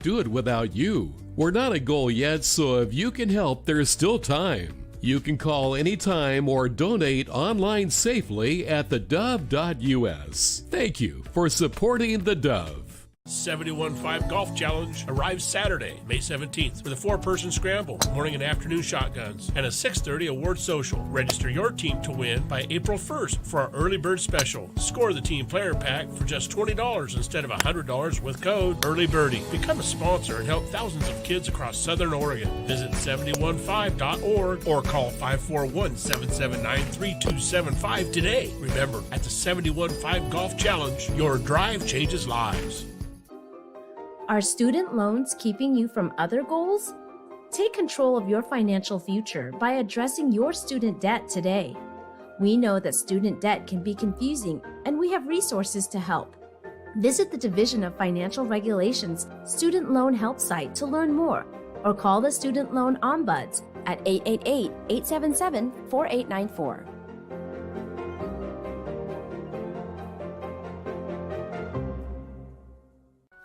do it without you. We're not a goal yet, so if you can help, there's still time. You can call anytime or donate online safely at theDove.us. Thank you for supporting the Dove. 71.5 Golf Challenge arrives Saturday, May 17th with a 4-person scramble, morning and afternoon shotguns, and a 6:30 award social. Register your team to win by April 1st for our early bird special. Score the team player pack for just $20 instead of $100 with code Early Birdie. Become a sponsor and help thousands of kids across Southern Oregon. Visit 715.org or call 541-779-3275 today. Remember, at the 71.5 Golf Challenge, your drive changes lives. Are student loans keeping you from other goals? Take control of your financial future by addressing your student debt today. We know that student debt can be confusing, and we have resources to help. Visit the Division of Financial Regulations Student Loan Help site to learn more, or call the Student Loan Ombuds at 888-877-4894.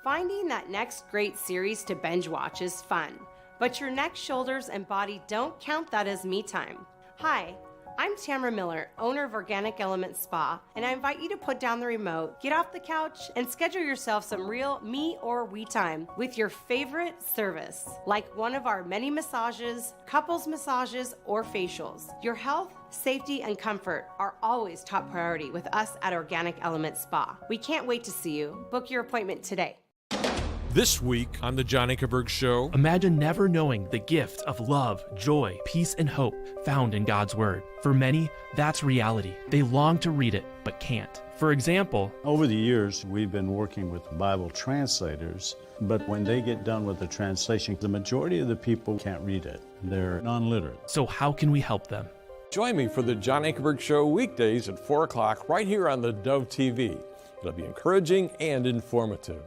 Finding that next great series to binge watch is fun, but your neck, shoulders, and body don't count that as me time. Hi, I'm Tamara Miller, owner of Organic Element Spa, and I invite you to put down the remote, get off the couch, and schedule yourself some real me or we time with your favorite service, like one of our many massages, couples massages, or facials. Your health, safety, and comfort are always top priority with us at Organic Element Spa. We can't wait to see you. Book your appointment today. This week on the John Ankerberg Show, imagine never knowing the gift of love, joy, peace, and hope found in God's Word. For many, that's reality. They long to read it, but can't. For example, over the years, we've been working with Bible translators, but when they get done with the translation, the majority of the people can't read it. They're non-literate. So how can we help them? join me for the John Ankerberg Show weekdays at 4 o'clock right here on the Dove TV. It'll be encouraging and informative.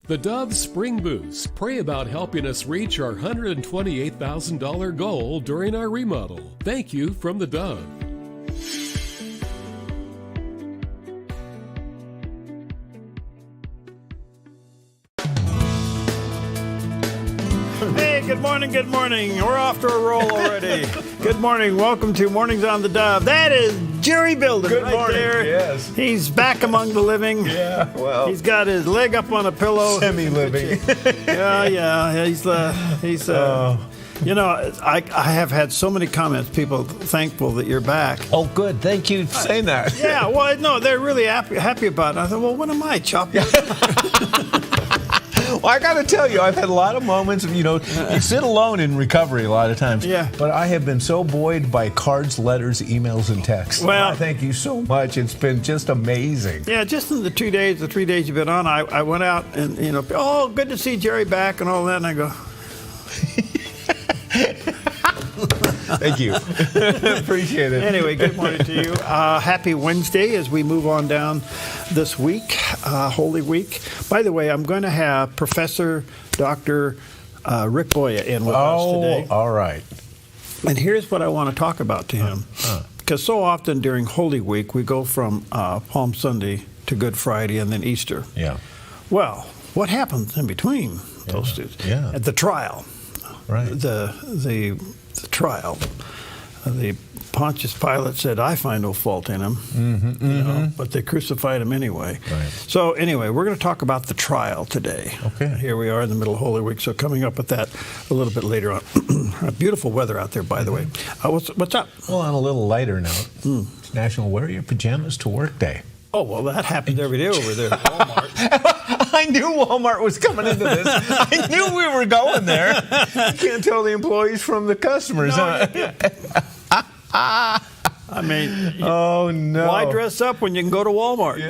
The Dove Spring Boost pray about helping us reach our $128,000 goal during our remodel. Thank you from the Dove. Hey, good morning, good morning. We're off to a roll already. Good morning. Welcome to Mornings on the Dove. That is Jerry Bilden Good right morning. there. Yes. He's back among the living. Yeah, well. He's got his leg up on a pillow. Semi-living. Yeah. He's you know, I have had so many comments, people thankful that you're back. Oh, good. Thank you for saying that. Yeah, well, no, they're really happy about it. I thought, well, what am I, chopping? Well, I got to tell you, I've had a lot of moments of, you sit alone in recovery a lot of times. Yeah. But I have been so buoyed by cards, letters, emails, and texts. Well, thank you so much. It's been just amazing. Yeah, just in the 3 days you've been on, I went out and, oh, good to see Jerry back and all that. And I go, Thank you. Appreciate it. Anyway, good morning to you. Happy Wednesday as we move on down this week, Holy Week. By the way, I'm going to have Professor Dr. Rick Boya in with us today. Oh, all right. And here's what I want to talk about to him. Because so often during Holy Week, we go from Palm Sunday to Good Friday and then Easter. Yeah. Well, what happens in between those two? Yeah. At the trial. Right. The trial. The Pontius Pilate said, I find no fault in him, but they crucified him anyway. Right. So anyway, we're going to talk about the trial today. Okay. Here we are in the middle of Holy Week, so coming up with that a little bit later on. Beautiful weather out there, by the way. What's up? Well, on a little lighter note, it's National Wear Your Pajamas to Work Day. Oh, well, that happens every day over there at Walmart. I knew Walmart was coming into this. I knew we were going there. You can't tell the employees from the customers, I mean, oh no! Why dress up when you can go to Walmart?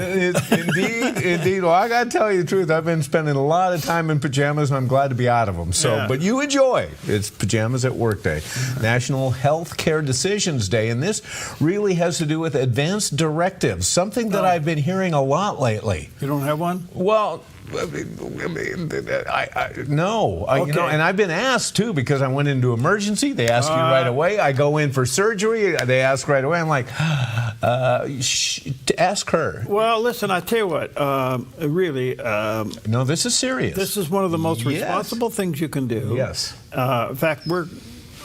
Indeed. Well, I got to tell you the truth. I've been spending a lot of time in pajamas, and I'm glad to be out of them. So, Yeah. But you enjoy. It's Pajamas at Work Day, National Health Care Decisions Day, and this really has to do with advanced directives. Something that I've been hearing a lot lately. You don't have one? Well, No. Okay. And I've been asked too, because I went into emergency. They ask you right away. I go in for surgery. They ask right away. I'm like, ask her. Well, listen, I tell you what, really. No, this is serious. This is one of the most responsible things you can do. Yes. In fact, we're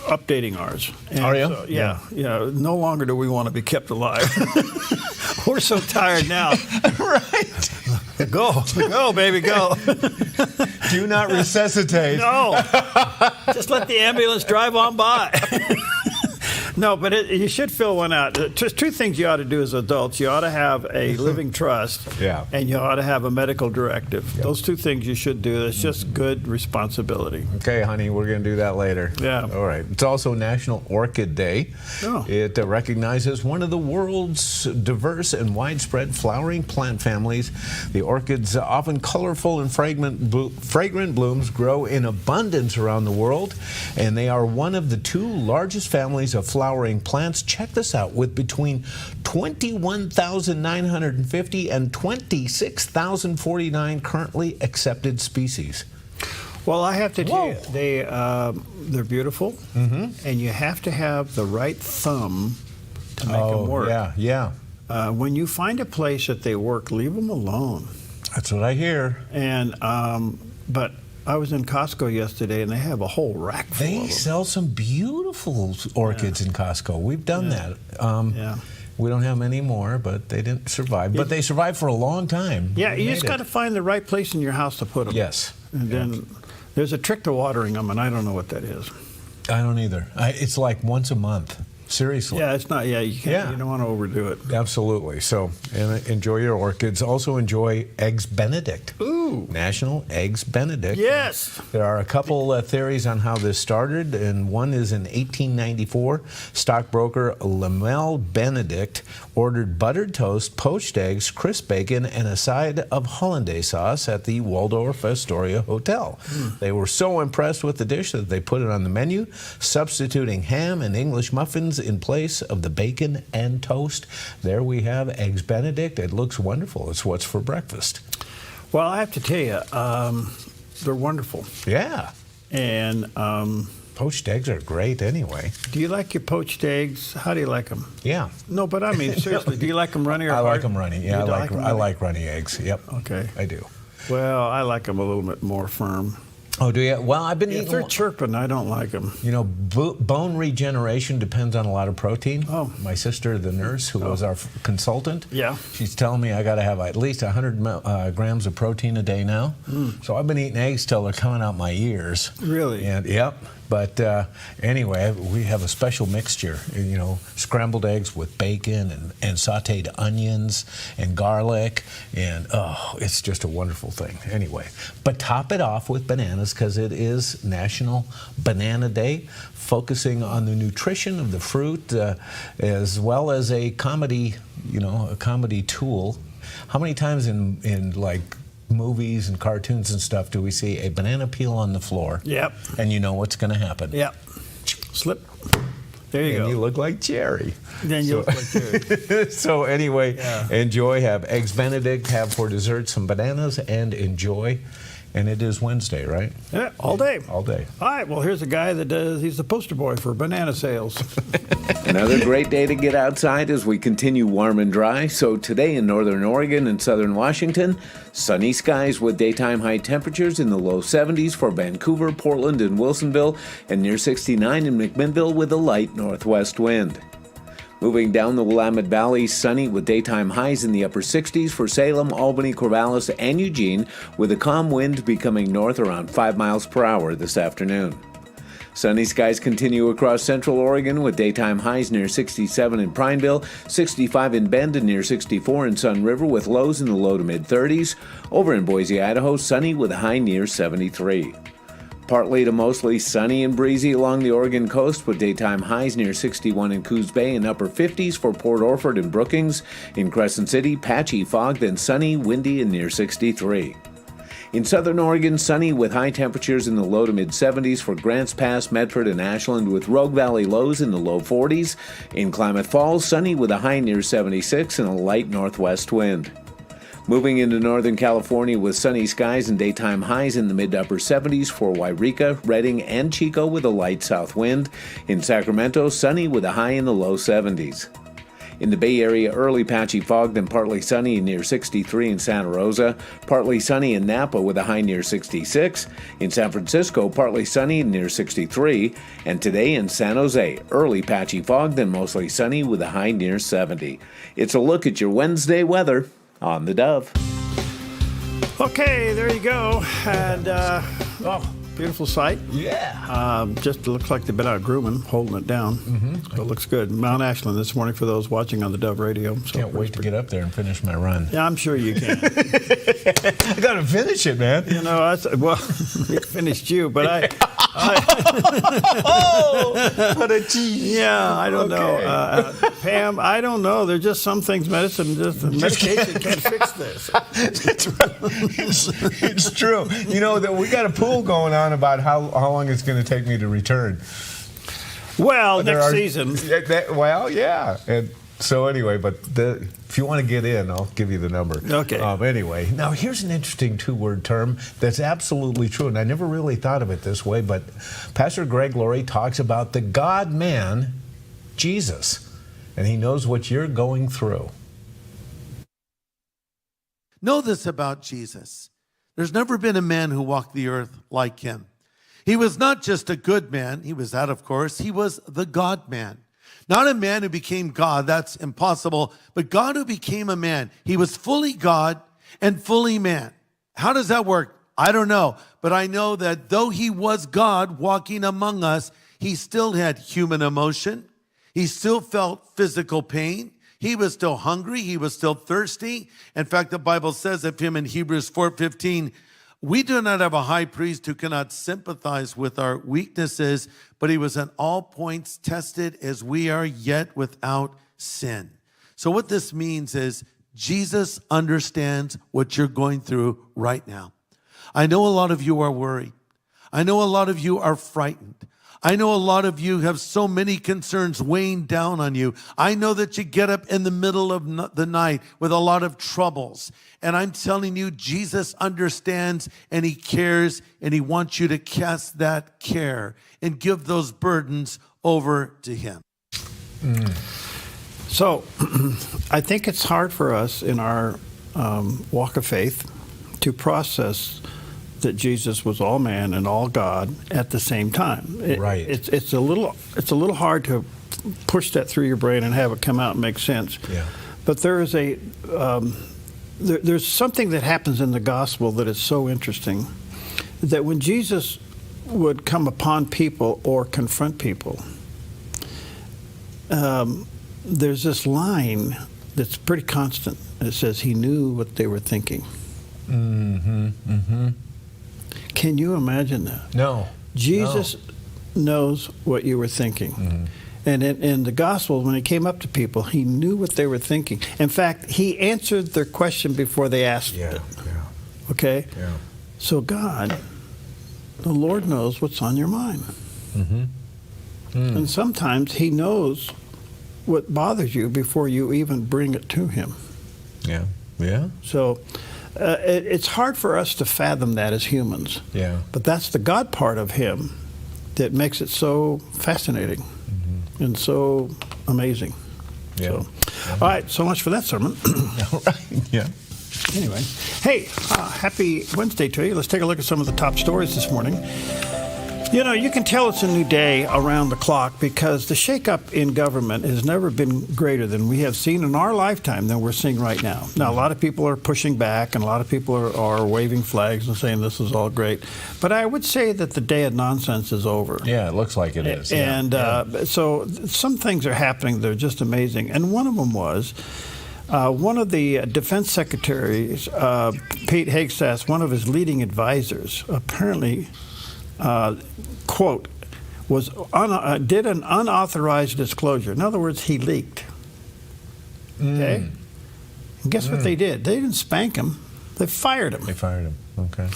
updating ours. And Are you? So, yeah. No longer do we want to be kept alive. We're so tired now. Right. Go, baby, go. Do not resuscitate. No. Just let the ambulance drive on by. No, but you should fill one out. Just two things you ought to do as adults. You ought to have a living trust, and you ought to have a medical directive. Yep. Those two things you should do. It's just good responsibility. Okay, honey, we're going to do that later. Yeah. All right. It's also National Orchid Day. Oh. It recognizes one of the world's diverse and widespread flowering plant families. The orchids, often colorful and fragrant blooms, grow in abundance around the world, and they are one of the two largest families of flowering plants. Check this out, with between 21,950 and 26,049 currently accepted species. Well, I have to tell you, they're beautiful, and you have to have the right thumb to make them work. Yeah. When you find a place that they work, leave them alone. That's what I hear. And but I was in Costco yesterday, and they have a whole rack full of them. They sell some beautiful orchids in Costco. We've done that. We don't have many more, but they didn't survive. But they survived for a long time. Yeah, you just got to find the right place in your house to put them. Yes. And then there's a trick to watering them, and I don't know what that is. I don't either. It's like once a month. Seriously. Yeah, it's not. Yeah, you can't. You don't want to overdo it. Absolutely. So, enjoy your orchids. Also enjoy Eggs Benedict. Ooh. National Eggs Benedict. Yes. There are a couple theories on how this started, and one is in 1894, stockbroker Lamel Benedict ordered buttered toast, poached eggs, crisp bacon, and a side of hollandaise sauce at the Waldorf Astoria Hotel. They were so impressed with the dish that they put it on the menu, substituting ham and English muffins in place of the bacon and toast. There we have Eggs Benedict. It looks wonderful. It's what's for breakfast. Well, I have to tell you, they're wonderful. Yeah. And poached eggs are great anyway. Do you like your poached eggs? How do you like them? Yeah. No, but I mean, seriously, do you like them runny or hard? I like them runny. Yeah, I like runny eggs. Yep. Okay. I do. Well, I like them a little bit more firm. Oh, do you? Well, I've been eating. If they're chirping, I don't like them. You know, bone regeneration depends on a lot of protein. Oh. My sister, the nurse, who was our consultant, she's telling me I got to have at least 100 grams of protein a day now. So I've been eating eggs till they're coming out my ears. Really? And yep. But anyway, we have a special mixture, you know, scrambled eggs with bacon and sauteed onions and garlic, and it's just a wonderful thing. Anyway, but top it off with bananas, because it is National Banana Day, focusing on the nutrition of the fruit as well as a comedy, a comedy tool. How many times in like movies and cartoons and stuff do we see a banana peel on the floor? Yep. And you know what's going to happen. Yep. Slip. There you go. And you look like Jerry. Then you look like Jerry. So anyway, enjoy. Have Eggs Benedict. Have for dessert some bananas, and enjoy. And it is Wednesday, right? Yeah, all day. All day. All right, well, here's a guy he's the poster boy for banana sales. Another great day to get outside as we continue warm and dry. So today in northern Oregon and southern Washington, sunny skies with daytime high temperatures in the low 70s for Vancouver, Portland, and Wilsonville, and near 69 in McMinnville with a light northwest wind. Moving down the Willamette Valley, sunny with daytime highs in the upper 60s for Salem, Albany, Corvallis, and Eugene, with a calm wind becoming north around 5 miles per hour this afternoon. Sunny skies continue across central Oregon with daytime highs near 67 in Prineville, 65 in Bend, and near 64 in Sun River with lows in the low to mid 30s. Over in Boise, Idaho, sunny with a high near 73. Partly to mostly sunny and breezy along the Oregon coast with daytime highs near 61 in Coos Bay and upper 50s for Port Orford and Brookings. In Crescent City, patchy fog, then sunny, windy, and near 63. In southern Oregon, sunny with high temperatures in the low to mid 70s for Grants Pass, Medford, and Ashland with Rogue Valley lows in the low 40s. In Klamath Falls, sunny with a high near 76 and a light northwest wind. Moving into Northern California with sunny skies and daytime highs in the mid to upper 70s for Wairika, Redding, and Chico with a light south wind. In Sacramento, sunny with a high in the low 70s. In the Bay Area, early patchy fog, then partly sunny near 63 in Santa Rosa. Partly sunny in Napa with a high near 66. In San Francisco, partly sunny near 63. And today in San Jose, early patchy fog, then mostly sunny with a high near 70. It's a look at your Wednesday weather on the Dove. Okay, there you go. And, beautiful sight. Yeah. Just looks like they've been out grooming, holding it down. So it looks good. Mount Ashland this morning for those watching on the Dove radio. So Can't wait to get up there and finish my run. Yeah, I'm sure you can. I got to finish it, man. You know, it finished you, but Oh, what a tease. Yeah, I don't know. Pam, I don't know. There's just some things medication can't fix this. That's right. It's true. You know, that we got a pool going on about how long it's going to take me to return. Well, next season. Well, yeah. And so anyway, but if you want to get in, I'll give you the number. Okay. Anyway, now here's an interesting two-word term that's absolutely true, and I never really thought of it this way, but Pastor Greg Laurie talks about the God-man, Jesus, and he knows what you're going through. Know this about Jesus. There's never been a man who walked the earth like him. He was not just a good man. He was that, of course. He was the God-man. Not a man who became God. That's impossible. But God who became a man. He was fully God and fully man. How does that work? I don't know. But I know that though he was God walking among us, he still had human emotion. He still felt physical pain. He was still hungry. He was still thirsty. In fact, the Bible says of him in Hebrews 4:15, we do not have a high priest who cannot sympathize with our weaknesses, but he was at all points tested as we are, yet without sin. So what this means is Jesus understands what you're going through right now. I know a lot of you are worried. I know a lot of you are frightened. I know a lot of you have so many concerns weighing down on you. I know that you get up in the middle of the night with a lot of troubles. And I'm telling you, Jesus understands and he cares and he wants you to cast that care and give those burdens over to him. So I think it's hard for us in our walk of faith to process that Jesus was all man and all God at the same time. Right. It's a little hard to push that through your brain and have it come out and make sense. Yeah. But there is there's something that happens in the gospel that is so interesting, that when Jesus would come upon people or confront people, there's this line that's pretty constant. It says he knew what they were thinking. Mm-hmm. Mm-hmm. Can you imagine that? No. Jesus knows what you were thinking. Mm-hmm. And in the gospel, when he came up to people, he knew what they were thinking. In fact, he answered their question before they asked it. Yeah. Okay? Yeah. So God, the Lord knows what's on your mind. Mm-hmm. Mm. And sometimes he knows what bothers you before you even bring it to him. Yeah. Yeah. So it's hard for us to fathom that as humans. Yeah. But that's the God part of him that makes it so fascinating and so amazing. Yeah. So, all right, so much for that sermon. All right. Yeah. Anyway, hey, happy Wednesday to you. Let's take a look at some of the top stories this morning. You know, you can tell it's a new day around the clock because the shakeup in government has never been greater than we have seen in our lifetime than we're seeing right now. Now, a lot of people are pushing back and a lot of people are waving flags and saying this is all great. But I would say that the day of nonsense is over. Yeah, it looks like it is. And so some things are happening that are just amazing. And one of them was one of the defense secretaries, Pete Hegseth, one of his leading advisors, apparently quote, did an unauthorized disclosure. In other words, he leaked. Okay? And guess what they did? They didn't spank him. They fired him. They fired him. Okay.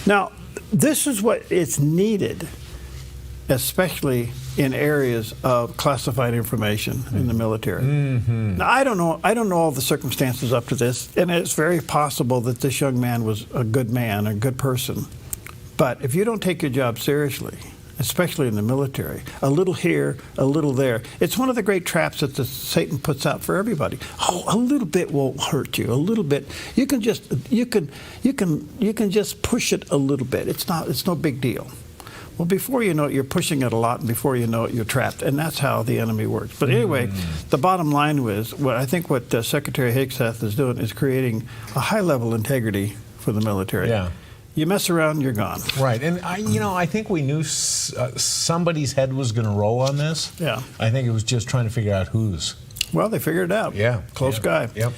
Now, this is what is needed especially in areas of classified information in the military. Now, I don't know all the circumstances up to this, and it's very possible that this young man was a good man, a good person. But if you don't take your job seriously, especially in the military, a little here, a little there. It's one of the great traps that Satan puts out for everybody. Oh, a little bit won't hurt you. A little bit, you can just push it a little bit. It's no big deal. Well, before you know it, you're pushing it a lot, and before you know it, you're trapped. And that's how the enemy works. But anyway, the bottom line was, I think what Secretary Hegseth is doing is creating a high level integrity for the military. Yeah. You mess around, you're gone. Right, and I think we knew somebody's head was going to roll on this. Yeah. I think it was just trying to figure out whose. Well, they figured it out. Yeah. Close guy. Yep.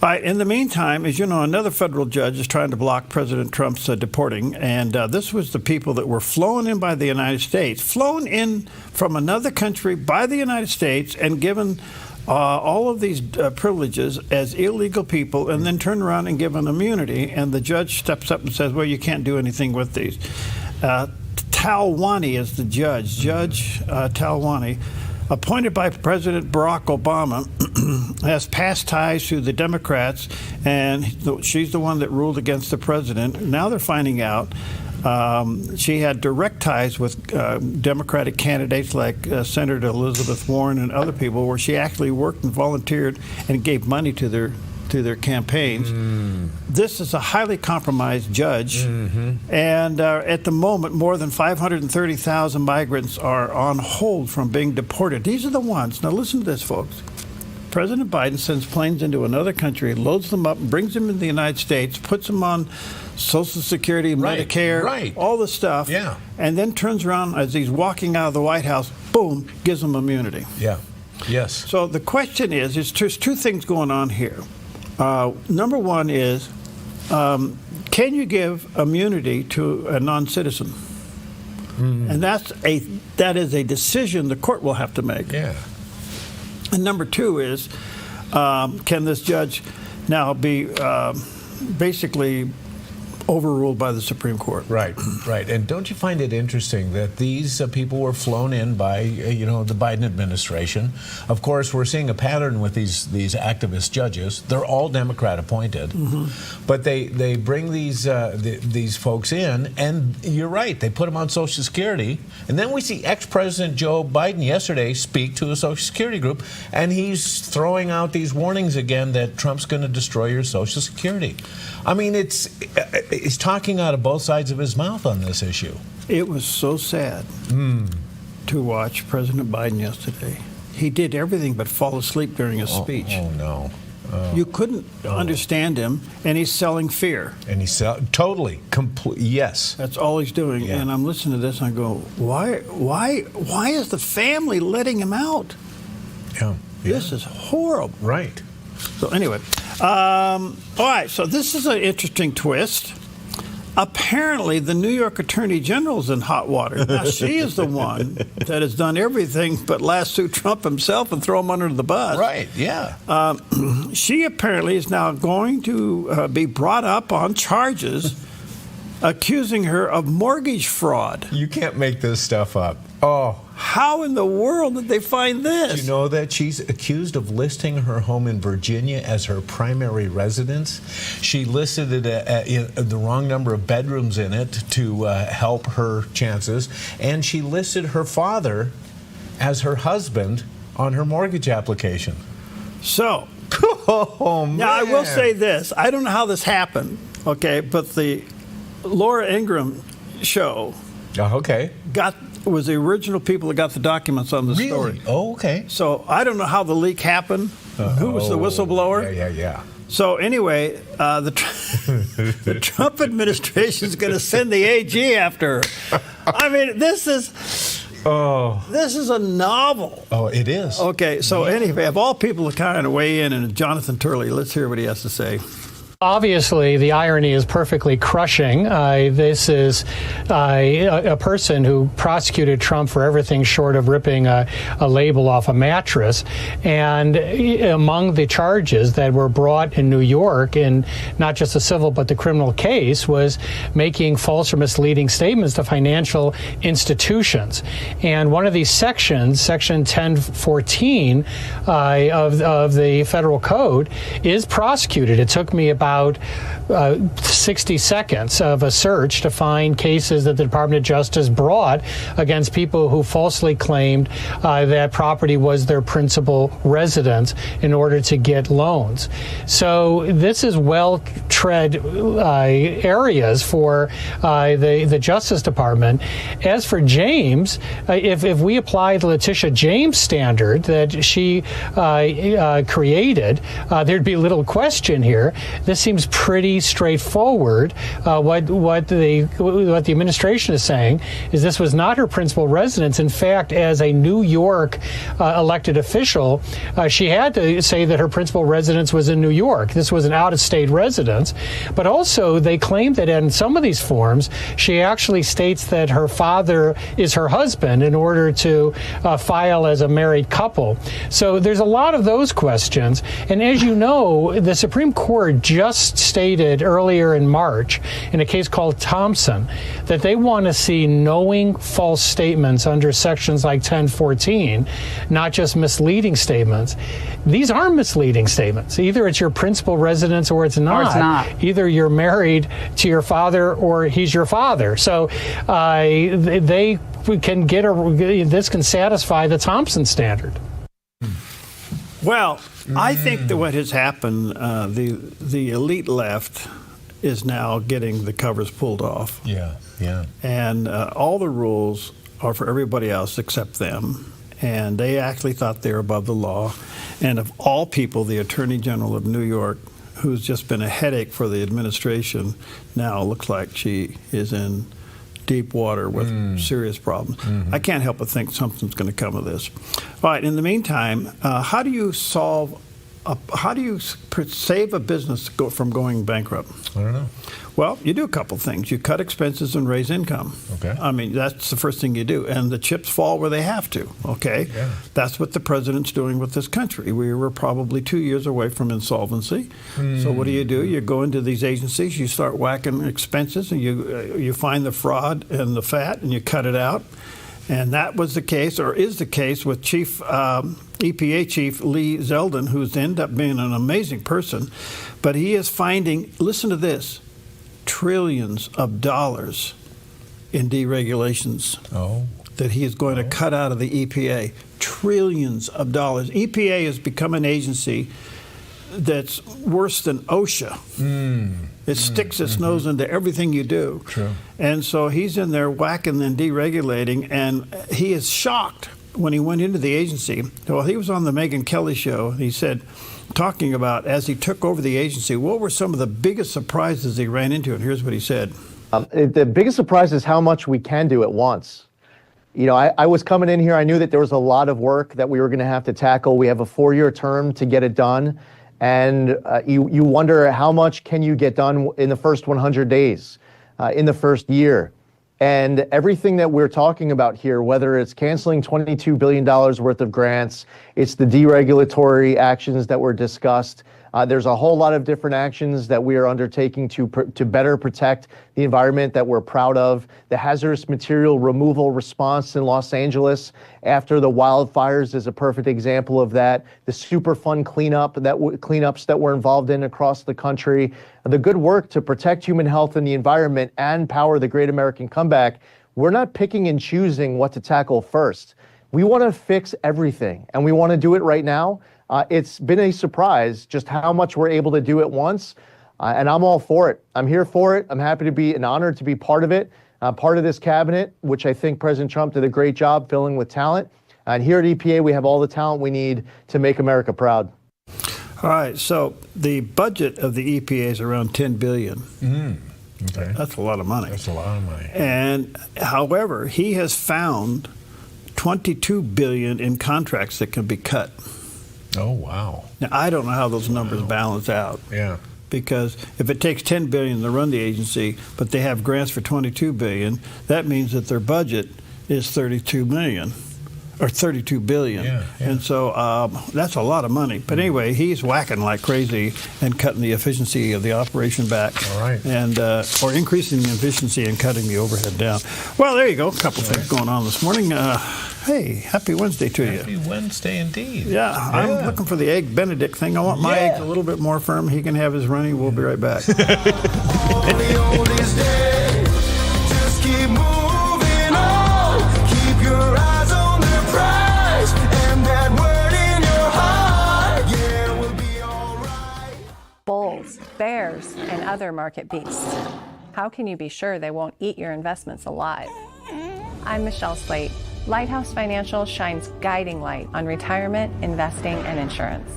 All right, in the meantime, as you know, another federal judge is trying to block President Trump's deporting, and this was the people that were flown in by the United States, flown in from another country by the United States and given all of these privileges as illegal people, and then turn around and give an immunity, and the judge steps up and says, well, you can't do anything with these. Talwani is the judge. Judge Talwani, appointed by President Barack Obama, has past ties to the Democrats, and she's the one that ruled against the president. Now they're finding out she had direct ties with Democratic candidates like Senator Elizabeth Warren and other people, where she actually worked and volunteered and gave money to their campaigns. This is a highly compromised judge, and at the moment, more than 530,000 migrants are on hold from being deported. These are the ones. Now listen to this, folks. President Biden sends planes into another country, loads them up, brings them into the United States, puts them on Social Security, Medicare, all this stuff, and then turns around as he's walking out of the White House, boom, gives them immunity. Yeah. Yes. So the question is there's two things going on here. Number one is, can you give immunity to a non-citizen? And that is a decision the court will have to make. Yeah. And number two is, can this judge now be basically overruled by the Supreme Court? Right, right. And don't you find it interesting that these people were flown in by, the Biden administration? Of course, we're seeing a pattern with these activist judges. They're all Democrat appointed, but they bring these folks in, and you're right, they put them on Social Security. And then we see ex-President Joe Biden yesterday speak to a Social Security group, and he's throwing out these warnings again that Trump's going to destroy your Social Security. I mean, he's talking out of both sides of his mouth on this issue. It was so sad to watch President Biden yesterday. He did everything but fall asleep during his speech. Oh, no. You couldn't understand him, and he's selling fear. And he's totally, yes. That's all he's doing. Yeah. And I'm listening to this, and I go, why is the family letting him out? Yeah. This is horrible. Right. So anyway, all right, so this is an interesting twist. Apparently, the New York Attorney General's in hot water. Now, she is the one that has done everything but lasso Trump himself and throw him under the bus. Right, yeah. She apparently is now going to be brought up on charges accusing her of mortgage fraud. You can't make this stuff up. Oh. How in the world did they find this? Do you know that she's accused of listing her home in Virginia as her primary residence? She listed it at the wrong number of bedrooms in it to help her chances, and she listed her father as her husband on her mortgage application. So, oh, man. Now I will say this. I don't know how this happened, okay, but the Laura Ingraham show was the original people that got the documents on the story. Oh, okay. So I don't know how the leak happened. Who was the whistleblower? Yeah. So anyway, the Trump administration is going to send the AG after her. I mean, this is a novel. Oh, it is. Okay, so anyway, of all people to kind of weigh in, and Jonathan Turley, let's hear what he has to say. Obviously, the irony is perfectly crushing. This is a person who prosecuted Trump for everything short of ripping a label off a mattress. And among the charges that were brought in New York, in not just the civil but the criminal case, was making false or misleading statements to financial institutions. And one of these sections, Section 1014 of the federal code, is prosecuted. It took me about 60 seconds of a search to find cases that the Department of Justice brought against people who falsely claimed that property was their principal residence in order to get loans. So this is well-tread areas for the Justice Department. As for James, if we apply the Letitia James standard that she created, there'd be little question here. This seems pretty straightforward. What the administration is saying is this was not her principal residence. In fact, as a New York elected official, she had to say that her principal residence was in New York. This was an out-of-state residence. But also, they claim that in some of these forms, she actually states that her father is her husband in order to file as a married couple. So there's a lot of those questions. And as you know, the Supreme Court just stated earlier in March in a case called Thompson that they want to see knowing false statements under sections like 1014, not just misleading statements. These are misleading statements. Either it's your principal residence or it's not. Or it's not. Either you're married to your father or he's your father. So they can this can satisfy the Thompson standard. Well, I think that what has happened, the elite left is now getting the covers pulled off. Yeah. And all the rules are for everybody else except them. And they actually thought they were above the law. And of all people, the Attorney General of New York, who's just been a headache for the administration, now looks like she is in deep water with serious problems. I can't help but think something's going to come of this. All right, in the meantime, how do you save a business from going bankrupt? I don't know. Well, you do a couple things. You cut expenses and raise income. Okay. I mean, that's the first thing you do. And the chips fall where they have to, okay? Yeah. That's what the president's doing with this country. We were probably 2 years away from insolvency. So what do? You go into these agencies, you start whacking expenses, and you find the fraud and the fat, and you cut it out. And that was the case, or is the case, with EPA Chief Lee Zeldin, who's ended up being an amazing person. But he is finding, listen to this, trillions of dollars in deregulations that he is going to cut out of the EPA. Trillions of dollars. EPA has become an agency that's worse than OSHA. It sticks its nose into everything you do. True. And so he's in there whacking and deregulating, and he is shocked when he went into the agency. Well, he was on the Megyn Kelly show. He said, talking about as he took over the agency, what were some of the biggest surprises he ran into? And here's what he said. The biggest surprise is how much we can do at once. You know, I was coming in here, I knew that there was a lot of work that we were going to have to tackle. We have a 4-year term to get it done. And you wonder how much can you get done in the first 100 days, in the first year. And everything that we're talking about here, whether it's canceling $22 billion worth of grants, it's the deregulatory actions that were discussed. There's a whole lot of different actions that we are undertaking to better protect the environment that we're proud of. The hazardous material removal response in Los Angeles after the wildfires is a perfect example of that. The Superfund cleanups that we're involved in across the country. The good work to protect human health and the environment and power the great American comeback. We're not picking and choosing what to tackle first. We want to fix everything, and we want to do it right now. It's been a surprise just how much we're able to do at once, and I'm all for it. I'm here for it. I'm happy to be an honor to be part of it, part of this cabinet, which I think President Trump did a great job filling with talent. And here at EPA, we have all the talent we need to make America proud. All right, so the budget of the EPA is around $10 billion. Okay. That's a lot of money. That's a lot of money. And however, he has found $22 billion in contracts that can be cut. Oh, wow. Now, I don't know how those numbers balance out. Yeah. because if it takes $10 billion to run the agency, but they have grants for $22 billion, that means that their budget is $32 million. Or $32 billion. Yeah. And so that's a lot of money. But anyway, he's whacking like crazy and cutting the efficiency of the operation back. All right. And or increasing the efficiency and cutting the overhead down. Well, there you go. A couple things going on this morning. Hey, happy Wednesday to you. Happy Wednesday indeed. Yeah, I'm looking for the Egg Benedict thing. I want my eggs a little bit more firm. He can have his running. We'll be right back. Bulls, bears, and other market beasts. How can you be sure they won't eat your investments alive? I'm Michelle Slate. Lighthouse Financial shines guiding light on retirement, investing, and insurance.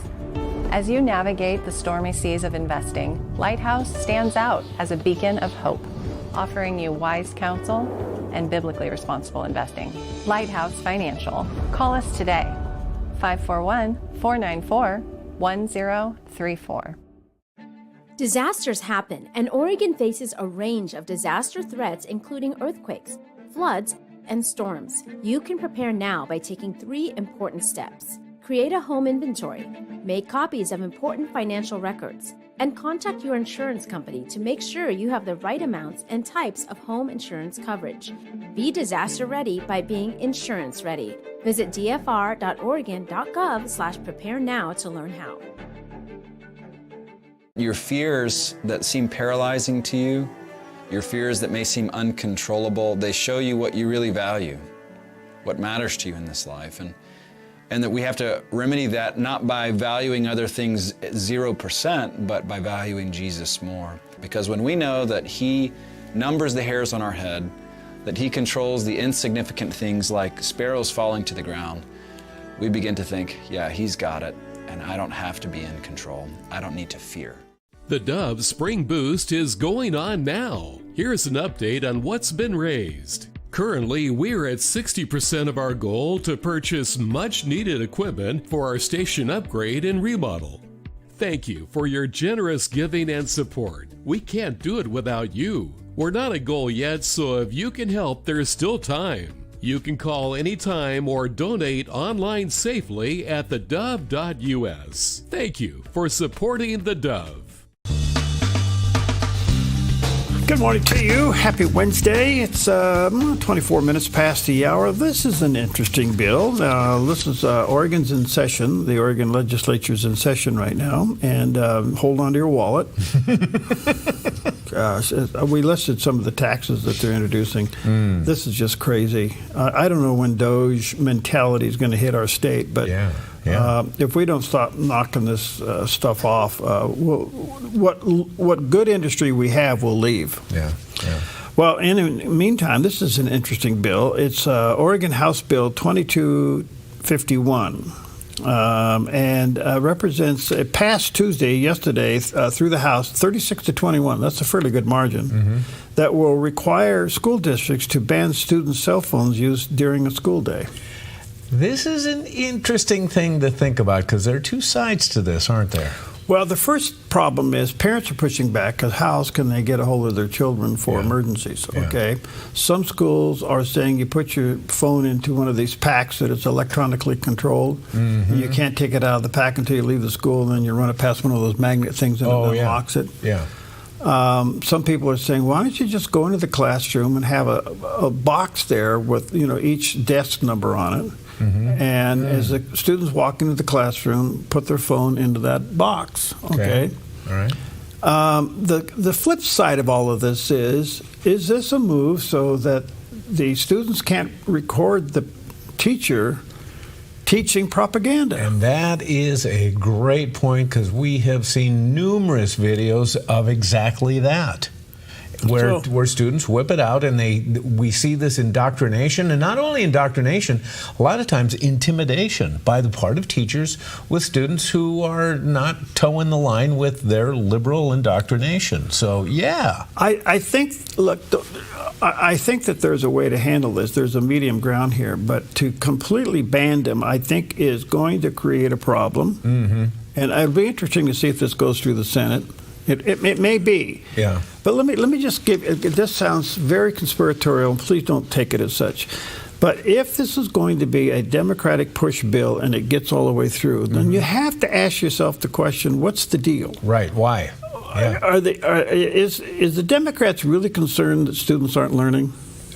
As you navigate the stormy seas of investing, Lighthouse stands out as a beacon of hope, offering you wise counsel and biblically responsible investing. Lighthouse Financial. Call us today, 541-494-1034. Disasters happen, and Oregon faces a range of disaster threats, including earthquakes, floods, and storms. You can prepare now by taking 3 important steps. Create a home inventory, make copies of important financial records, and contact your insurance company to make sure you have the right amounts and types of home insurance coverage. Be disaster ready by being insurance ready. Visit dfr.oregon.gov/prepare now to learn how. Your fears that seem paralyzing to you, your fears that may seem uncontrollable, they show you what you really value, what matters to you in this life. And that we have to remedy that not by valuing other things at 0%, but by valuing Jesus more. Because when we know that He numbers the hairs on our head, that He controls the insignificant things like sparrows falling to the ground, we begin to think, yeah, He's got it, and I don't have to be in control. I don't need to fear. The Dove Spring Boost is going on now. Here's an update on what's been raised. Currently, we're at 60% of our goal to purchase much-needed equipment for our station upgrade and remodel. Thank you for your generous giving and support. We can't do it without you. We're not at goal yet, so if you can help, there's still time. You can call anytime or donate online safely at theDove.us. Thank you for supporting the Dove. Good morning to you. Happy Wednesday. It's 24 minutes past the hour. This is an interesting bill. This is Oregon's in session. The Oregon legislature's in session right now. And hold on to your wallet. We listed some of the taxes that they're introducing. This is just crazy. I don't know when Doge mentality is going to hit our state, but if we don't stop knocking this stuff off, what good industry we have will leave. Well, in the meantime, this is an interesting bill. It's Oregon House Bill 2251. And represents, it passed yesterday through the House, 36-21. That's a fairly good margin. That will require school districts to ban students' cell phones used during a school day. This is an interesting thing to think about because there are 2 sides to this, aren't there? Well, the first problem is parents are pushing back because how else can they get a hold of their children for emergencies, okay? Some schools are saying you put your phone into one of these packs that is electronically controlled. You can't take it out of the pack until you leave the school, and then you run it past one of those magnet things and it unlocks it. Some people are saying, why don't you just go into the classroom and have a box there with each desk number on it? And as the students walk into the classroom, put their phone into that box. Okay. All right. The flip side of all of this is this a move so that the students can't record the teacher teaching propaganda? And that is a great point because we have seen numerous videos of exactly that. Where students whip it out and we see this indoctrination, and not only indoctrination, a lot of times intimidation by the part of teachers with students who are not towing the line with their liberal indoctrination. So, I think that there's a way to handle this. There's a medium ground here, but to completely ban them, I think, is going to create a problem. And it'll be interesting to see if this goes through the Senate. It may be. Yeah. But let me just give. This sounds very conspiratorial, and please don't take it as such. But if this is going to be a Democratic push bill and it gets all the way through, then you have to ask yourself the question: what's the deal? Right. Why? Yeah. Is the Democrats really concerned that students aren't learning?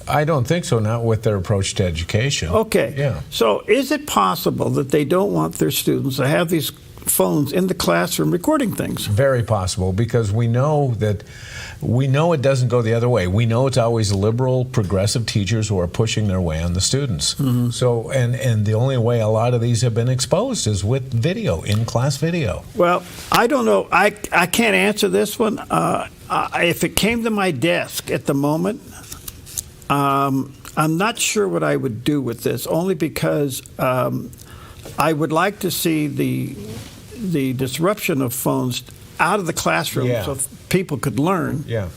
I don't think so, not with their approach to education. Okay. Yeah. So is it possible that they don't want their students to have these phones in the classroom recording things? Very possible, because we know it doesn't go the other way. We know it's always liberal, progressive teachers who are pushing their way on the students. Mm-hmm. So, and the only way a lot of these have been exposed is with video, in-class video. Well, I don't know. I can't answer this one. If it came to my desk at the moment, I'm not sure what I would do with this, only because I would like to see the disruption of phones out of the classroom so people could learn. Yeah.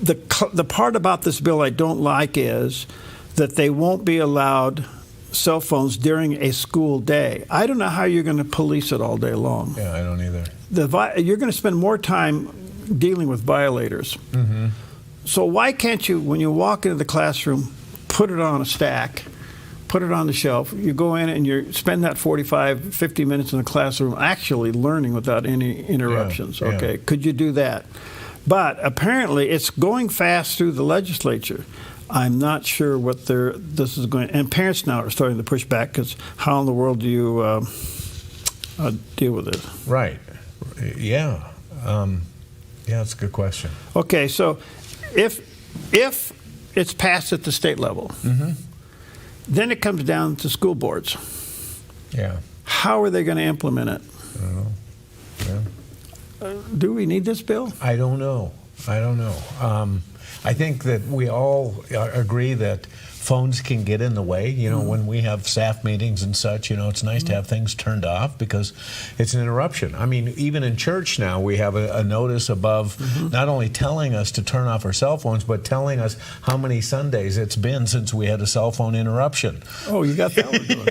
The part about this bill I don't like is that they won't be allowed cell phones during a school day. I don't know how you're going to police it all day long. Yeah, I don't either. You're going to spend more time dealing with violators. Mm-hmm. So why can't you, when you walk into the classroom, put it on a stack, put it on the shelf, you go in and you spend that 45, 50 minutes in the classroom actually learning without any interruptions. Yeah, yeah. Okay, could you do that? But apparently it's going fast through the legislature. I'm not sure what this is going, and parents now are starting to push back, because how in the world do you deal with it? Right. Yeah. Yeah, that's a good question. Okay, so if it's passed at the state level, then it comes down to school boards. Yeah. How are they going to implement it? I don't know. Yeah. Do we need this bill? I don't know. I think that we all agree that phones can get in the way. You know, when we have staff meetings and such, it's nice to have things turned off, because it's an interruption. I mean, even in church now, we have a notice above not only telling us to turn off our cell phones, but telling us how many Sundays it's been since we had a cell phone interruption. Oh, you got that one doing.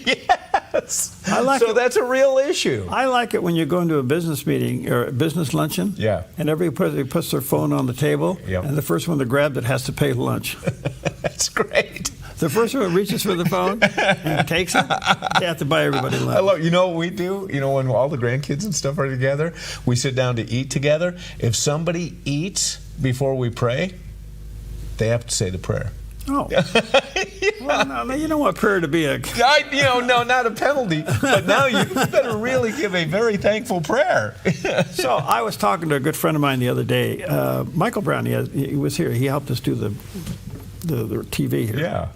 Yes. I like so it. That's a real issue. I like it when you go into a business meeting or a business luncheon. Yeah. And everybody puts their phone on the table. Yep. And the first one that grabs it has to pay lunch. That's great. The first one that reaches for the phone and takes it, they have to buy everybody lunch. I love, what we do? When all the grandkids and stuff are together, we sit down to eat together. If somebody eats before we pray, they have to say the prayer. Oh. Well, no, you don't want prayer to be a... no, not a penalty, but now you better really give a very thankful prayer. So I was talking to a good friend of mine the other day, Michael Brown. He was here. He helped us do the TV here. Yeah.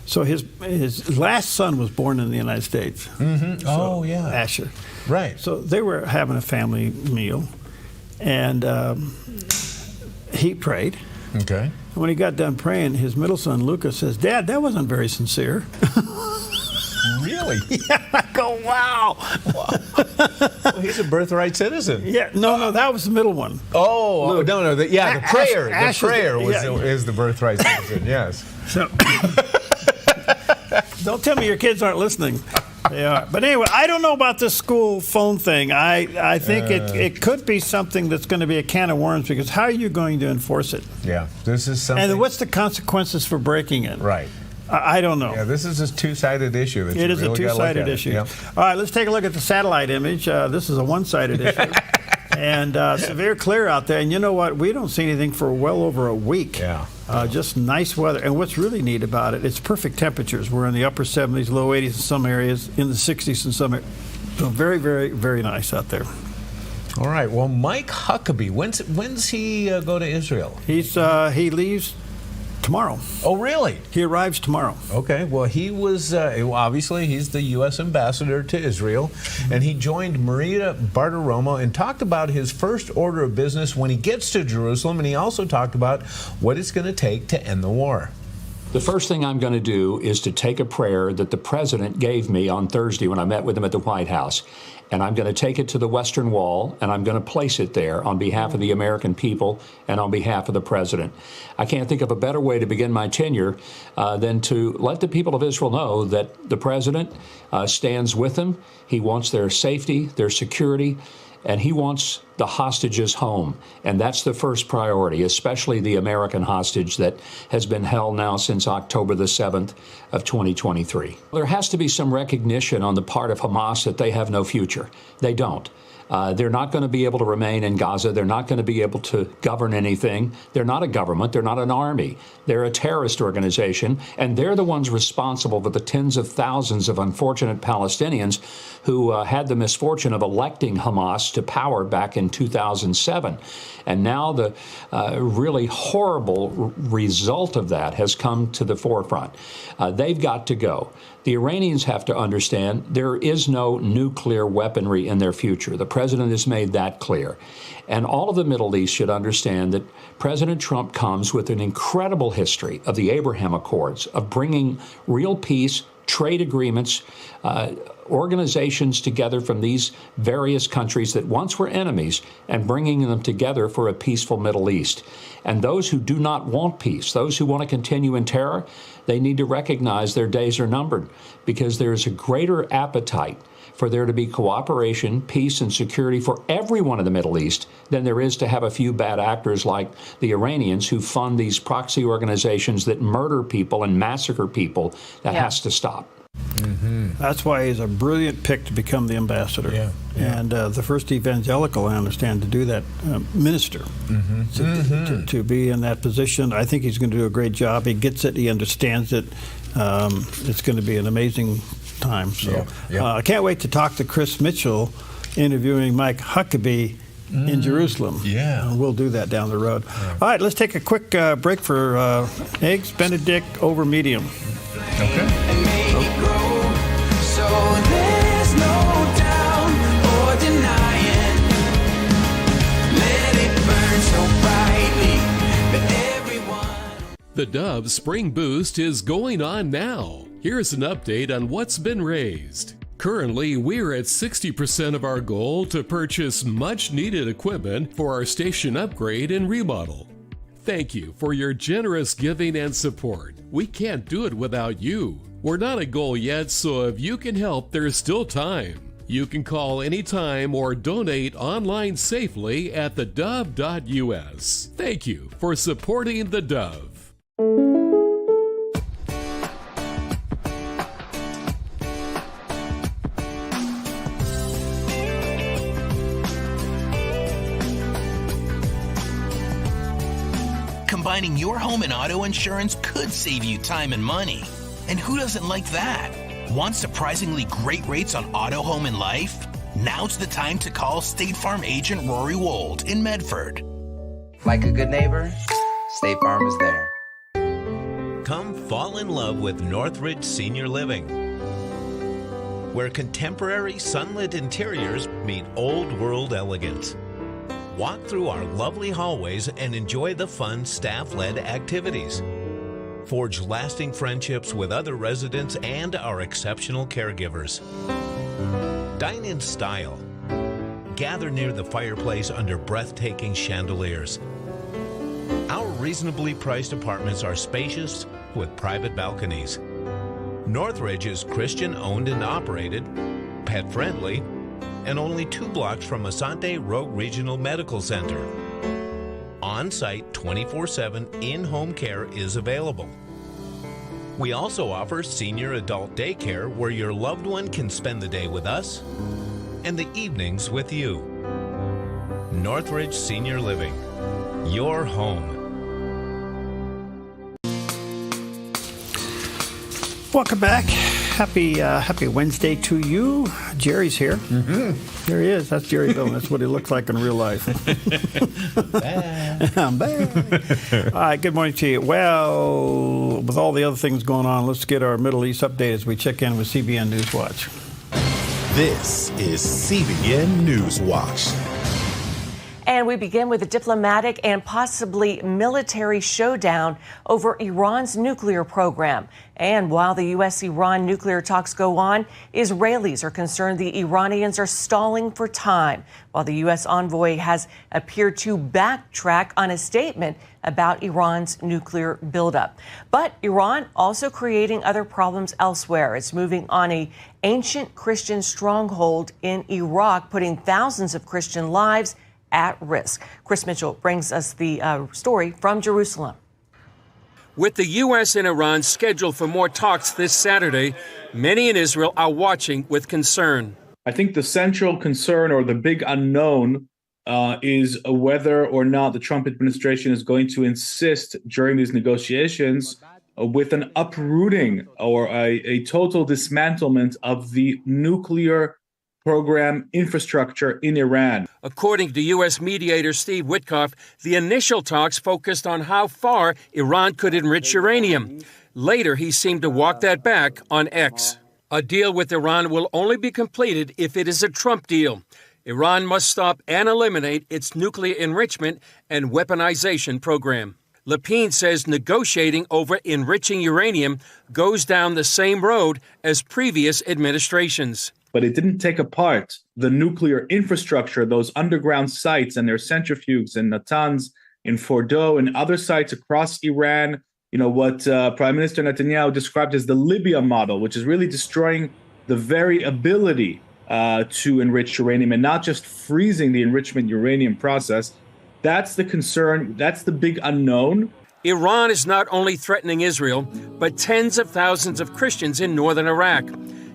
So his last son was born in the United States. Mm-hmm. So, yeah. Asher. Right. So they were having a family meal, and he prayed. Okay. And when he got done praying, his middle son, Lucas, says, "Dad, that wasn't very sincere." Really? Yeah, I go, wow. Well, he's a birthright citizen. Yeah, no, that was the middle one. Oh, Luke. no, the prayer. Asher, the prayer yeah. is the birthright citizen, yes. So, don't tell me your kids aren't listening. They are. But anyway, I don't know about this school phone thing. I think it could be something that's going to be a can of worms, because how are you going to enforce it? Yeah, this is something. And what's the consequences for breaking it? Right. I don't know. Yeah, this is a two-sided issue. It is a two-sided issue. Yep. All right, let's take a look at the satellite image. This is a one-sided issue. And severe clear out there. And you know what? We don't see anything for well over a week. Yeah. Just nice weather. And what's really neat about it, it's perfect temperatures. We're in the upper 70s, low 80s in some areas, in the 60s in some areas. So very, very, very nice out there. All right. Well, Mike Huckabee, when's he go to Israel? He leaves tomorrow. Oh, really? He arrives tomorrow. Okay. Well, he was, obviously, he's the U.S. ambassador to Israel, and he joined Maria Bartiromo and talked about his first order of business when he gets to Jerusalem, and he also talked about what it's going to take to end the war. The first thing I'm going to do is to take a prayer that the president gave me on Thursday when I met with him at the White House. And I'm going to take it to the Western Wall, and I'm going to place it there on behalf of the American people and on behalf of the president. I can't think of a better way to begin my tenure than to let the people of Israel know that the president stands with them. He wants their safety, their security, and he wants the hostages home. And that's the first priority, especially the American hostage that has been held now since October the 7th of 2023. There has to be some recognition on the part of Hamas that they have no future. They don't. They're not going to be able to remain in Gaza. They're not going to be able to govern anything. They're not a government. They're not an army. They're a terrorist organization, and they're the ones responsible for the tens of thousands of unfortunate Palestinians who had the misfortune of electing Hamas to power back in 2007. And now the really horrible result of that has come to the forefront. They've got to go. The Iranians have to understand there is no nuclear weaponry in their future. The president has made that clear. And all of the Middle East should understand that President Trump comes with an incredible history of the Abraham Accords, of bringing real peace, trade agreements, organizations together from these various countries that once were enemies and bringing them together for a peaceful Middle East. And those who do not want peace, those who want to continue in terror, they need to recognize their days are numbered, because there is a greater appetite for there to be cooperation, peace, and security for everyone in the Middle East than there is to have a few bad actors like the Iranians who fund these proxy organizations that murder people and massacre people. That has to stop. Mm-hmm. That's why he's a brilliant pick to become the ambassador. And the first evangelical, I understand, to do that, minister, to be in that position. I think he's going to do a great job. He gets it. He understands it. It's going to be an amazing time. So I can't wait to talk to Chris Mitchell interviewing Mike Huckabee in Jerusalem. We'll do that down the road. All right, let's take a quick break for Eggs Benedict over medium. The Dove Spring Boost is going on now. Here's an update on what's been raised. Currently, we're at 60% of our goal to purchase much-needed equipment for our station upgrade and remodel. Thank you for your generous giving and support. We can't do it without you. We're not a goal yet, so if you can help, there's still time. You can call anytime or donate online safely at theDove.us. Thank you for supporting the Dove. Combining your home and auto insurance could save you time and money. And who doesn't like that? Want surprisingly great rates on auto, home, and life? Now's the time to call State Farm agent Rory Wold in Medford. Like a good neighbor, State Farm is there. Come fall in love with Northridge Senior Living, where contemporary sunlit interiors meet old world elegance. Walk through our lovely hallways and enjoy the fun staff-led activities. Forge lasting friendships with other residents and our exceptional caregivers. Dine in style. Gather near the fireplace under breathtaking chandeliers. Our reasonably priced apartments are spacious with private balconies. Northridge is Christian-owned and operated, pet-friendly, and only 2 blocks from Asante Rogue Regional Medical Center. On-site 24/7 in-home care is available. We also offer senior adult daycare where your loved one can spend the day with us and the evenings with you. Northridge Senior Living, your home. Welcome back. Happy Wednesday to you. Jerry's here. There he is. That's Jerry Bill. That's what he looks like in real life. I'm back. All right, good morning to you. Well, with all the other things going on, let's get our Middle East update as we check in with CBN News Watch. This is CBN News Watch. And we begin with a diplomatic and possibly military showdown over Iran's nuclear program. And while the U.S.-Iran nuclear talks go on, Israelis are concerned the Iranians are stalling for time, while the U.S. envoy has appeared to backtrack on a statement about Iran's nuclear buildup. But Iran also creating other problems elsewhere. It's moving on an ancient Christian stronghold in Iraq, putting thousands of Christian lives at risk. Chris Mitchell brings us the story from Jerusalem. With the U.S. and Iran scheduled for more talks this Saturday, many in Israel are watching with concern. I think the central concern or the big unknown is whether or not the Trump administration is going to insist during these negotiations with an uprooting or a total dismantlement of the nuclear program infrastructure in Iran. According to U.S. mediator Steve Witkoff, the initial talks focused on how far Iran could enrich uranium. Later, he seemed to walk that back on X. A deal with Iran will only be completed if it is a Trump deal. Iran must stop and eliminate its nuclear enrichment and weaponization program. Lapine says negotiating over enriching uranium goes down the same road as previous administrations. But it didn't take apart the nuclear infrastructure, those underground sites and their centrifuges in Natanz, in Fordow, and other sites across Iran. You know, what Prime Minister Netanyahu described as the Libya model, which is really destroying the very ability to enrich uranium and not just freezing the enrichment uranium process. That's the concern. That's the big unknown. Iran is not only threatening Israel, but tens of thousands of Christians in northern Iraq.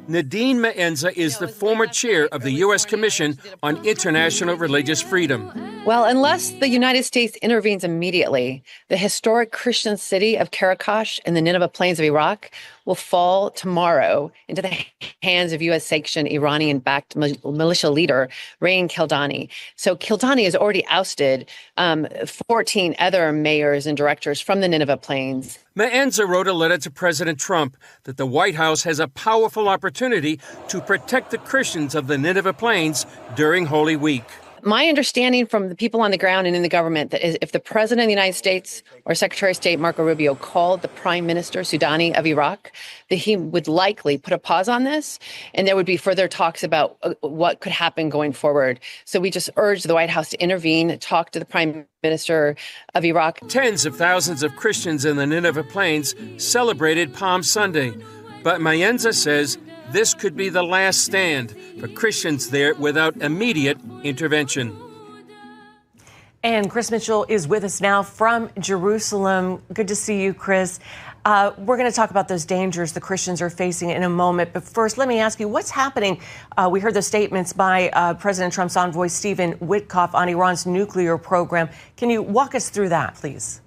Nadine Maenza is the former chair of the U.S. Commission on International Religious Freedom. Well, unless the United States intervenes immediately, the historic Christian city of Karakash in the Nineveh Plains of Iraq will fall tomorrow into the hands of U.S.-sanctioned Iranian-backed militia leader Rain Kildani. So Kildani has already ousted 14 other mayors and directors from the Nineveh Plains. Maenza wrote a letter to President Trump that the White House has a powerful opportunity to protect the Christians of the Nineveh Plains during Holy Week. My understanding from the people on the ground and in the government that is if the President of the United States or Secretary of State Marco Rubio called the Prime Minister Soudani of Iraq, that he would likely put a pause on this and there would be further talks about what could happen going forward. So we just urge the White House to intervene, talk to the Prime Minister of Iraq. Tens of thousands of Christians in the Nineveh Plains celebrated Palm Sunday, but Maenza says this could be the last stand for Christians there without immediate intervention. And Chris Mitchell is with us now from Jerusalem. Good to see you, Chris. We're going to talk about those dangers the Christians are facing in a moment. But first, let me ask you, what's happening? We heard the statements by President Trump's envoy, Stephen Witkoff, on Iran's nuclear program. Can you walk us through that, please?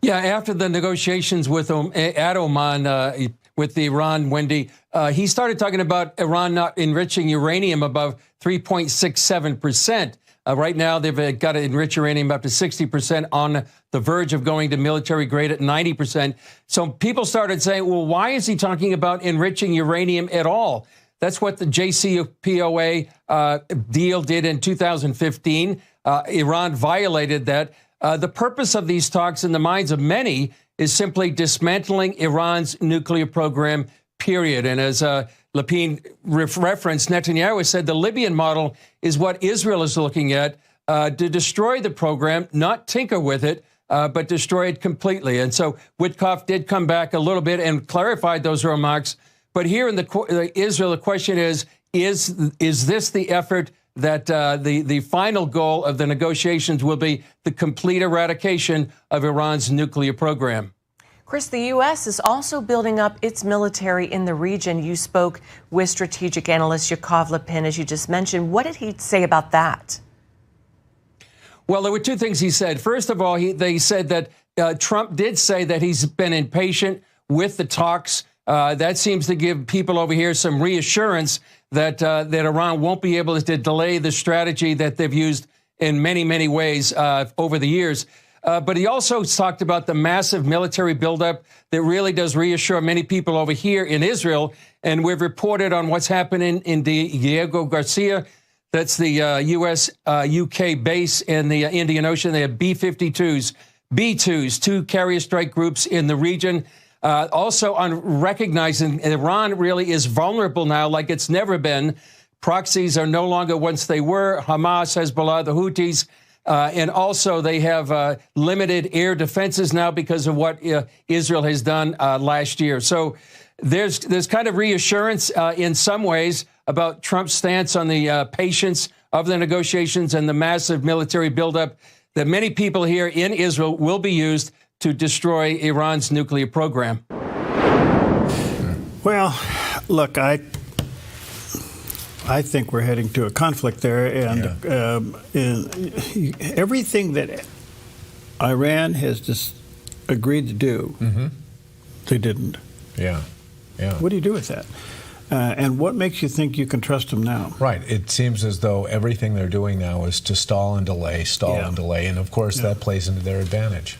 Yeah, after the negotiations with at Oman, with Iran, Wendy, he started talking about Iran not enriching uranium above 3.67%. Right now, they've got to enrich uranium up to 60%, on the verge of going to military grade at 90%. So people started saying, well, why is he talking about enriching uranium at all? That's what the JCPOA deal did in 2015. Iran violated that. The purpose of these talks in the minds of many is simply dismantling Iran's nuclear program, period. And as Lapine referenced, Netanyahu said the Libyan model is what Israel is looking at to destroy the program, not tinker with it, but destroy it completely. And so Witkoff did come back a little bit and clarified those remarks. But here in Israel, the question is this the effort that the final goal of the negotiations will be the complete eradication of Iran's nuclear program? Chris, the U.S. is also building up its military in the region. You spoke with strategic analyst Yaakov Lapin, as you just mentioned. What did he say about that? Well, there were two things he said. First of all, they said that Trump did say that he's been impatient with the talks. That seems to give people over here some reassurance that Iran won't be able to delay the strategy that they've used in many, many ways over the years. But he also talked about the massive military buildup that really does reassure many people over here in Israel. And we've reported on what's happening in Diego Garcia, That's the U.S. UK base in the Indian Ocean. They have B-52s, B-2s, 2 carrier strike groups in the region. Also on recognizing Iran really is vulnerable now like it's never been. Proxies are no longer once they were. Hamas, Hezbollah, the Houthis. And also they have limited air defenses now because of what Israel has done last year. So there's kind of reassurance in some ways about Trump's stance on the patience of the negotiations and the massive military buildup that many people here in Israel will be used to destroy Iran's nuclear program. Well, look, I think we're heading to a conflict there, and everything that Iran has just agreed to do, they didn't. Yeah. What do you do with that? And what makes you think you can trust them now? Right. It seems as though everything they're doing now is to stall and delay, and of course that plays into their advantage.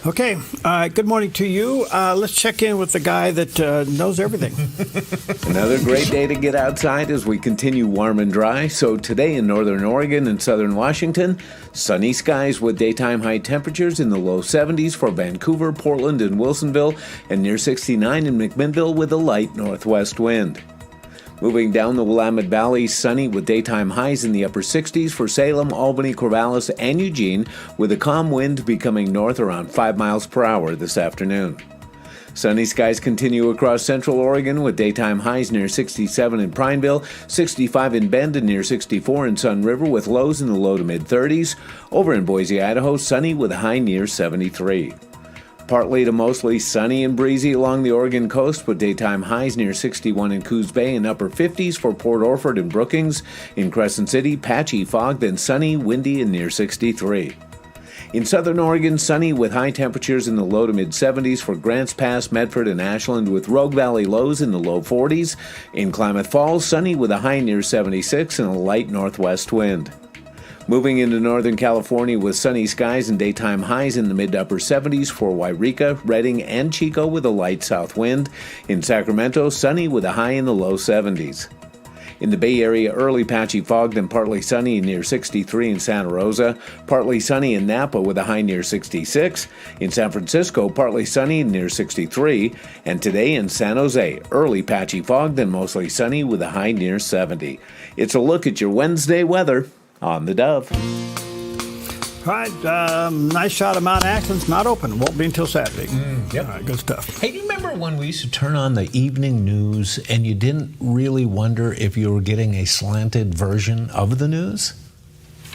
Okay. Good morning to you. Let's check in with the guy that knows everything. Another great day to get outside as we continue warm and dry. So today in northern Oregon and southern Washington, sunny skies with daytime high temperatures in the low 70s for Vancouver, Portland, and Wilsonville, and near 69 in McMinnville with a light northwest wind. Moving down the Willamette Valley, sunny with daytime highs in the upper 60s for Salem, Albany, Corvallis, and Eugene, with a calm wind becoming north around 5 miles per hour this afternoon. Sunny skies continue across central Oregon with daytime highs near 67 in Prineville, 65 in Bend, and near 64 in Sun River with lows in the low to mid-30s. Over in Boise, Idaho, sunny with a high near 73. Partly to mostly sunny and breezy along the Oregon coast with daytime highs near 61 in Coos Bay and upper 50s for Port Orford and Brookings. In Crescent City, patchy fog, then sunny, windy, and near 63. In southern Oregon, sunny with high temperatures in the low to mid-70s for Grants Pass, Medford, and Ashland with Rogue Valley lows in the low 40s. In Klamath Falls, sunny with a high near 76 and a light northwest wind. Moving into Northern California with sunny skies and daytime highs in the mid to upper 70s for Wairika, Redding, and Chico with a light south wind. In Sacramento, sunny with a high in the low 70s. In the Bay Area, early patchy fog, then partly sunny near 63 in Santa Rosa. Partly sunny in Napa with a high near 66. In San Francisco, partly sunny near 63. And today in San Jose, early patchy fog, then mostly sunny with a high near 70. It's a look at your Wednesday weather on the Dove. All right, nice shot of Mount Athens, not open. Won't be until Saturday. Yep. All right, good stuff. Hey, do you remember when we used to turn on the evening news and you didn't really wonder if you were getting a slanted version of the news?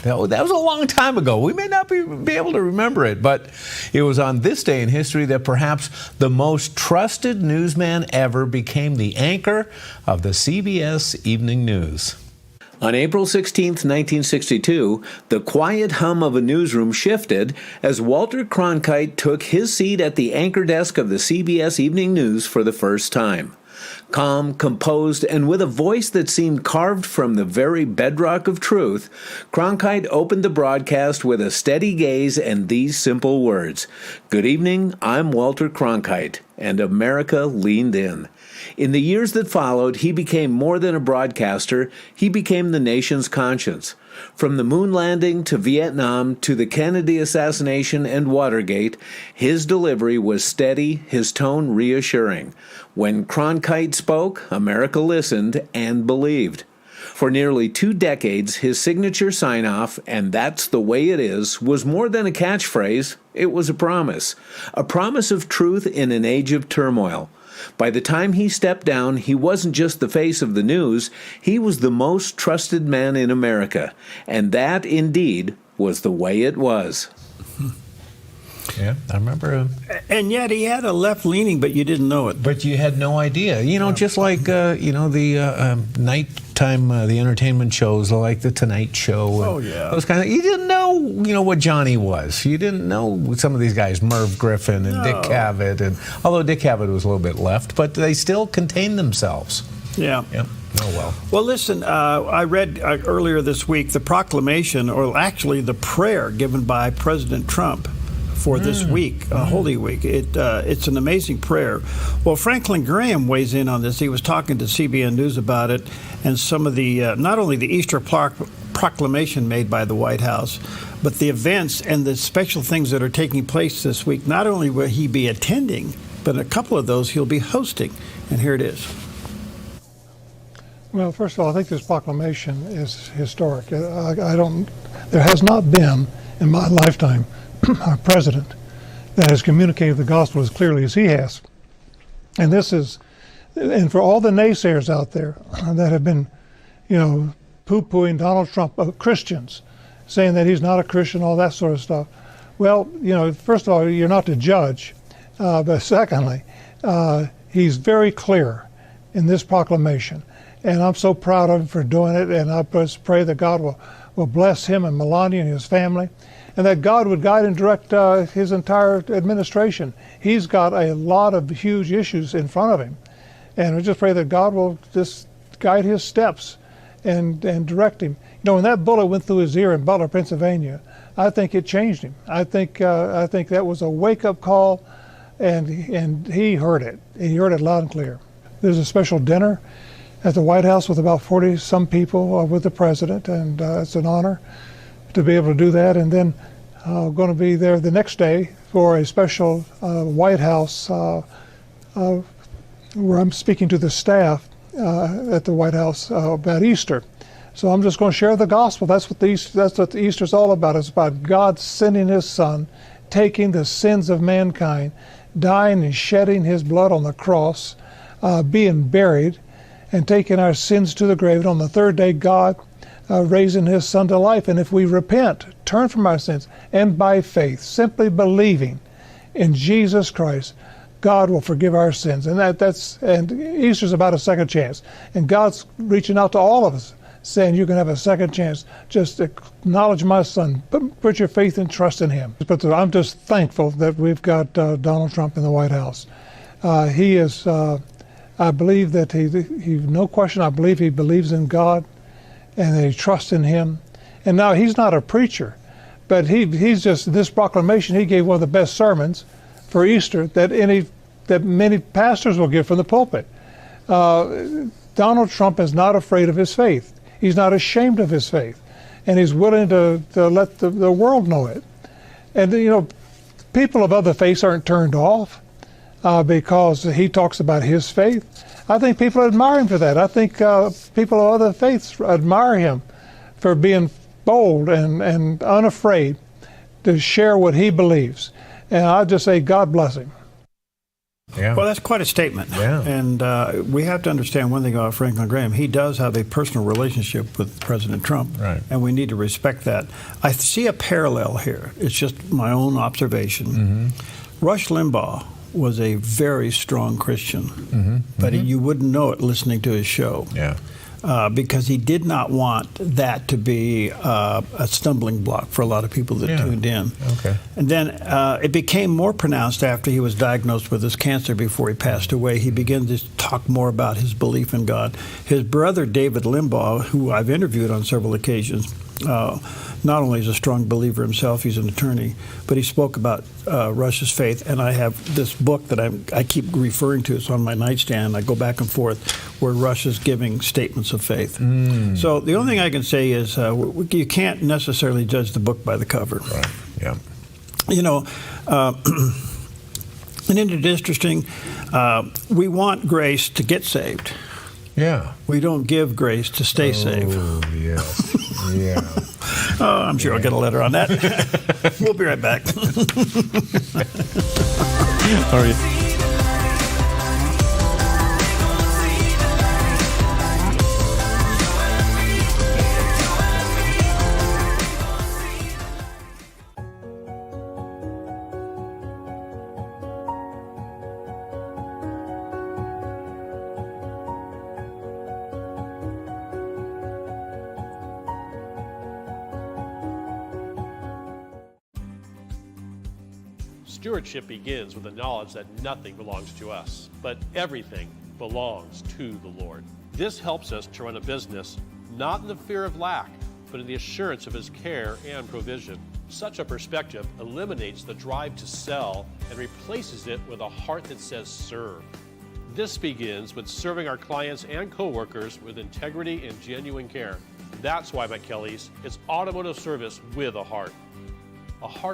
That was a long time ago. We may not be able to remember it, but it was on this day in history that perhaps the most trusted newsman ever became the anchor of the CBS Evening News. On April 16, 1962, the quiet hum of a newsroom shifted as Walter Cronkite took his seat at the anchor desk of the CBS Evening News for the first time. Calm, composed, and with a voice that seemed carved from the very bedrock of truth, Cronkite opened the broadcast with a steady gaze and these simple words: "Good evening, I'm Walter Cronkite," and America leaned in. In the years that followed, he became more than a broadcaster. He became the nation's conscience. From the moon landing to Vietnam to the Kennedy assassination and Watergate, his delivery was steady, his tone reassuring. When Cronkite spoke, America listened and believed. For nearly 2 decades, his signature sign-off, "And that's the way it is," was more than a catchphrase. It was a promise of truth in an age of turmoil. By the time he stepped down, he wasn't just the face of the news, he was the most trusted man in America. And that, indeed, was the way it was. Yeah, I remember him. And yet he had a left leaning, but you didn't know it. But you had no idea. You know, just like, the nighttime, the entertainment shows like The Tonight Show. And those kind of, you didn't know, what Johnny was. You didn't know some of these guys, Merv Griffin and Dick Cavett. And although Dick Cavett was a little bit left, but they still contained themselves. Yeah. Yep. Oh, well. Well, listen, I read earlier this week the proclamation, or actually the prayer given by President Trump for this week, Holy Week. It's an amazing prayer. Well, Franklin Graham weighs in on this. He was talking to CBN News about it, and some of the, not only the Easter proclamation made by the White House, but the events and the special things that are taking place this week. Not only will he be attending, but a couple of those he'll be hosting. And here it is. Well, first of all, I think this proclamation is historic. There has not been in my lifetime a president that has communicated the gospel as clearly as he has. And for all the naysayers out there that have been, poo-pooing Donald Trump, Christians, saying that he's not a Christian, all that sort of stuff. Well, first of all, you're not to judge. But secondly, he's very clear in this proclamation. And I'm so proud of him for doing it. And I just pray that God will bless him and Melania and his family, and that God would guide and direct his entire administration. He's got a lot of huge issues in front of him. And we just pray that God will just guide his steps and direct him. When that bullet went through his ear in Butler, Pennsylvania, I think it changed him. I think that was a wake-up call, and he heard it. He heard it loud and clear. There's a special dinner at the White House with about 40-some people with the president, and it's an honor to be able to do that. And then I'm going to be there the next day for a special White House where I'm speaking to the staff at the White House about Easter. So I'm just going to share the gospel. That's what Easter's all about. It's about God sending his son, taking the sins of mankind, dying and shedding his blood on the cross, being buried, and taking our sins to the grave. And on the third day, God raising his son to life. And if we repent, turn from our sins, and by faith, simply believing in Jesus Christ, God will forgive our sins. And and Easter's about a second chance. And God's reaching out to all of us, saying you can have a second chance. Just acknowledge my son. Put your faith and trust in him. But I'm just thankful that we've got Donald Trump in the White House. He is, I believe that he, no question, I believe he believes in God and that he trusts in him. And now he's not a preacher, but he's just, this proclamation, he gave one of the best sermons for Easter that many pastors will give from the pulpit. Donald Trump is not afraid of his faith. He's not ashamed of his faith, and he's willing to let the world know it. And people of other faiths aren't turned off because he talks about his faith. I think people admire him for that. I think people of other faiths admire him for being bold and unafraid to share what he believes. And I just say, God bless him. Yeah. Well, that's quite a statement. Yeah. And we have to understand one thing about Franklin Graham. He does have a personal relationship with President Trump, right, and we need to respect that. I see a parallel here. It's just my own observation. Mm-hmm. Rush Limbaugh was a very strong Christian, but you wouldn't know it listening to his show. Yeah. Because he did not want that to be a stumbling block for a lot of people that tuned in. Okay. And then it became more pronounced after he was diagnosed with his cancer before he passed away. He began to talk more about his belief in God. His brother, David Limbaugh, who I've interviewed on several occasions, not only is a strong believer himself, he's an attorney, but he spoke about Rush's faith. And I have this book that I keep referring to. It's on my nightstand. I go back and forth where Rush is giving statements of faith. So the only thing I can say is you can't necessarily judge the book by the cover. Right. Yeah. And it's interesting, we want grace to get saved. Yeah. We don't give grace to stay saved. Oh, yes. Yeah. Oh, I'm sure I'll get a letter on that. We'll be right back. All right. Stewardship begins with the knowledge that nothing belongs to us, but everything belongs to the Lord. This helps us to run a business not in the fear of lack, but in the assurance of His care and provision. Such a perspective eliminates the drive to sell and replaces it with a heart that says serve. This begins with serving our clients and coworkers with integrity and genuine care. That's why at Kelly's, it's automotive service with a heart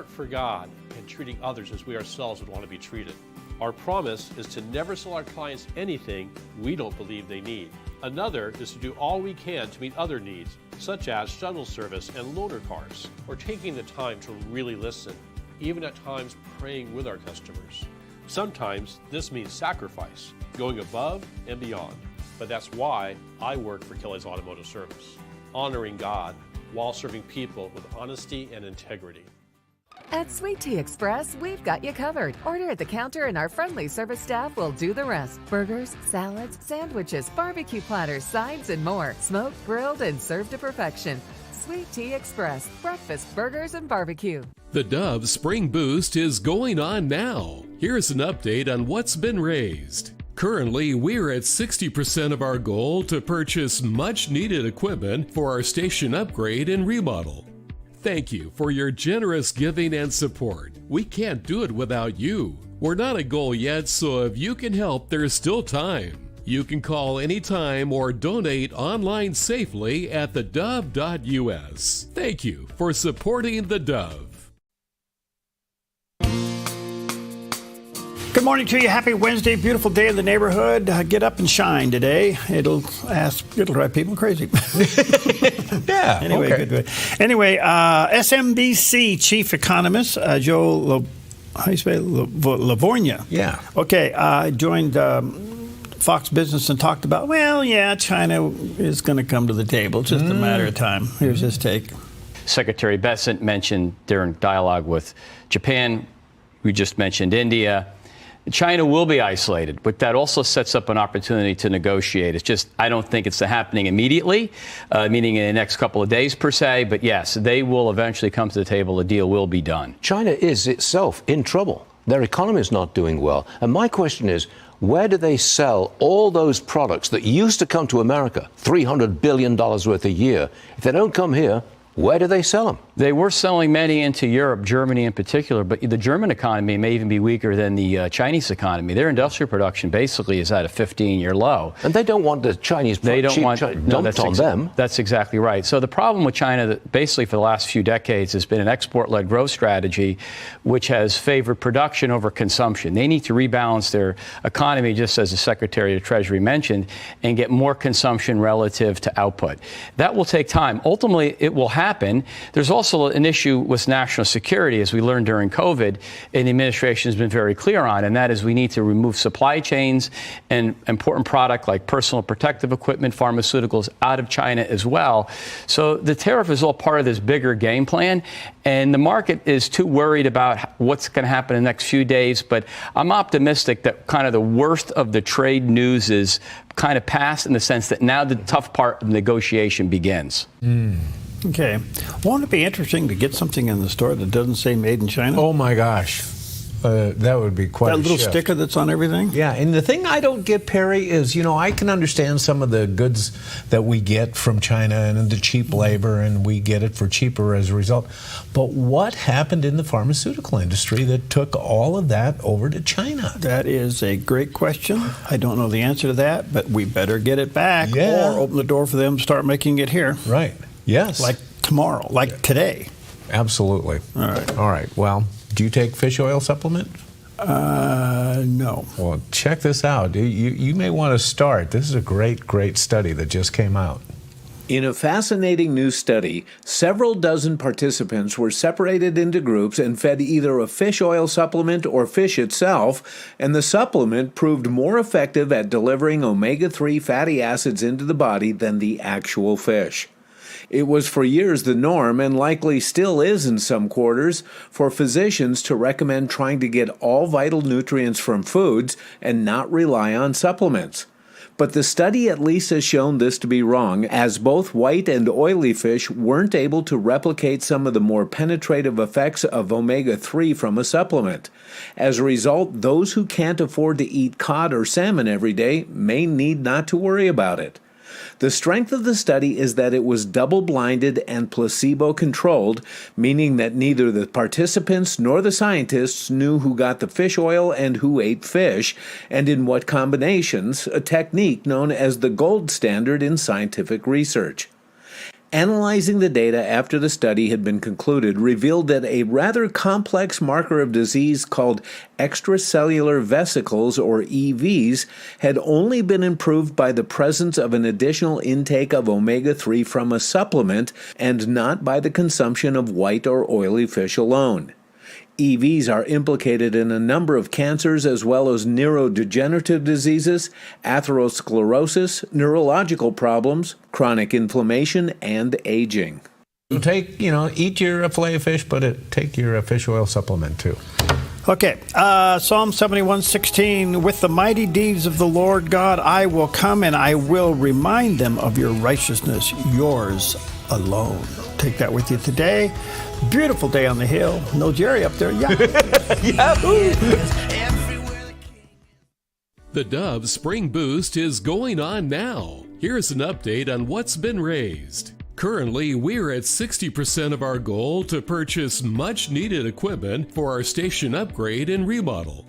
for God, and treating others as we ourselves would want to be treated. Our promise is to never sell our clients anything we don't believe they need. Another is to do all we can to meet other needs, such as shuttle service and loaner cars, or taking the time to really listen, even at times praying with our customers. Sometimes this means sacrifice, going above and beyond. But that's why I work for Kelly's Automotive Service, honoring God while serving people with honesty and integrity. At Sweet Tea Express, we've got you covered. Order at the counter and our friendly service staff will do the rest. Burgers, salads, sandwiches, barbecue platters, sides, and more. Smoked, grilled, and served to perfection. Sweet Tea Express, breakfast, burgers, and barbecue. The Dove Spring Boost is going on now. Here's an update on what's been raised. Currently, we're at 60% of our goal to purchase much-needed equipment for our station upgrade and remodel. Thank you for your generous giving and support. We can't do it without you. We're not a goal yet, so if you can help, there's still time. You can call anytime or donate online safely at theDove.us. Thank you for supporting the Dove. Good morning to you. Happy Wednesday. Beautiful day in the neighborhood. Get up and shine today. It'll drive people crazy. Yeah. Anyway, okay. good. Anyway, SMBC chief economist Joe Lavorgna. Yeah. Okay. Joined Fox Business and talked about, China is going to come to the table. It's just a matter of time. Here's his take. Secretary Bessent mentioned during dialogue with Japan. We just mentioned India. China will be isolated, but that also sets up an opportunity to negotiate. It's just, I don't think it's happening immediately, meaning in the next couple of days per se, but yes, they will eventually come to the table. A deal will be done. China is itself in trouble. Their economy is not doing well. And my question is, where do they sell all those products that used to come to America, $300 billion worth a year? If they don't come here, where do they sell them? They were selling many into Europe, Germany in particular, but the German economy may even be weaker than the Chinese economy. Their industrial production basically is at a 15-year low. And they don't want the Chinese dumped on them. That's exactly right. So the problem with China, that basically for the last few decades, has been an export-led growth strategy, which has favored production over consumption. They need to rebalance their economy, just as the Secretary of the Treasury mentioned, and get more consumption relative to output. That will take time. Ultimately, it will happen. There's also an issue with national security, as we learned during COVID, and the administration has been very clear on, and that is we need to remove supply chains and important product like personal protective equipment, pharmaceuticals out of China as well. So the tariff is all part of this bigger game plan, and the market is too worried about what's going to happen in the next few days. But I'm optimistic that kind of the worst of the trade news is kind of past, in the sense that now the tough part of negotiation begins. Okay. Won't it be interesting to get something in the store that doesn't say made in China? Oh, my gosh. That would be quite a That little shift. sticker that's on everything? Yeah, and the thing I don't get, Perry, is, I can understand some of the goods that we get from China and the cheap labor, and we get it for cheaper as a result. But what happened in the pharmaceutical industry that took all of that over to China? That is a great question. I don't know the answer to that, but we better get it back or open the door for them to start making it here. Right. Yes. Like tomorrow, like today. Absolutely. All right. Well, do you take fish oil supplement? No. Well, check this out. You may want to start. This is a great study that just came out. In a fascinating new study, several dozen participants were separated into groups and fed either a fish oil supplement or fish itself, and the supplement proved more effective at delivering omega-3 fatty acids into the body than the actual fish. It was for years the norm, and likely still is in some quarters, for physicians to recommend trying to get all vital nutrients from foods and not rely on supplements. But the study at least has shown this to be wrong, as both white and oily fish weren't able to replicate some of the more penetrative effects of omega-3 from a supplement. As a result, those who can't afford to eat cod or salmon every day may need not to worry about it. The strength of the study is that it was double-blinded and placebo-controlled, meaning that neither the participants nor the scientists knew who got the fish oil and who ate fish, and in what combinations, a technique known as the gold standard in scientific research. Analyzing the data after the study had been concluded revealed that a rather complex marker of disease called extracellular vesicles, or EVs, had only been improved by the presence of an additional intake of omega-3 from a supplement and not by the consumption of white or oily fish alone. EVs are implicated in a number of cancers as well as neurodegenerative diseases, atherosclerosis, neurological problems, chronic inflammation, and aging. Take, eat your fillet of fish, but take your fish oil supplement too. Okay, Psalm 71:16, with the mighty deeds of the Lord God I will come and I will remind them of your righteousness, yours alone. Take that with you today. Beautiful day on the hill. No Jerry up there. Yeah. Yahoo! The Dove Spring Boost is going on now. Here's an update on what's been raised. Currently, we're at 60% of our goal to purchase much-needed equipment for our station upgrade and remodel.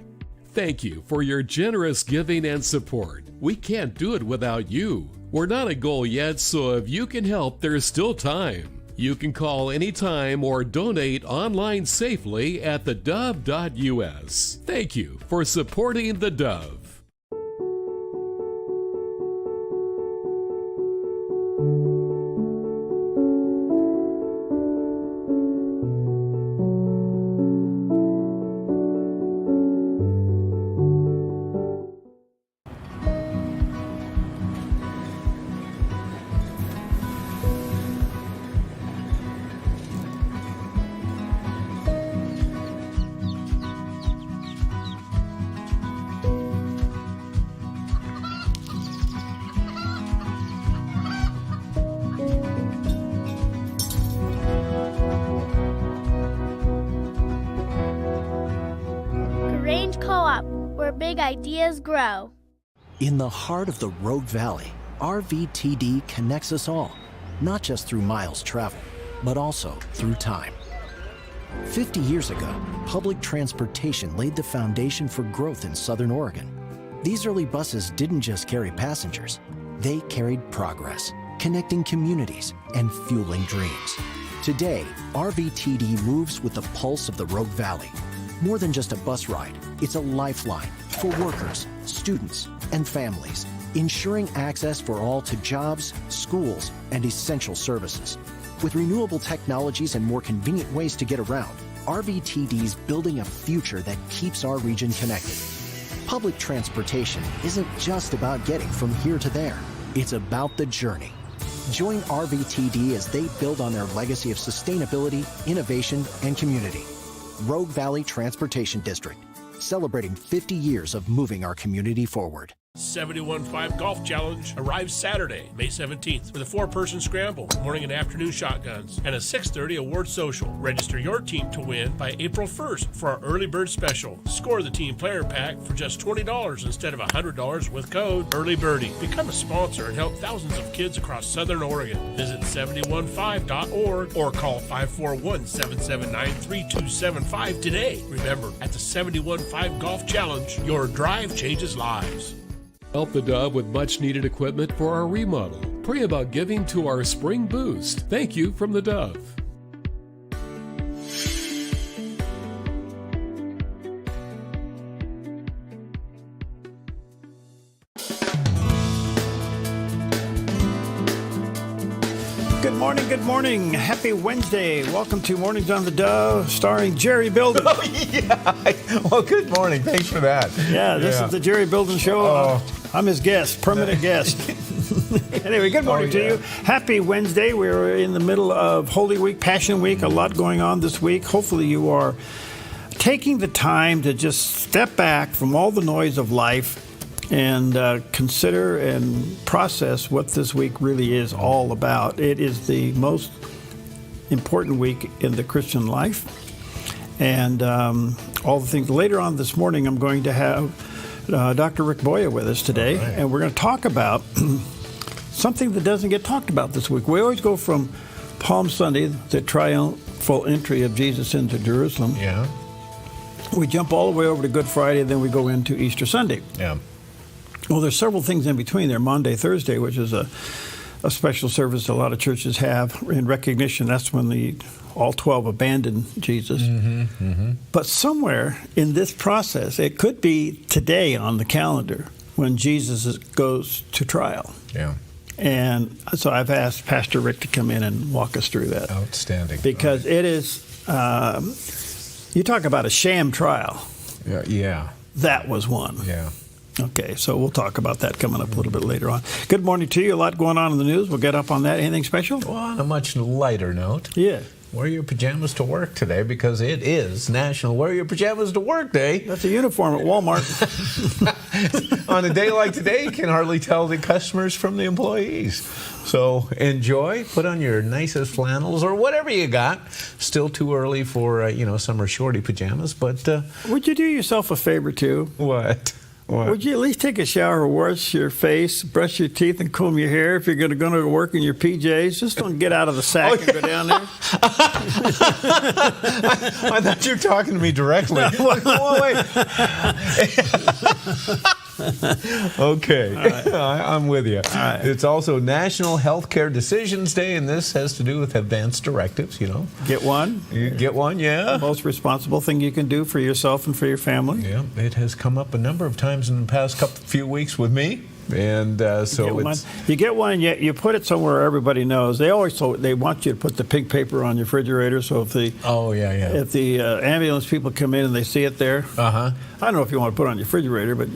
Thank you for your generous giving and support. We can't do it without you. We're not at goal yet, so if you can help, there's still time. You can call anytime or donate online safely at theDove.us. Thank you for supporting the Dove. Big ideas grow. In the heart of the Rogue Valley, RVTD connects us all, not just through miles traveled, but also through time. 50 years ago, public transportation laid the foundation for growth in Southern Oregon. These early buses didn't just carry passengers, they carried progress, connecting communities and fueling dreams. Today, RVTD moves with the pulse of the Rogue Valley. More than just a bus ride, it's a lifeline for workers, students, and families, ensuring access for all to jobs, schools, and essential services. With renewable technologies and more convenient ways to get around, RVTD's building a future that keeps our region connected. Public transportation isn't just about getting from here to there. It's about the journey. Join RVTD as they build on their legacy of sustainability, innovation, and community. Rogue Valley Transportation District, celebrating 50 years of moving our community forward. 71.5 Golf Challenge arrives Saturday, May 17th, with a 4-person scramble, morning and afternoon shotguns, and a 6:30 award social. Register your team to win by April 1st for our early bird special. Score the team player pack for just $20 instead of $100 with code Early Birdie. Become a sponsor and help thousands of kids across Southern Oregon. Visit 715.org or call 541-779-3275 today. Remember, at the 71.5 Golf Challenge, your drive changes lives. Help the Dove with much-needed equipment for our remodel. Pray about giving to our Spring Boost. Thank you from the Dove. Good morning. Happy Wednesday. Welcome to Mornings on the Dove, starring Jerry Bilden. Oh, yeah. Well, good morning. Thanks for that. Yeah, this is the Jerry Bilden Show. Oh. I'm his guest, permanent guest. Anyway, good morning to you. Happy Wednesday. We're in the middle of Holy Week, Passion Week, a lot going on this week. Hopefully you are taking the time to just step back from all the noise of life and consider and process what this week really is all about. It is the most important week in the Christian life. And all the things. Later on this morning, I'm going to have Dr. Rick Boya with us today, and we're going to talk about something that doesn't get talked about this week. We always go from Palm Sunday, the triumphal entry of Jesus into Jerusalem. Yeah. We jump all the way over to Good Friday, then we go into Easter Sunday. Yeah. Well, there's several things in between there. Maundy Thursday, which is a special service a lot of churches have in recognition. That's when all 12 abandoned Jesus. But somewhere in this process, it could be today on the calendar when Jesus goes to trial. Yeah. And so I've asked Pastor Rick to come in and walk us through that. Outstanding. Because it is, you talk about a sham trial. Yeah. That was one. Yeah. Okay, so we'll talk about that coming up a little bit later on. Good morning to you. A lot going on in the news. We'll get up on that. Anything special? Well, on a much lighter note. Yeah. Wear your pajamas to work today because it is National Wear Your Pajamas to Work Day. That's a uniform at Walmart. On a day like today, you can hardly tell the customers from the employees. So enjoy, put on your nicest flannels or whatever you got. Still too early for, summer shorty pajamas, but... Would you do yourself a favor, too? What? Would you at least take a shower, wash your face, brush your teeth, and comb your hair if you're going to go to work in your PJs? Just don't get out of the sack and go down there. I thought you were talking to me directly. Wait. Okay, I'm with you. Right. It's also National Healthcare Decisions Day, and this has to do with advanced directives, Get one. You get one, yeah. The most responsible thing you can do for yourself and for your family. Yeah, it has come up a number of times in the past few weeks with me. And so you get one, yet you put it somewhere everybody knows. They want you to put the pink paper on your refrigerator. So if the if the ambulance people come in and they see it there, I don't know if you want to put it on your refrigerator, but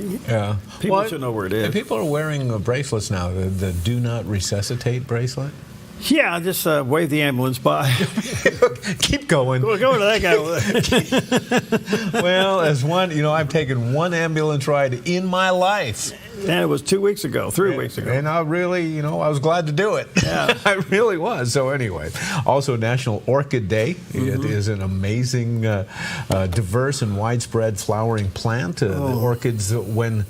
people should know where it is. People are wearing bracelets now. The Do Not Resuscitate bracelet. Yeah, just wave the ambulance by. Keep going. Go to that guy over there. Well, as one, I've taken one ambulance ride in my life. And it was 2 weeks ago, 3 weeks ago. And I really, I was glad to do it. Yeah. I really was. So anyway, also National Orchid Day. It is an amazing, diverse and widespread flowering plant. The orchids, when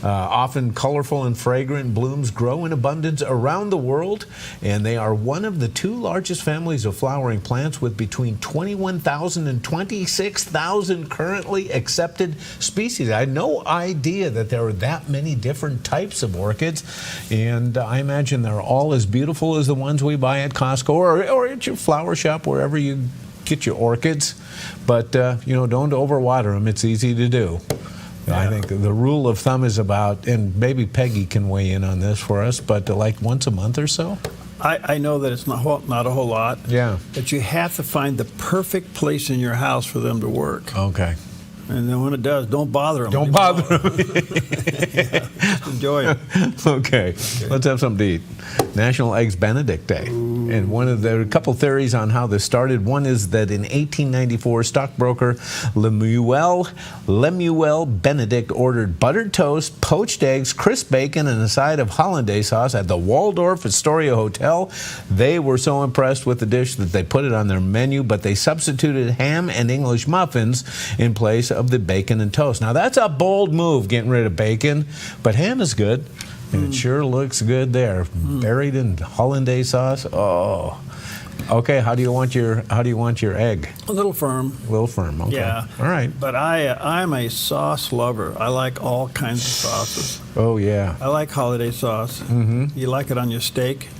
often colorful and fragrant blooms, grow in abundance around the world. And they are one of the 2 largest families of flowering plants with between 21,000 and 26,000 currently accepted species. I had no idea that there were that many different types of orchids, and I imagine they're all as beautiful as the ones we buy at Costco or at your flower shop, wherever you get your orchids. But don't overwater them. It's easy to do. Yeah. I think the rule of thumb is about, and maybe Peggy can weigh in on this for us, but like once a month or so. I know that it's not a whole lot. Yeah. But you have to find the perfect place in your house for them to work. Okay. And then when it does, don't bother them. Don't bother them. Just enjoy it. Okay, let's have something to eat. National Eggs Benedict Day. Ooh. And there are a couple theories on how this started. One is that in 1894, stockbroker Lemuel Benedict ordered buttered toast, poached eggs, crisp bacon, and a side of hollandaise sauce at the Waldorf Astoria Hotel. They were so impressed with the dish that they put it on their menu, but they substituted ham and English muffins in place of the bacon and toast. Now, that's a bold move, getting rid of bacon, but ham is good. And it sure looks good there, buried in hollandaise sauce. Oh, okay. How do you want your egg? A little firm. A little firm. Okay. Yeah. All right. But I'm a sauce lover. I like all kinds of sauces. Oh yeah. I like holiday sauce. Mm-hmm. You like it on your steak?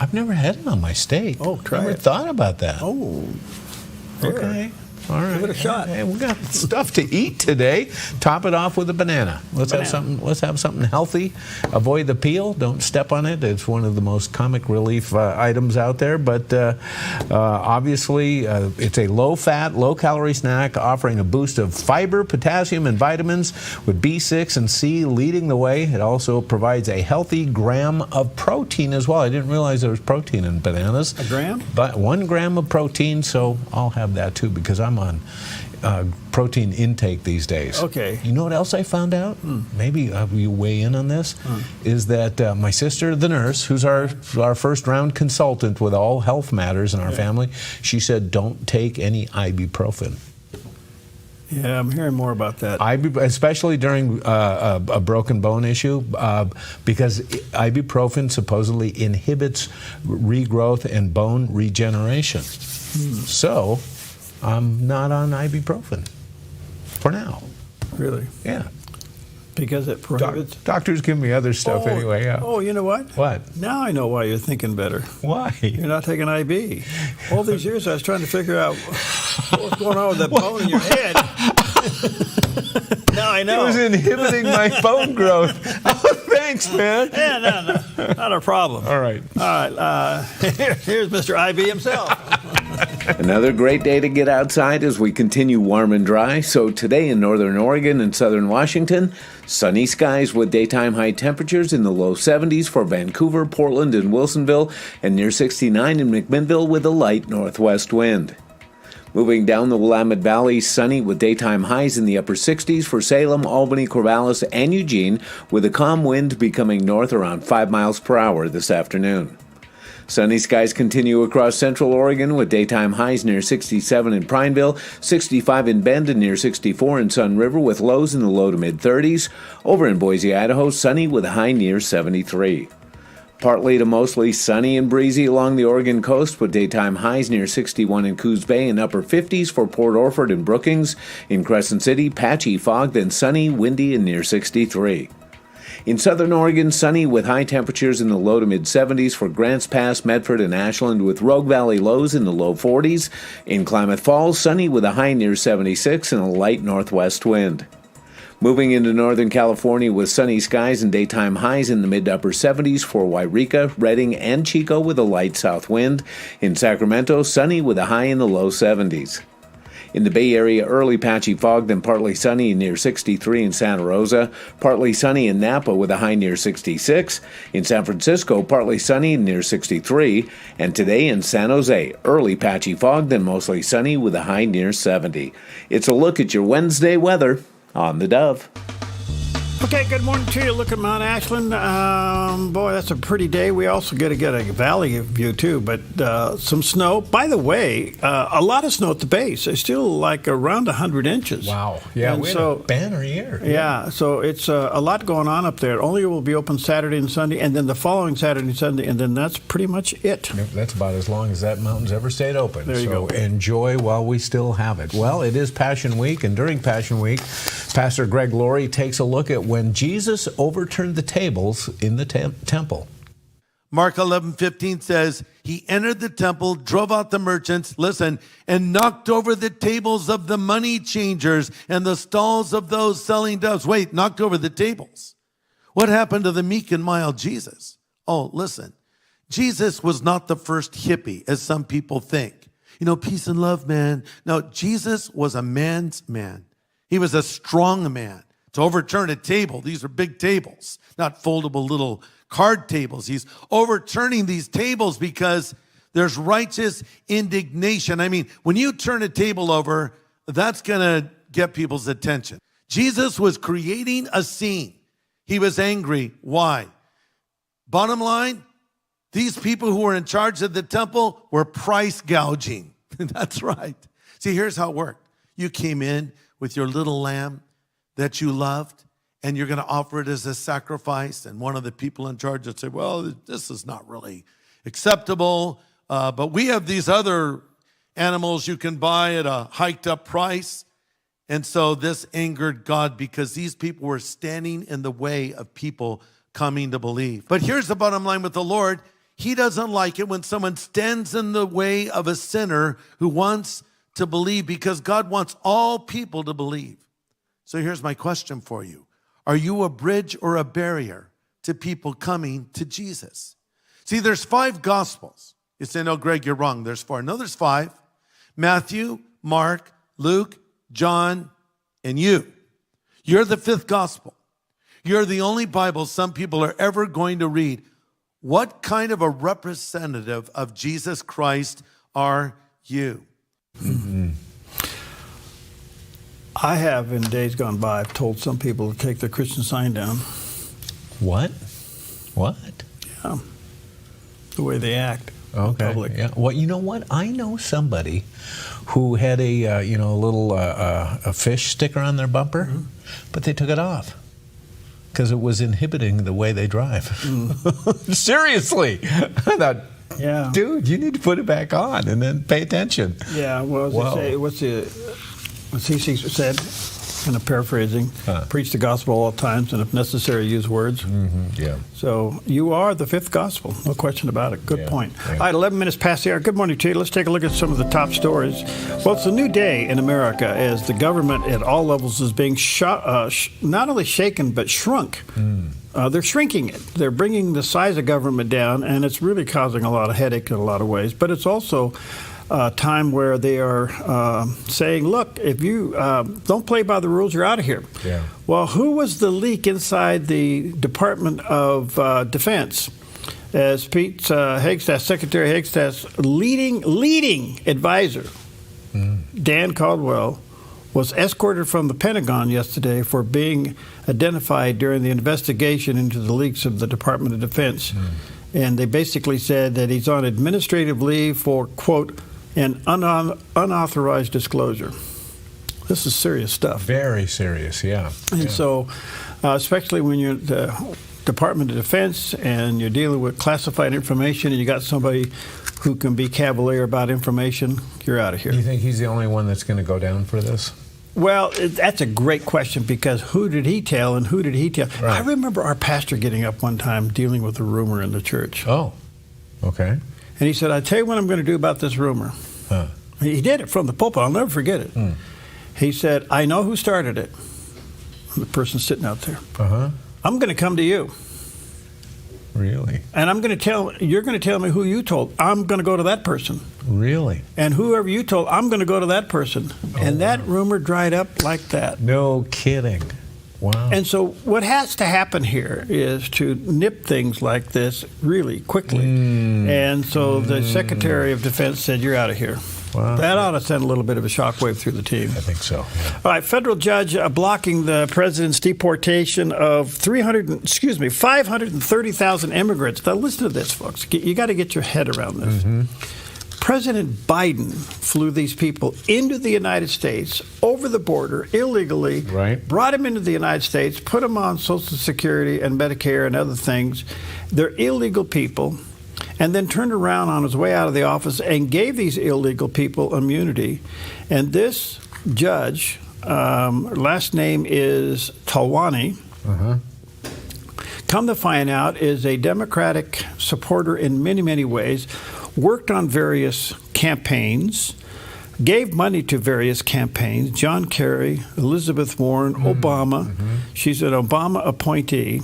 I've never had it on my steak. Oh, try never it. Thought about that. Oh. Okay. All right. Give it a shot. Hey, we got stuff to eat today. Top it off with a banana. Let's have something healthy. Avoid the peel. Don't step on it. It's one of the most comic relief items out there. But obviously, it's a low-fat, low-calorie snack offering a boost of fiber, potassium, and vitamins, with B6 and C leading the way. It also provides a healthy gram of protein as well. I didn't realize there was protein in bananas. A gram? But 1 gram of protein, so I'll have that too because I'm on protein intake these days. Okay. You know what else I found out? Maybe you weigh in on this? Is that my sister, the nurse, who's our first round consultant with all health matters in our family, she said don't take any ibuprofen. Yeah, I'm hearing more about that. Especially during a broken bone issue, because ibuprofen supposedly inhibits regrowth and bone regeneration. So I'm not on ibuprofen for now. Really? Yeah. Because it prohibits? Doctors give me other stuff anyway, yeah. Oh, you know what? What? Now I know why you're thinking better. Why? You're not taking IB. All these years I was trying to figure out what was going on with that bone in your head. Now I know. It was inhibiting my bone growth. Oh, thanks, man. Yeah, no, not a problem. All right. All right. Here's Mr. IB himself. Another great day to get outside as we continue warm and dry. So today in northern Oregon and southern Washington, sunny skies with daytime high temperatures in the low 70s for Vancouver, Portland, and Wilsonville, and near 69 in McMinnville with a light northwest wind. Moving down the Willamette Valley, sunny with daytime highs in the upper 60s for Salem, Albany, Corvallis, and Eugene, with a calm wind becoming north around 5 miles per hour this afternoon. Sunny skies continue across central Oregon with daytime highs near 67 in Prineville, 65 in Bend, and near 64 in Sun River with lows in the low to mid-30s. Over in Boise, Idaho, sunny with a high near 73. Partly to mostly sunny and breezy along the Oregon coast with daytime highs near 61 in Coos Bay and upper 50s for Port Orford and Brookings. In Crescent City, patchy fog, then sunny, windy, and near 63. In southern Oregon, sunny with high temperatures in the low to mid-70s for Grants Pass, Medford, and Ashland with Rogue Valley lows in the low 40s. In Klamath Falls, sunny with a high near 76 and a light northwest wind. Moving into Northern California with sunny skies and daytime highs in the mid to upper 70s for Wairika, Redding, and Chico with a light south wind. In Sacramento, sunny with a high in the low 70s. In the Bay Area, early patchy fog, then partly sunny near 63 in Santa Rosa. Partly sunny in Napa with a high near 66. In San Francisco, partly sunny near 63. And today in San Jose, early patchy fog, then mostly sunny with a high near 70. It's a look at your Wednesday weather on the Dove. Okay, good morning to you. Look at Mount Ashland. Boy, that's a pretty day. We also get a valley view, too, but some snow. By the way, a lot of snow at the base. It's still like around 100 inches. Wow. Yeah, and we had a banner year. Yeah, so it's a lot going on up there. Only will be open Saturday and Sunday, and then the following Saturday and Sunday, and then that's pretty much it. That's about as long as that mountain's ever stayed open. There you go. Enjoy while we still have it. Well, it is Passion Week, and during Passion Week, Pastor Greg Laurie takes a look at when Jesus overturned the tables in the temple. Mark 11:15 says, he entered the temple, drove out the merchants, listen, and knocked over the tables of the money changers and the stalls of those selling doves. Wait, knocked over the tables. What happened to the meek and mild Jesus? Oh, listen, Jesus was not the first hippie, as some people think. You know, peace and love, man. No, Jesus was a man's man. He was a strong man. To overturn a table, these are big tables, not foldable little card tables. He's overturning these tables because there's righteous indignation. I mean, when you turn a table over, that's going to get people's attention. Jesus was creating a scene. He was angry. Why? Bottom line, these people who were in charge of the temple were price gouging. That's right. See, here's how it worked. You came in with your little lamb that you loved, and you're going to offer it as a sacrifice. And one of the people in charge would say, well, this is not really acceptable, but we have these other animals you can buy at a hiked up price. And so this angered God because these people were standing in the way of people coming to believe. But here's the bottom line with the Lord. He doesn't like it when someone stands in the way of a sinner who wants to believe, because God wants all people to believe. So here's my question for you. Are you a bridge or a barrier to people coming to Jesus? See, there's 5 gospels. You say, no, Greg, you're wrong. There's 4. No, there's 5. Matthew, Mark, Luke, John, and you. You're the 5th gospel. You're the only Bible some people are ever going to read. What kind of a representative of Jesus Christ are you? Mm-hmm. I have, in days gone by, I've told some people to take the Christian sign down. What? Yeah. The way they act. Okay. public. Yeah. Well, you know what? I know somebody who had a little a fish sticker on their bumper, but they took it off because it was inhibiting the way they drive. Seriously, I thought, yeah, dude, you need to put it back on and then pay attention. Yeah. Well, as they say, what's he said? Kind of paraphrasing, preach the gospel all times, and if necessary, use words. Yeah. So you are the fifth gospel, no question about it. Good point. Yeah. All right, 11 minutes past the hour. Good morning to you. Let's take a look at some of the top stories. Well, it's a new day in America as the government at all levels is being not only shaken, but shrunk. They're shrinking it. They're bringing the size of government down, and it's really causing a lot of headache in a lot of ways. But it's also time where they are saying, look, if you don't play by the rules, you're out of here. Yeah. Well, who was the leak inside the Department of Defense? As Pete Hegseth, Secretary Hegseth's leading advisor, Dan Caldwell, was escorted from the Pentagon yesterday for being identified during the investigation into the leaks of the Department of Defense. And they basically said that he's on administrative leave for, quote, an unauthorized disclosure. This is serious stuff. Very serious, yeah. And so, especially when you're the Department of Defense and you're dealing with classified information and you got somebody who can be cavalier about information, you're out of here. Do you think he's the only one that's going to go down for this? Well, that's a great question because who did he tell and who did he tell? Right. I remember our pastor getting up one time dealing with a rumor in the church. Oh, okay. And he said, I tell you what I'm going to do about this rumor. He did it from the pulpit. I'll never forget it. He said, I know who started it. And the person sitting out there. I'm going to come to you. Really? And you're going to tell me who you told. I'm going to go to that person. Really? And whoever you told, I'm going to go to that person. And that rumor dried up like that. No kidding. Wow. And so what has to happen here is to nip things like this really quickly. And so the Secretary of Defense said, you're out of here. Wow. That ought to send a little bit of a shockwave through the team. I think so. Yeah. All right, federal judge blocking the president's deportation of 530,000 immigrants. Now listen to this, folks. You got to get your head around this. President Biden flew these people into the United States over the border illegally, brought them into the United States, put them on Social Security and Medicare and other things. They're illegal people, and then turned around on his way out of the office and gave these illegal people immunity. And this judge, last name is Talwani, come to find out is a Democratic supporter in many, many ways, worked on various campaigns, gave money to various campaigns, John Kerry, Elizabeth Warren, Obama. She's an Obama appointee,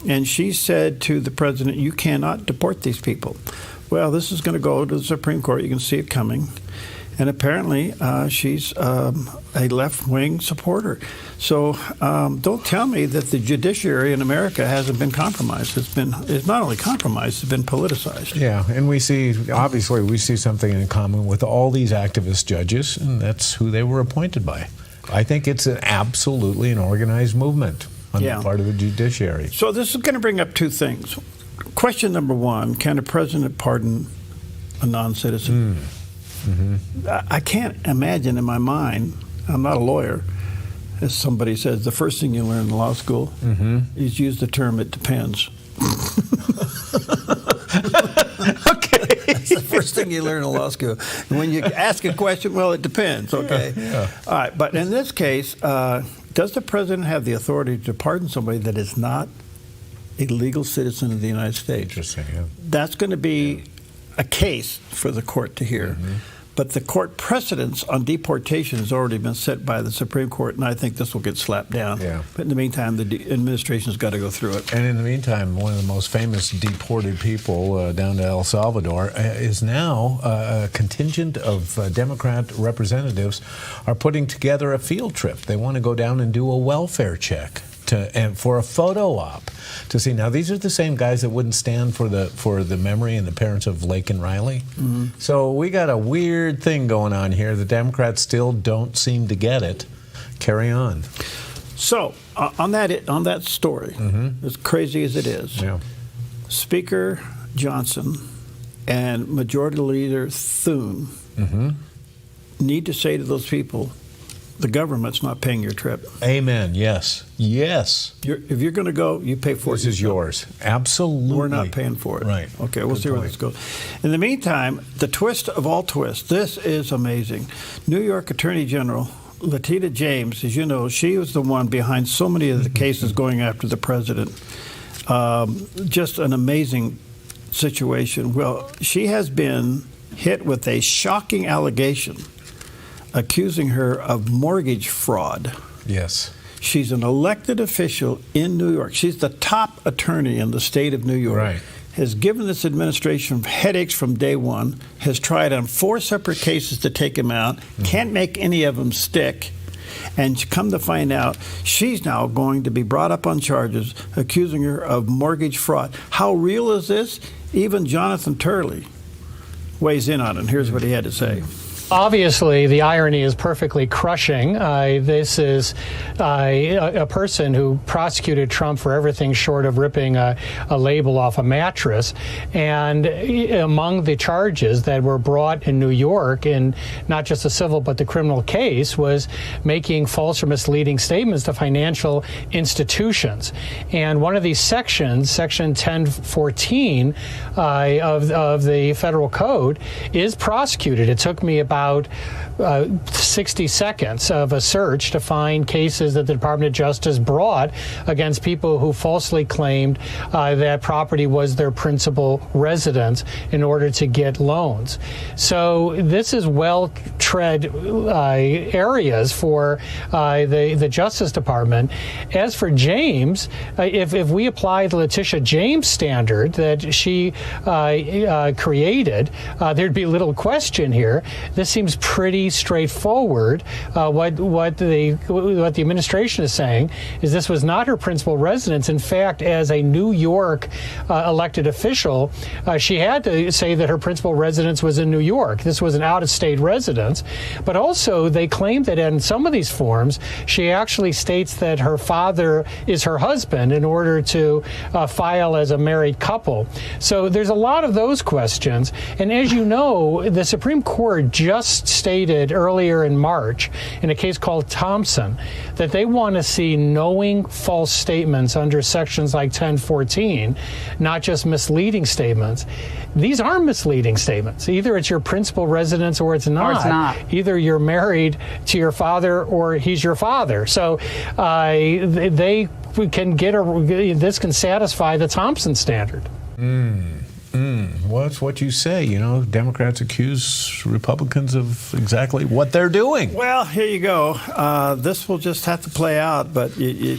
and she said to the president, you cannot deport these people. Well, this is going to go to the Supreme Court. You can see it coming. And apparently, she's a left-wing supporter. So don't tell me that the judiciary in America hasn't been compromised. It's not only compromised, it's been politicized. Yeah, and we see something in common with all these activist judges, and that's who they were appointed by. I think it's absolutely an organized movement on the part of the judiciary. So this is going to bring up two things. Question number one, can a president pardon a non-citizen? I can't imagine in my mind, I'm not a lawyer, as somebody says, the first thing you learn in law school is use the term, it depends. That's the first thing you learn in law school. And when you ask a question, well, it depends, okay? All right, but in this case, does the president have the authority to pardon somebody that is not a legal citizen of the United States? Interesting, yeah. That's going to be a case for the court to hear. But the court precedence on deportation has already been set by the Supreme Court, and I think this will get slapped down. But in the meantime, the administration's got to go through it. And in the meantime, one of the most famous deported people down to El Salvador is now a contingent of Democrat representatives are putting together a field trip. They want to go down and do a welfare check and for a photo op to see. Now, these are the same guys that wouldn't stand for the memory and the parents of Lake and Riley. So we got a weird thing going on here. The Democrats still don't seem to get it. Carry on. So on that story, as crazy as it is, Speaker Johnson and Majority Leader Thune need to say to those people, the government's not paying your trip. Amen. Yes. Yes. If you're going to go, you pay for it. This is yours. Absolutely. We're not paying for it. Right. Okay, we'll see where this goes. In the meantime, the twist of all twists, this is amazing. New York Attorney General Letitia James, as you know, she was the one behind so many of the cases going after the president. Just an amazing situation. Well, she has been hit with a shocking allegation accusing her of mortgage fraud. Yes. She's an elected official in New York. She's the top attorney in the state of New York. Right. Has given this administration headaches from day one, has tried on 4 separate cases to take him out, can't make any of them stick, and come to find out, she's now going to be brought up on charges accusing her of mortgage fraud. How real is this? Even Jonathan Turley weighs in on it. Here's what he had to say. Obviously, the irony is perfectly crushing. This is a person who prosecuted Trump for everything short of ripping a label off a mattress. And among the charges that were brought in New York, in not just the civil but the criminal case, was making false or misleading statements to financial institutions. And one of these sections, Section 1014 of the federal code, is prosecuted. It took me about 60 seconds of a search to find cases that the Department of Justice brought against people who falsely claimed that property was their principal residence in order to get loans. So this is well-tread areas for the Justice Department. As for James, if we apply the Letitia James standard that she created, there'd be little question here. This seems pretty straightforward. What the administration is saying is this was not her principal residence. In fact, as a New York elected official, she had to say that her principal residence was in New York. This was an out-of-state residence. But also, they claim that in some of these forms, she actually states that her father is her husband in order to file as a married couple. So there's a lot of those questions. And as you know, the Supreme Court just stated earlier in March in a case called Thompson that they want to see knowing false statements under sections like 1014, not just misleading statements. These are misleading statements. Either it's your principal residence or it's not. Or it's not. Either you're married to your father or he's your father. So they can this can satisfy the Thompson standard. Well, it's what you say. You know, Democrats accuse Republicans of exactly what they're doing. Well, here you go. This will just have to play out, but it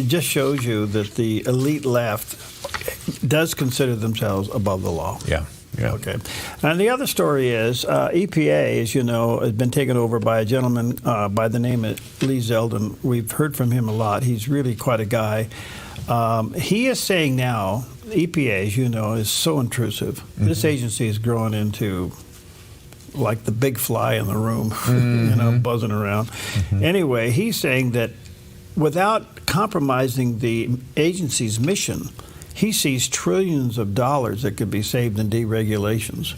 just shows you that the elite left does consider themselves above the law. Yeah. Yeah. Okay. And the other story is EPA, as you know, has been taken over by a gentleman by the name of Lee Zeldin. We've heard from him a lot. He's really quite a guy. He is saying now, EPA, as you know, is so intrusive. This agency is growing into like the big fly in the room, you know, buzzing around. Anyway, he's saying that without compromising the agency's mission, he sees trillions of dollars that could be saved in deregulations.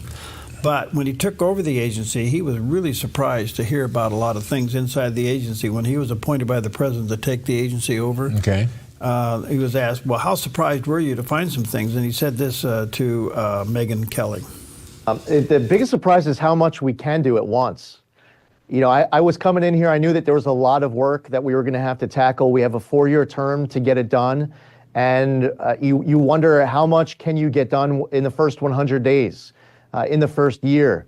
But when he took over the agency, he was really surprised to hear about a lot of things inside the agency. When he was appointed by the president to take the agency over, he was asked, well, how surprised were you to find some things? And he said this to Megyn Kelly. The biggest surprise is how much we can do at once. You know, I was coming in here, I knew that there was a lot of work that we were going to have to tackle. We have a 4-year term to get it done. And you wonder how much can you get done in the first 100 days, in the first year.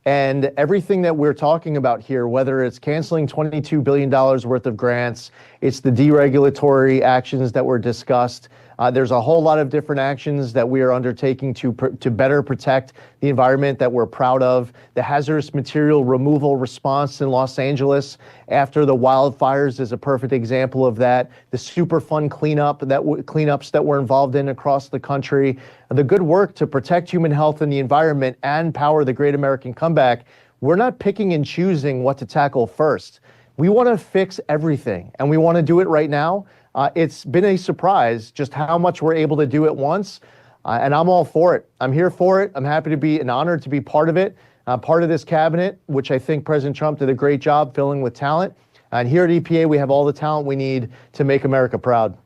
And everything that we're talking about here, whether it's canceling $22 billion worth of grants, it's the deregulatory actions that were discussed. There's a whole lot of different actions that we are undertaking to better protect the environment that we're proud of. The hazardous material removal response in Los Angeles after the wildfires is a perfect example of that. The Superfund cleanups that we're involved in across the country. The good work to protect human health and the environment and power the great American comeback. We're not picking and choosing what to tackle first. We want to fix everything, and we want to do it right now. It's been a surprise just how much we're able to do at once. And I'm all for it. I'm here for it. I'm happy to be and honored to be part of it, part of this cabinet, which I think President Trump did a great job filling with talent. And here at EPA, we have all the talent we need to make America proud.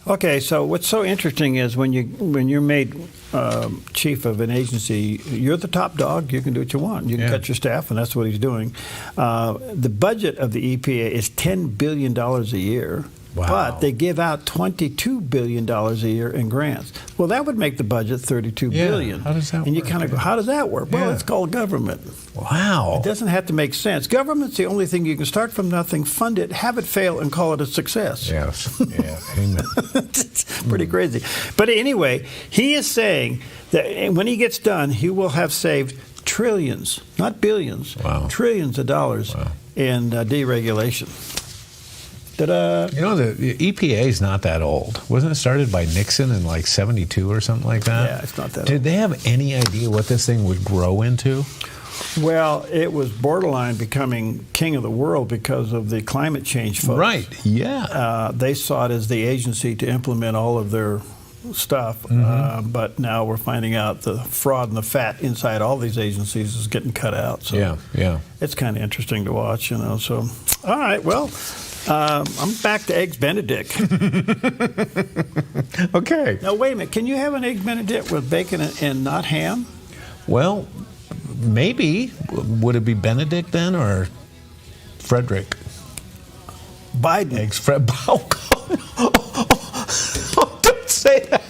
Okay, so what's so interesting is when you're made chief of an agency, you're the top dog. You can do what you want. You can cut your staff, and that's what he's doing. The budget of the EPA is $10 billion a year. Wow. But they give out $22 billion a year in grants. Well, that would make the budget $32 billion. How does that work? And you kind of go, how does that work? Well, it's called government. Wow. It doesn't have to make sense. Government's the only thing you can start from nothing, fund it, have it fail, and call it a success. Yes. Yeah. Amen. It's pretty crazy. But anyway, he is saying that when he gets done, he will have saved trillions, not billions, trillions of dollars in deregulation. Ta-da. You know, the EPA is not that old. Wasn't it started by Nixon in like 72 or something like that? Yeah, it's not that old. Did they have any idea what this thing would grow into? Well, it was borderline becoming king of the world because of the climate change folks. Right, yeah. They saw it as the agency to implement all of their stuff, but now we're finding out the fraud and the fat inside all these agencies is getting cut out. So yeah. It's kind of interesting to watch, you know. So, all right, well, I'm back to Eggs Benedict. Okay. Now, wait a minute. Can you have an Eggs Benedict with bacon and not ham? Well, maybe. Would it be Benedict then or Frederick? Biden. Eggs Fred. Oh, God. Don't say that.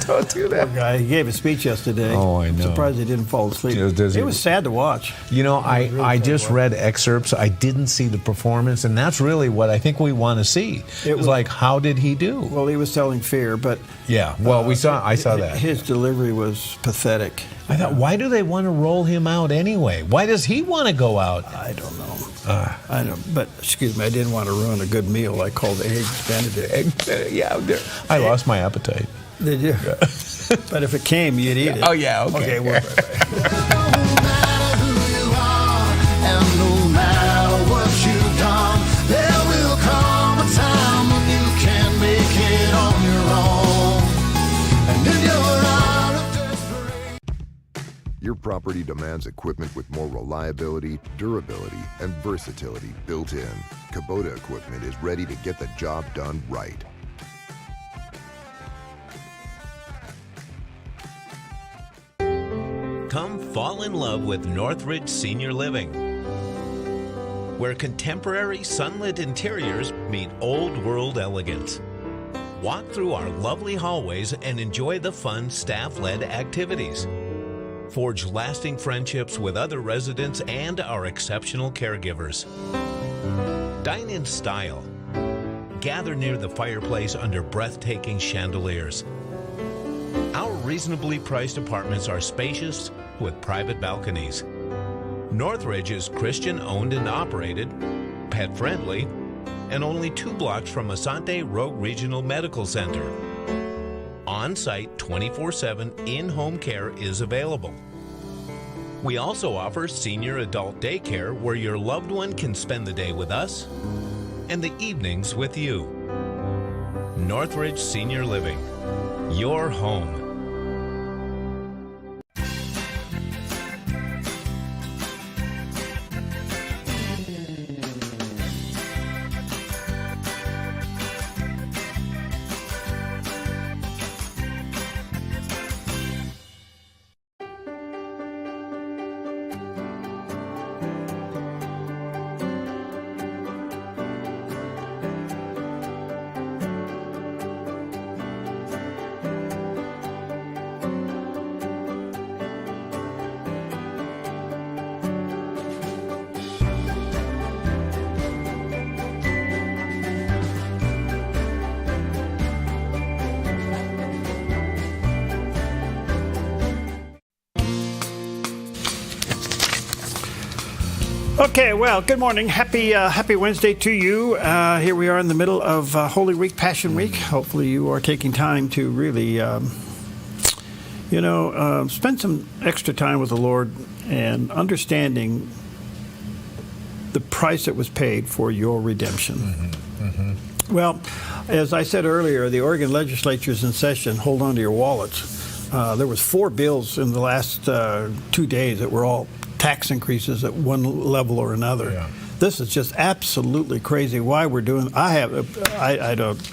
Don't do that. Poor guy. He gave a speech yesterday. Oh, I know. I'm surprised he didn't fall asleep. It was sad to watch. You know, I just read excerpts. I didn't see the performance, and that's really what I think we want to see. It was like, how did he do? Well, he was selling fear, but yeah. Well, I saw that. His delivery was pathetic. I thought, why do they want to roll him out anyway? Why does he want to go out? I don't know. I know, but excuse me, I didn't want to ruin a good meal. I called Eggs Benedict. Yeah, I lost my appetite. Did you? Yeah. But if it came, you'd eat it. Oh, yeah, okay. Okay, we're right back. No matter who you are, and no matter what you've done, there will come a time when you can make it on your own. And if you're out of desperation. Your property demands equipment with more reliability, durability, and versatility built in. Kubota equipment is ready to get the job done right. Come fall in love with Northridge Senior Living, where contemporary sunlit interiors meet old world elegance. Walk through our lovely hallways and enjoy the fun staff-led activities. Forge lasting friendships with other residents and our exceptional caregivers. Dine in style. Gather near the fireplace under breathtaking chandeliers. Our reasonably priced apartments are spacious with private balconies. Northridge is Christian owned and operated, pet friendly, and only 2 blocks from Asante Rogue Regional Medical Center. On-site 24/7 in-home care is available. We also offer senior adult daycare where your loved one can spend the day with us and the evenings with you. Northridge Senior Living, your home. Okay, well, good morning. Happy Wednesday to you. Here we are in the middle of Holy Week, Passion Week. Hopefully you are taking time to really, spend some extra time with the Lord and understanding the price that was paid for your redemption. Well, As I said earlier, the Oregon legislature is in session. Hold on to your wallets. There was 4 bills in the last 2 days that were all tax increases at one level or another. Yeah. This is just absolutely crazy. Why we're doing? I don't.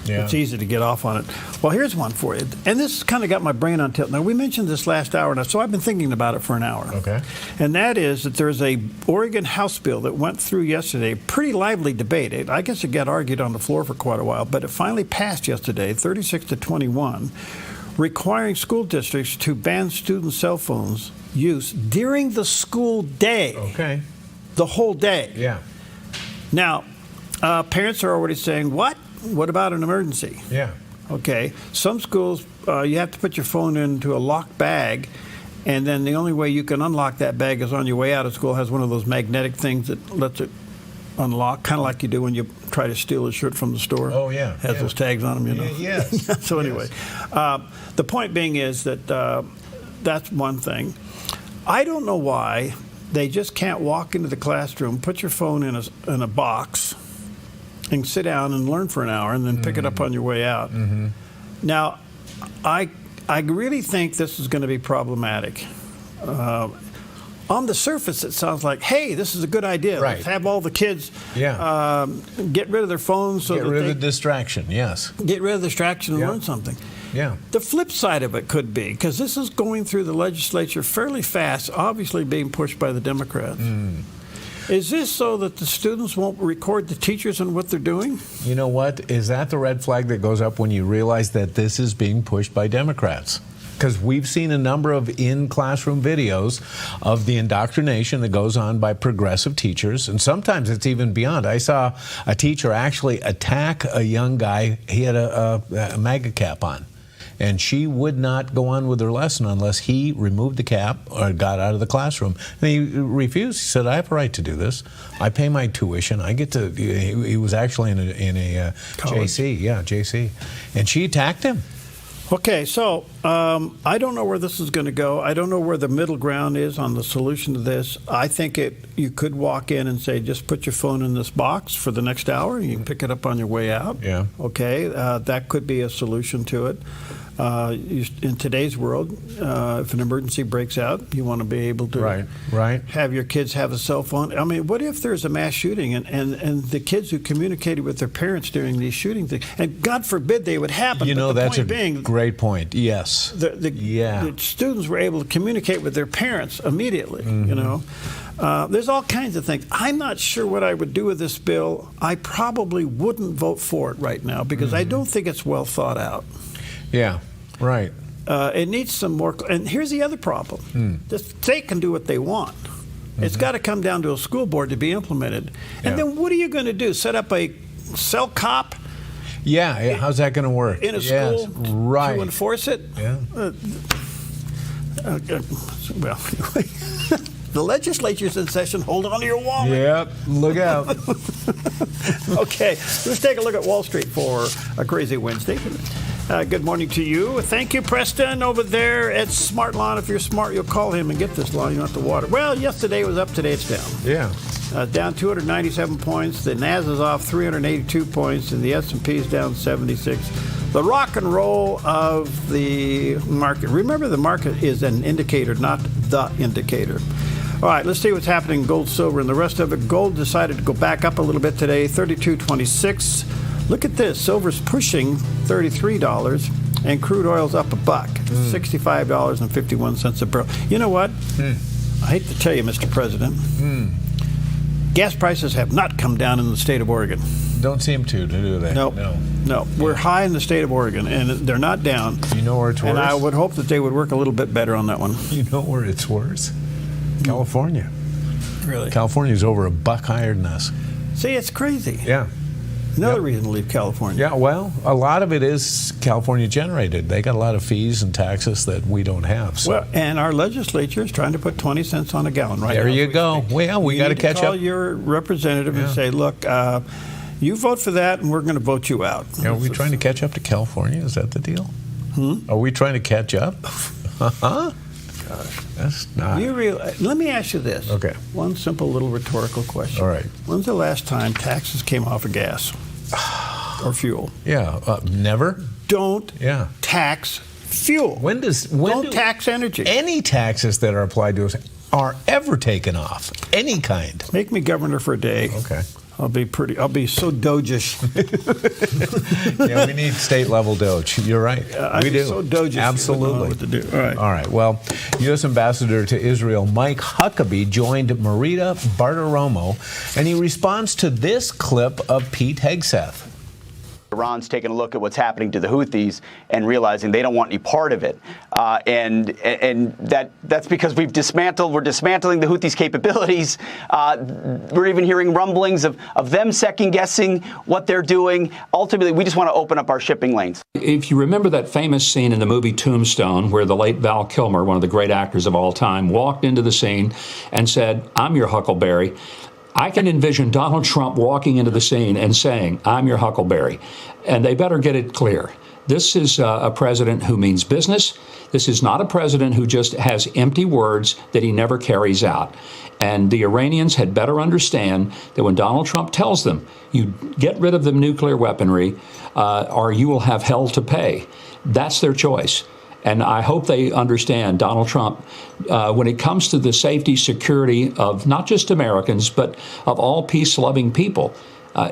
Yeah. It's easy to get off on it. Well, here's one for you, and this kind of got my brain on tilt. Now, we mentioned this last hour, and so I've been thinking about it for an hour. Okay. And that is that there's a Oregon House bill that went through yesterday, pretty lively debate. I guess it got argued on the floor for quite a while, but it finally passed yesterday, 36-21, requiring school districts to ban student cell phones use during the school day. Okay. The whole day. Yeah. Now, parents are already saying, what? What about an emergency? Yeah. Okay. Some schools, you have to put your phone into a locked bag, and then the only way you can unlock that bag is on your way out of school. It has one of those magnetic things that lets it unlock, kind of like you do when you try to steal a shirt from the store. Oh, yeah. Has those tags on them, you know. Yes. So anyway, the point being is that that's one thing. I don't know why they just can't walk into the classroom, put your phone in a box, and sit down and learn for an hour, and then pick it up on your way out. Mm-hmm. Now, I really think this is going to be problematic. On the surface, it sounds like, hey, this is a good idea. Right. Let's have all the kids get rid of their phones. So get rid of the distraction, yes. Get rid of the distraction and learn something. Yeah. The flip side of it could be, because this is going through the legislature fairly fast, obviously being pushed by the Democrats. Is this so that the students won't record the teachers and what they're doing? You know what? Is that the red flag that goes up when you realize that this is being pushed by Democrats? Because we've seen a number of in-classroom videos of the indoctrination that goes on by progressive teachers, and sometimes it's even beyond. I saw a teacher actually attack a young guy. He had a MAGA cap on, and she would not go on with her lesson unless he removed the cap or got out of the classroom. And he refused. He said, I have a right to do this. I pay my tuition. I get to, he was actually in a JC. Yeah, JC. And she attacked him. Okay, so I don't know where this is going to go. I don't know where the middle ground is on the solution to this. I think you could walk in and say, just put your phone in this box for the next hour. You can pick it up on your way out. Yeah. Okay, that could be a solution to it. In today's world, if an emergency breaks out, you want to be able to have your kids have a cell phone. I mean, what if there's a mass shooting and the kids who communicated with their parents during these shooting things, and God forbid they would happen. You know, that's a great point. Yes. The students were able to communicate with their parents immediately, you know. There's all kinds of things. I'm not sure what I would do with this bill. I probably wouldn't vote for it right now because I don't think it's well thought out. Yeah, right. It needs some more. And here's the other problem. The state can do what they want. It's got to come down to a school board to be implemented. And then what are you going to do? Set up a cell cop? Yeah, how's that going to work? In a school to enforce it? Yeah. Well, anyway. The legislature's in session. Hold on to your wallet. Yep, look out. Okay, let's take a look at Wall Street for a crazy Wednesday. Good morning to you. Thank you, Preston, over there at Smart Lawn. If you're smart, you'll call him and get this lawn. You don't have to water. Well, yesterday it was up. Today it's down. Yeah. Down 297 points. The Nasdaq is off 382 points, and the S&P is down 76. The rock and roll of the market. Remember, the market is an indicator, not the indicator. All right, let's see what's happening in gold, silver, and the rest of it. Gold decided to go back up a little bit today, $32.26. Look at this. Silver's pushing $33, and crude oil's up $1, $65.51 a barrel. You know what? I hate to tell you, Mr. President, gas prices have not come down in the state of Oregon. Don't seem to do they? No. We're high in the state of Oregon, and they're not down. You know where it's worse? And I would hope that they would work a little bit better on that one. You know where it's worse? California. Really? California's over $1 higher than us. See, it's crazy. Yeah. Another reason to leave California. Yeah, well, a lot of it is California generated. They got a lot of fees and taxes that we don't have. So. Well, and our legislature is trying to put 20 cents on a gallon right now. There you go. Well, we got to catch up. Call your representative and say, look, you vote for that, and we're going to vote you out. Are we trying to catch up to California? Is that the deal? Are we trying to catch up? Gosh, that's not. Let me ask you this. Okay. One simple little rhetorical question. All right. When's the last time taxes came off of gas? or fuel. Yeah, never. Don't tax fuel. Don't tax energy. Any taxes that are applied to us are ever taken off, any kind. Make me governor for a day. Okay. I'll be so dogish. Yeah, we need state level doge. You're right. We do. So dogish. Absolutely. What to do. All right. All right. Well, U.S. Ambassador to Israel Mike Huckabee joined Marita Bartiromo, and he responds to this clip of Pete Hegseth. Iran's taking a look at what's happening to the Houthis and realizing they don't want any part of it, and that's because we're dismantling the Houthis' capabilities. We're even hearing rumblings of them second guessing what they're doing. Ultimately, we just want to open up our shipping lanes. If you remember that famous scene in the movie Tombstone, where the late Val Kilmer, one of the great actors of all time, walked into the scene and said, "I'm your Huckleberry." I can envision Donald Trump walking into the scene and saying, "I'm your Huckleberry." And they better get it clear. This is a president who means business. This is not a president who just has empty words that he never carries out. And the Iranians had better understand that when Donald Trump tells them, you get rid of the nuclear weaponry or you will have hell to pay, that's their choice. And I hope they understand Donald Trump, when it comes to the safety, security of not just Americans, but of all peace-loving people,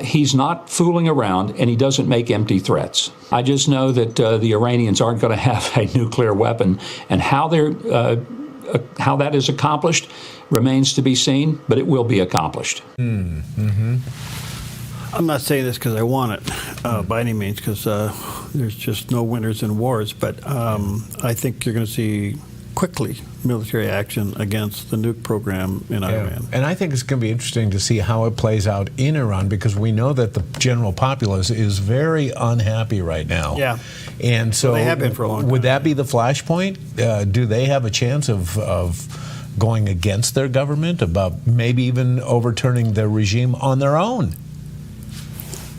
he's not fooling around and he doesn't make empty threats. I just know that the Iranians aren't going to have a nuclear weapon, and how that is accomplished remains to be seen, but it will be accomplished. Mm-hmm. I'm not saying this because I want it by any means, because there's just no winners in wars. But I think you're going to see quickly military action against the nuke program in Iran. And I think it's going to be interesting to see how it plays out in Iran, because we know that the general populace is very unhappy right now. Yeah. And so they have been for a long time. Would that be the flashpoint? Do they have a chance of going against their government, about maybe even overturning their regime on their own?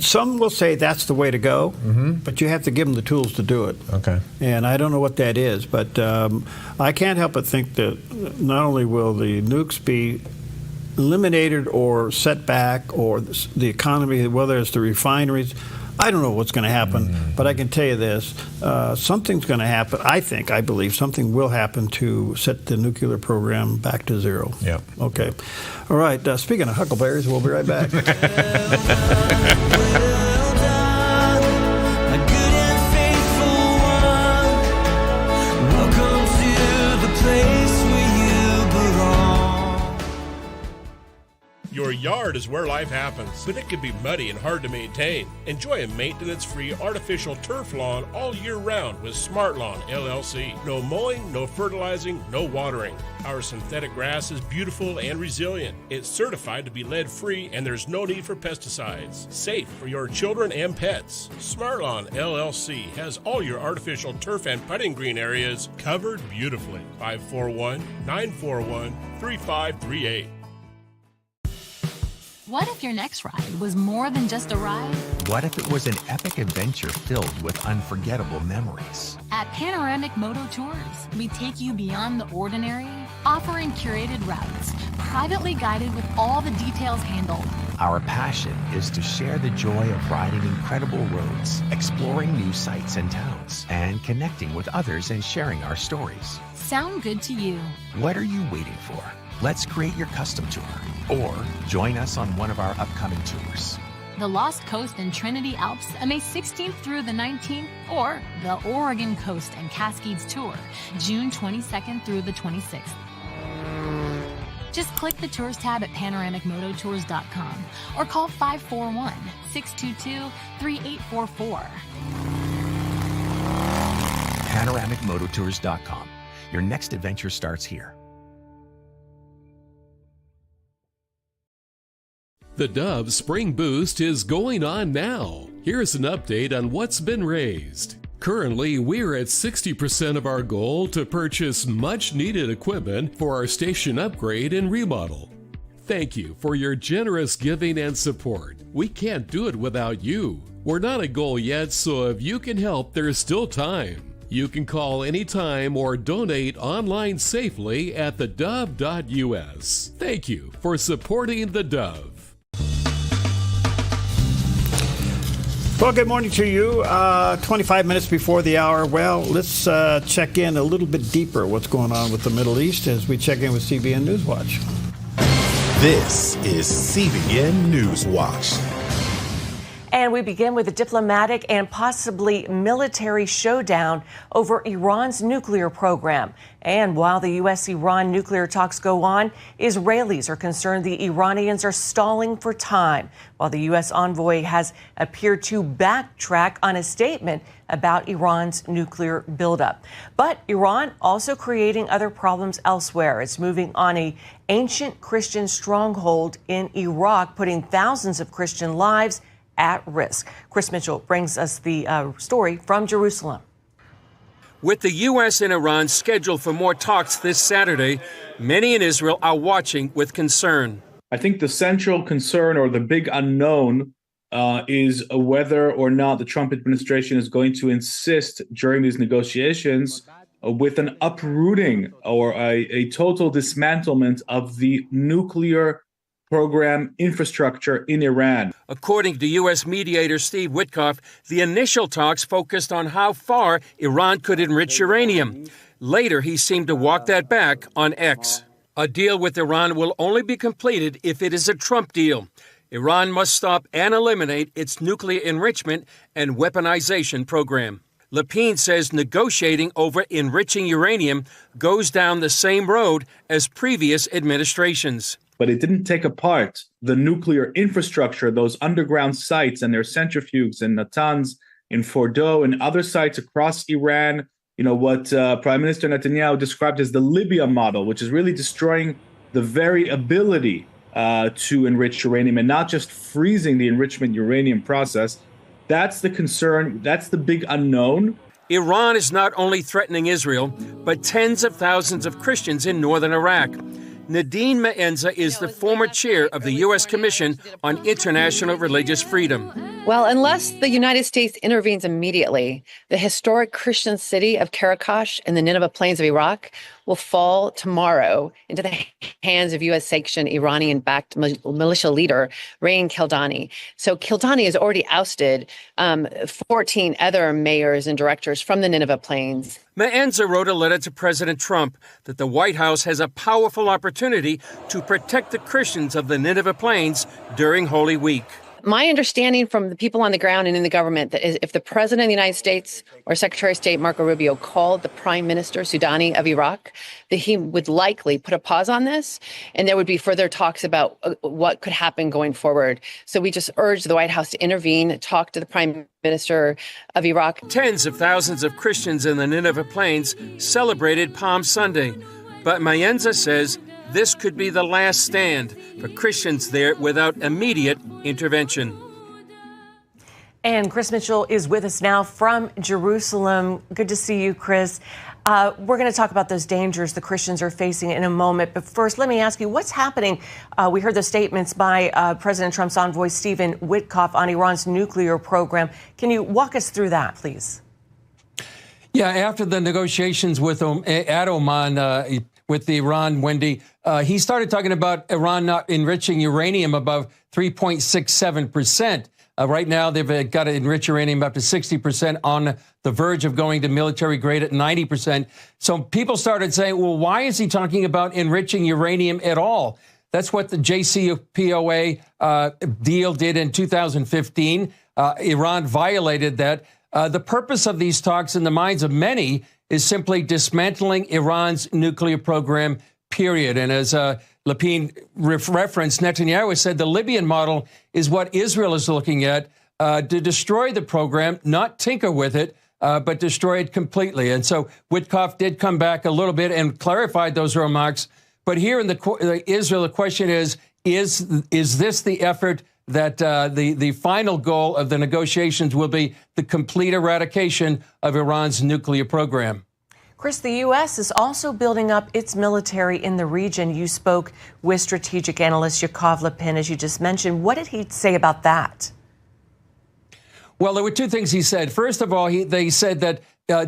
Some will say that's the way to go, but you have to give them the tools to do it. Okay. And I don't know what that is, but I can't help but think that not only will the nukes be eliminated or set back, or the economy, whether it's the refineries, I don't know what's going to happen, but I can tell you this, something's going to happen. I believe something will happen to set the nuclear program back to zero. Yeah. Okay. All right. Speaking of huckleberries, we'll be right back. Your yard is where life happens, but it can be muddy and hard to maintain. Enjoy a maintenance-free artificial turf lawn all year round with Smart Lawn LLC. No mowing, no fertilizing, no watering. Our synthetic grass is beautiful and resilient. It's certified to be lead-free, and there's no need for pesticides. Safe for your children and pets. Smart Lawn LLC has all your artificial turf and putting green areas covered beautifully. 541-941-3538. What if your next ride was more than just a ride? What if it was an epic adventure filled with unforgettable memories? At Panoramic Moto Tours, we take you beyond the ordinary, offering curated routes, privately guided with all the details handled. Our passion is to share the joy of riding incredible roads, exploring new sights and towns, and connecting with others and sharing our stories. Sound good to you? What are you waiting for? Let's create your custom tour, or join us on one of our upcoming tours. The Lost Coast and Trinity Alps, May 16th through the 19th, or the Oregon Coast and Cascades Tour, June 22nd through the 26th. Just click the Tours tab at panoramicmototours.com or call 541-622-3844. panoramicmototours.com. Your next adventure starts here. The Dove Spring Boost is going on now. Here's an update on what's been raised. Currently, we're at 60% of our goal to purchase much-needed equipment for our station upgrade and remodel. Thank you for your generous giving and support. We can't do it without you. We're not a goal yet, so if you can help, there's still time. You can call anytime or donate online safely at theDove.us. Thank you for supporting The Dove. Well, good morning to you. 25 minutes before the hour. Well, let's check in a little bit deeper what's going on with the Middle East as we check in with CBN Newswatch. This is CBN Newswatch. And we begin with a diplomatic and possibly military showdown over Iran's nuclear program. And while the U.S.-Iran nuclear talks go on, Israelis are concerned the Iranians are stalling for time, while the U.S. envoy has appeared to backtrack on a statement about Iran's nuclear buildup. But Iran also creating other problems elsewhere. It's moving on an ancient Christian stronghold in Iraq, putting thousands of Christian lives at risk. Chris Mitchell brings us the story from Jerusalem. With the U.S. and Iran scheduled for more talks this Saturday, many in Israel are watching with concern. I think the central concern or the big unknown is whether or not the Trump administration is going to insist during these negotiations with an uprooting or a total dismantlement of the nuclear program infrastructure in Iran. According to U.S. mediator Steve Witkoff, the initial talks focused on how far Iran could enrich uranium. Later, he seemed to walk that back on X. A deal with Iran will only be completed if it is a Trump deal. Iran must stop and eliminate its nuclear enrichment and weaponization program. Lapine says negotiating over enriching uranium goes down the same road as previous administrations. But it didn't take apart the nuclear infrastructure, those underground sites and their centrifuges in Natanz, in Fordow, and other sites across Iran. You know, what Prime Minister Netanyahu described as the Libya model, which is really destroying the very ability to enrich uranium and not just freezing the enrichment uranium process. That's the concern. That's the big unknown. Iran is not only threatening Israel, but tens of thousands of Christians in northern Iraq. Nadine Maenza is the former chair of the U.S. Commission on International Religious Freedom. Well, unless the United States intervenes immediately, the historic Christian city of Karakash in the Nineveh Plains of Iraq will fall tomorrow into the hands of U.S.-sanctioned Iranian-backed militia leader Rain Kildani. So Kildani has already ousted 14 other mayors and directors from the Nineveh Plains. Maenza wrote a letter to President Trump that the White House has a powerful opportunity to protect the Christians of the Nineveh Plains during Holy Week. My understanding from the people on the ground and in the government that is if the President of the United States or Secretary of State Marco Rubio called the Prime Minister Soudani of Iraq, that he would likely put a pause on this and there would be further talks about what could happen going forward. So we just urge the White House to intervene, talk to the Prime Minister of Iraq. Tens of thousands of Christians in the Nineveh Plains celebrated Palm Sunday, but Maenza says this could be the last stand for Christians there without immediate intervention. And Chris Mitchell is with us now from Jerusalem. Good to see you, Chris. We're going to talk about those dangers the Christians are facing in a moment. But first, let me ask you, what's happening? We heard the statements by President Trump's envoy, Stephen Witkoff, on Iran's nuclear program. Can you walk us through that, please? Yeah, after the negotiations with at Oman, with Iran, Wendy, he started talking about Iran not enriching uranium above 3.67%. Right now, they've got to enrich uranium up to 60%, on the verge of going to military grade at 90%. So people started saying, well, why is he talking about enriching uranium at all? That's what the JCPOA deal did in 2015. Iran violated that. The purpose of these talks in the minds of many is simply dismantling Iran's nuclear program, period. And as Lapine referenced, Netanyahu said the Libyan model is what Israel is looking at to destroy the program, not tinker with it, but destroy it completely. And so Witkoff did come back a little bit and clarified those remarks. But here in Israel, the question is this the effort that the final goal of the negotiations will be the complete eradication of Iran's nuclear program? Chris, the U.S. is also building up its military in the region. You spoke with strategic analyst Yaakov Lapin, as you just mentioned. What did he say about that? Well, there were two things he said. First of all, they said that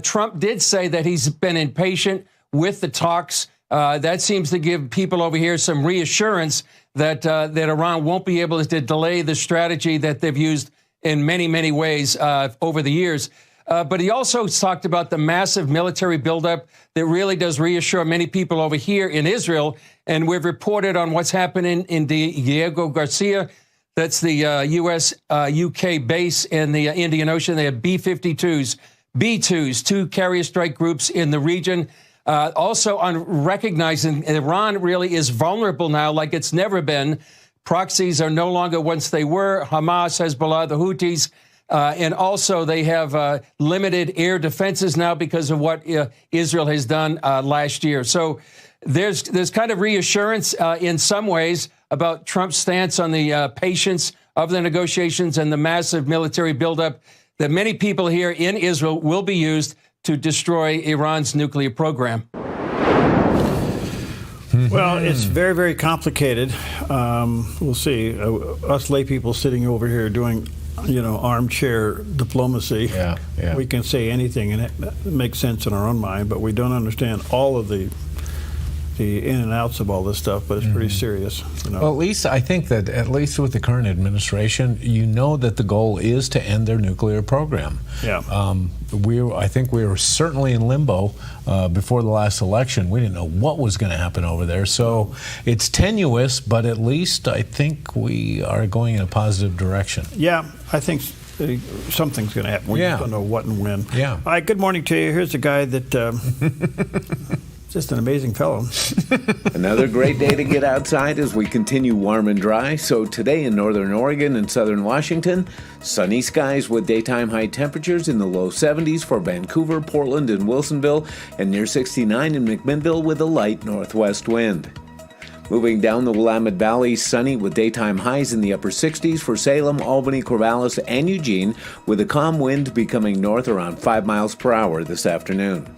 Trump did say that he's been impatient with the talks. That seems to give people over here some reassurance that Iran won't be able to delay the strategy that they've used in many, many ways over the years. But he also talked about the massive military buildup that really does reassure many people over here in Israel. And we've reported on what's happening in Diego Garcia. That's the U.S.-UK base in the Indian Ocean. They have B-52s, B-2s, 2 carrier strike groups in the region. Also on recognizing Iran really is vulnerable now like it's never been. Proxies are no longer once they were. Hamas, Hezbollah, the Houthis. And also they have limited air defenses now because of what Israel has done last year. So there's kind of reassurance in some ways about Trump's stance on the patience of the negotiations and the massive military buildup that many people here in Israel will be used to destroy Iran's nuclear program. Well, it's very, very complicated. We'll see. Us lay people sitting over here doing, armchair diplomacy. Yeah. We can say anything and it makes sense in our own mind, but we don't understand all of the in and outs of all this stuff, but it's pretty serious. Well, at least I think that at least with the current administration, that the goal is to end their nuclear program. Yeah. I think we were certainly in limbo before the last election. We didn't know what was going to happen over there. So it's tenuous, but at least I think we are going in a positive direction. Yeah, I think something's going to happen. We just don't know what and when. Yeah. All right, good morning to you. Here's a guy that... just an amazing fellow. Another great day to get outside as we continue warm and dry. So today in northern Oregon and southern Washington, sunny skies with daytime high temperatures in the low 70s for Vancouver, Portland, and Wilsonville, and near 69 in McMinnville with a light northwest wind. Moving down the Willamette Valley, sunny with daytime highs in the upper 60s for Salem, Albany, Corvallis, and Eugene, with a calm wind becoming north around 5 miles per hour this afternoon.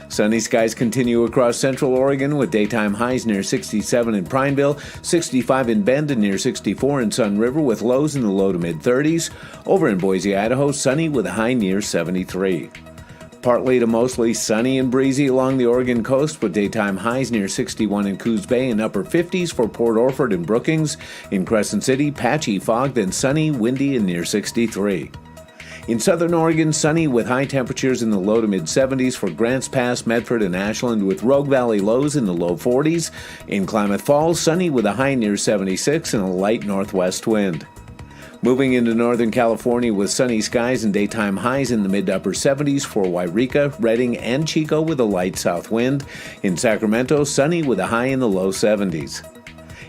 Sunny skies continue across central Oregon with daytime highs near 67 in Prineville, 65 in Bend, and near 64 in Sun River with lows in the low to mid-30s. Over in Boise, Idaho, sunny with a high near 73. Partly to mostly sunny and breezy along the Oregon coast with daytime highs near 61 in Coos Bay and upper 50s for Port Orford and Brookings. In Crescent City, patchy fog, then sunny, windy, and near 63. In southern Oregon, sunny with high temperatures in the low to mid-70s for Grants Pass, Medford, and Ashland with Rogue Valley lows in the low 40s. In Klamath Falls, sunny with a high near 76 and a light northwest wind. Moving into northern California with sunny skies and daytime highs in the mid to upper 70s for Wairika, Redding, and Chico with a light south wind. In Sacramento, sunny with a high in the low 70s.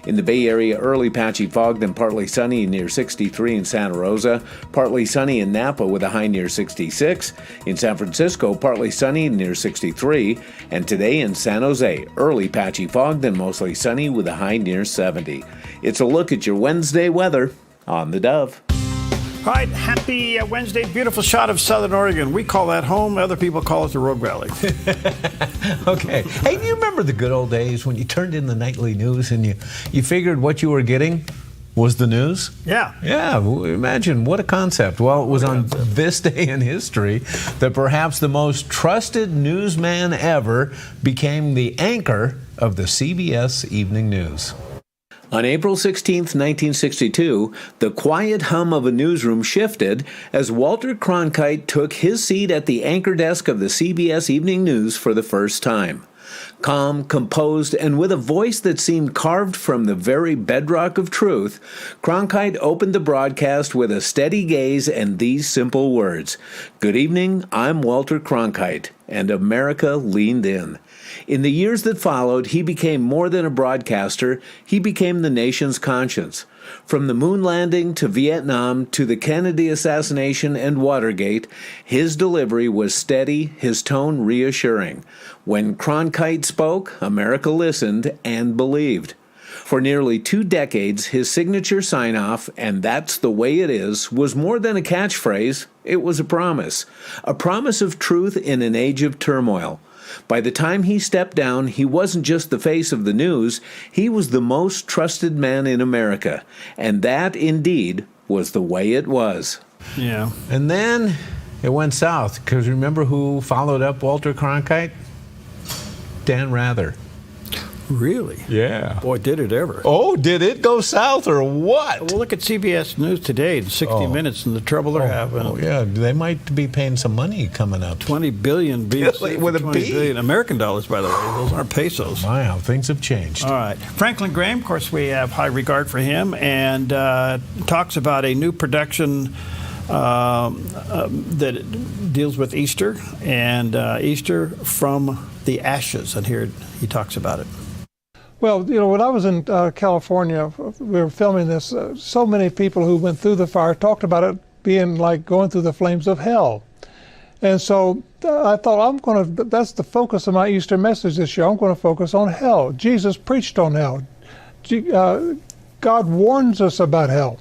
In the Bay Area, early patchy fog, then partly sunny near 63 in Santa Rosa. Partly sunny in Napa with a high near 66. In San Francisco, partly sunny near 63. And today in San Jose, early patchy fog, then mostly sunny with a high near 70. It's a look at your Wednesday weather on the Dove. All right, happy Wednesday. Beautiful shot of southern Oregon. We call that home. Other people call it the Rogue Valley. Okay. Hey, do you remember the good old days when you turned in the nightly news and you figured what you were getting was the news? Yeah. Yeah, imagine what a concept. Well, it was on this day in history that perhaps the most trusted newsman ever became the anchor of the CBS Evening News. On April 16, 1962, the quiet hum of a newsroom shifted as Walter Cronkite took his seat at the anchor desk of the CBS Evening News for the first time. Calm, composed, and with a voice that seemed carved from the very bedrock of truth, Cronkite opened the broadcast with a steady gaze and these simple words, "Good evening, I'm Walter Cronkite," and America leaned in. In the years that followed, he became more than a broadcaster, he became the nation's conscience. From the moon landing to Vietnam to the Kennedy assassination and Watergate, his delivery was steady, his tone reassuring. When Cronkite spoke, America listened and believed. For nearly 2 decades, his signature sign-off, "And that's the way it is," was more than a catchphrase, it was a promise of truth in an age of turmoil. By the time he stepped down, he wasn't just the face of the news, he was the most trusted man in America. And that, indeed, was the way it was. Yeah. And then it went south, because remember who followed up Walter Cronkite? Dan Rather. Really? Yeah. Boy, did it ever. Oh, did it go south or what? Well, look at CBS News today, 60 Minutes, and the trouble they're having. Oh, yeah. They might be paying some money coming up. $20 billion. With a $20 B? billion. American dollars, by the way. Those aren't pesos. Wow, things have changed. All right. Franklin Graham, of course, we have high regard for him, and talks about a new production that deals with Easter, and Easter from the ashes. And here he talks about it. Well, when I was in California, we were filming this. So many people who went through the fire talked about it being like going through the flames of hell. And so I thought, that's the focus of my Easter message this year. I'm going to focus on hell. Jesus preached on hell. God warns us about hell.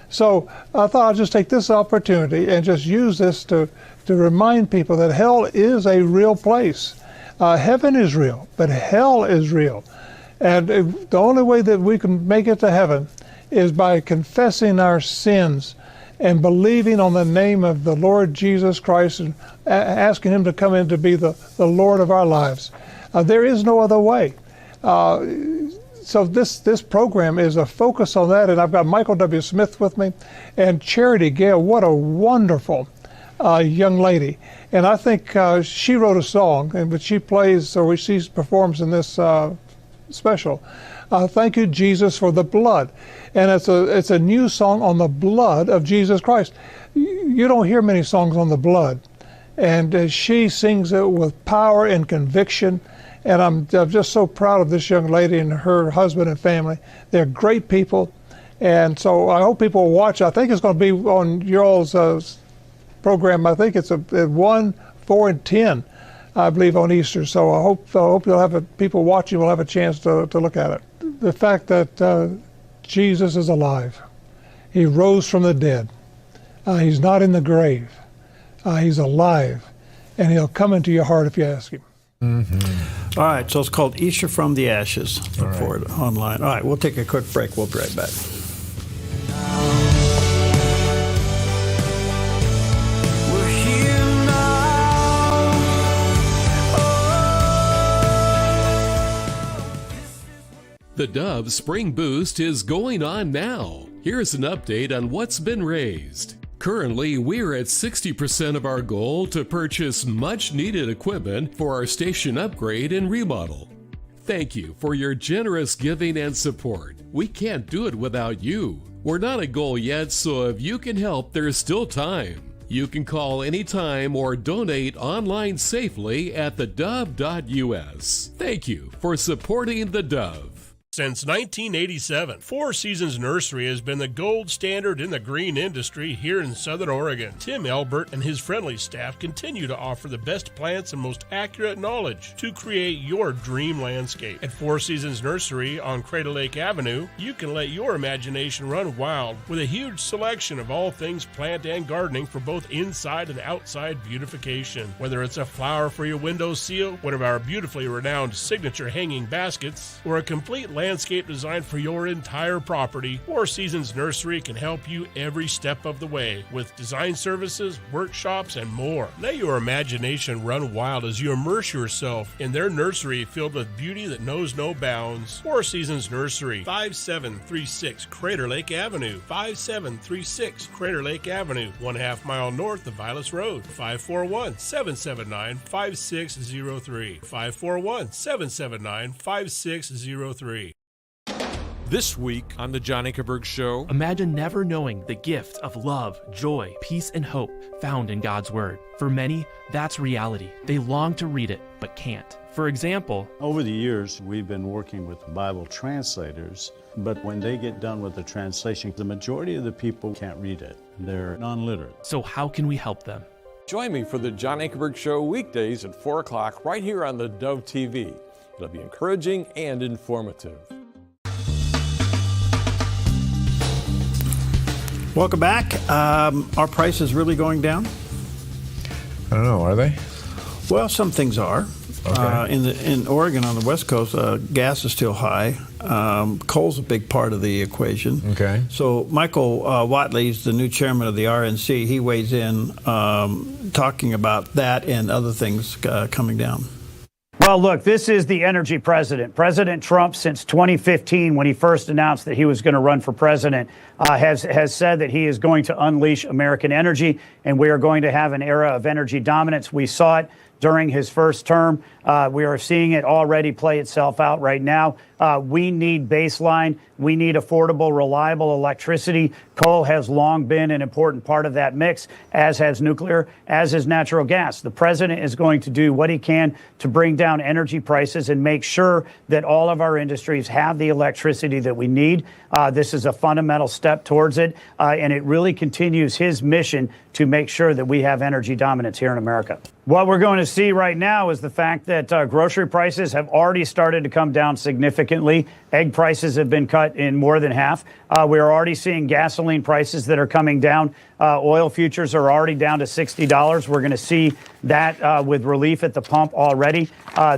So I thought I'd just take this opportunity and just use this to remind people that hell is a real place. Heaven is real, but hell is real. And the only way that we can make it to heaven is by confessing our sins and believing on the name of the Lord Jesus Christ and asking him to come in to be the Lord of our lives. There is no other way. So this program is a focus on that, and I've got Michael W. Smith with me, and Charity Gale. What a wonderful young lady. And I think she wrote a song, and she plays, or she performs in this special. Thank you, Jesus, for the blood. And it's a new song on the blood of Jesus Christ. You don't hear many songs on the blood. And she sings it with power and conviction. And I'm just so proud of this young lady and her husband and family. They're great people. And so I hope people will watch. I think it's going to be on your all's program. I think it's at 1, 4, and 10. I believe on Easter. So I hope you'll have people watching will have a chance to look at it. The fact that Jesus is alive. He rose from the dead. He's not in the grave. He's alive. And he'll come into your heart if you ask him. Mm-hmm. All right, so it's called Easter from the Ashes. Look for it online. All right, we'll take a quick break. We'll be right back. The Dove Spring Boost is going on now. Here's an update on what's been raised. Currently, we're at 60% of our goal to purchase much-needed equipment for our station upgrade and remodel. Thank you for your generous giving and support. We can't do it without you. We're not at goal yet, so if you can help, there's still time. You can call anytime or donate online safely at theDove.us. Thank you for supporting the Dove. Since 1987, Four Seasons Nursery has been the gold standard in the green industry here in Southern Oregon. Tim Elbert and his friendly staff continue to offer the best plants and most accurate knowledge to create your dream landscape. At Four Seasons Nursery on Crater Lake Avenue, you can let your imagination run wild with a huge selection of all things plant and gardening for both inside and outside beautification. Whether it's a flower for your windowsill, one of our beautifully renowned signature hanging baskets, or a complete landscape design for your entire property, Four Seasons Nursery can help you every step of the way with design services, workshops, and more. Let your imagination run wild as you immerse yourself in their nursery filled with beauty that knows no bounds. Four Seasons Nursery, 5736 Crater Lake Avenue, 5736 Crater Lake Avenue, 1/2 mile north of Vilas Road, 541-779-5603, 541-779-5603. This week on The John Ankerberg Show, imagine never knowing the gift of love, joy, peace, and hope found in God's Word. For many, that's reality. They long to read it, but can't. For example, over the years, we've been working with Bible translators, but when they get done with the translation, the majority of the people can't read it. They're non-literate. So how can we help them? Join me for The John Ankerberg Show weekdays at 4 o'clock right here on the Dove TV. It'll be encouraging and informative. Welcome back. Are prices really going down? I don't know. Are they? Well, some things are. Okay. In Oregon on the West Coast, gas is still high. Coal's a big part of the equation. Okay. So Michael Watley's the new chairman of the RNC. He weighs in talking about that and other things coming down. Well, look, this is the energy president. President Trump, since 2015, when he first announced that he was going to run for president, has said that he is going to unleash American energy, and we are going to have an era of energy dominance. We saw it during his first term. We are seeing it already play itself out right now. We need baseline. We need affordable, reliable electricity. Coal has long been an important part of that mix, as has nuclear, as is natural gas. The president is going to do what he can to bring down energy prices and make sure that all of our industries have the electricity that we need. This is a fundamental step towards it, and it really continues his mission to make sure that we have energy dominance here in America. What we're going to see right now is the fact that grocery prices have already started to come down significantly. Egg prices have been cut in more than half. We are already seeing gasoline prices that are coming down. Oil futures are already down to $60. We're going to see that with relief at the pump already.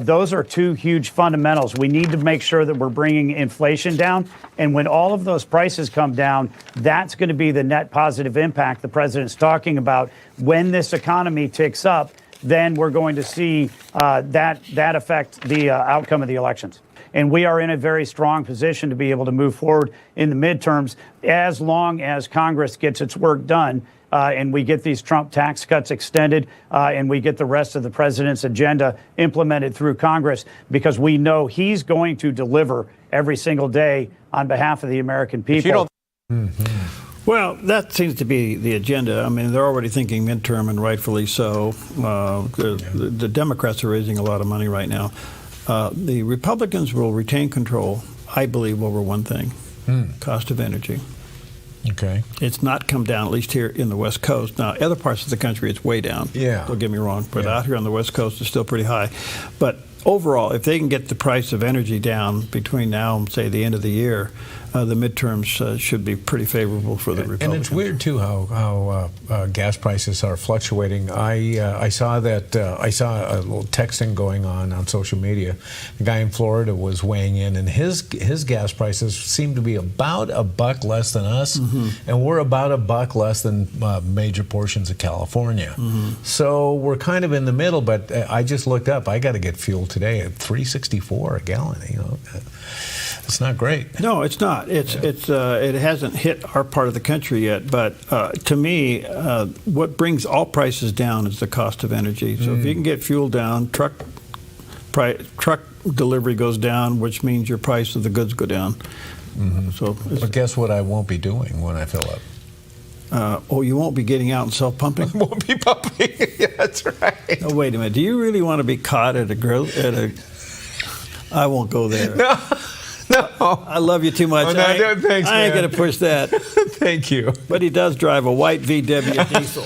Those are two huge fundamentals. We need to make sure that we're bringing inflation down. And when all of those prices come down, that's going to be the net positive impact the president's talking about. When this economy ticks up, then we're going to see that affect the outcome of the elections. And we are in a very strong position to be able to move forward in the midterms as long as Congress gets its work done and we get these Trump tax cuts extended and we get the rest of the president's agenda implemented through Congress, because we know he's going to deliver every single day on behalf of the American people. Well, that seems to be the agenda. I mean, they're already thinking midterm, and rightfully so. The Democrats are raising a lot of money right now. The Republicans will retain control, I believe, over one thing, cost of energy. Okay. It's not come down, at least here in the West Coast. Now, other parts of the country, it's way down. Yeah. Don't get me wrong. But out here on the West Coast, it's still pretty high. But overall, if they can get the price of energy down between now and, say, the end of the year, the midterms should be pretty favorable for the Republicans. And it's weird too how gas prices are fluctuating. I saw a little texting going on social media. The guy in Florida was weighing in, and his gas prices seem to be about $1 less than us, and we're about $1 less than major portions of California. So we're kind of in the middle. But I just looked up. I got to get fuel today at $3.64 a gallon. You know. It's not great. No, it's not. It hasn't hit our part of the country yet. But to me, what brings all prices down is the cost of energy. So if you can get fuel down, truck delivery goes down, which means your price of the goods go down. But guess what I won't be doing when I fill up? You won't be getting out and self-pumping? I won't be pumping. Yeah, that's right. Oh, wait a minute. Do you really want to be caught at a grill? I won't go there. No. I love you too much. Thanks, I ain't going to push that. Thank you. But he does drive a white VW diesel.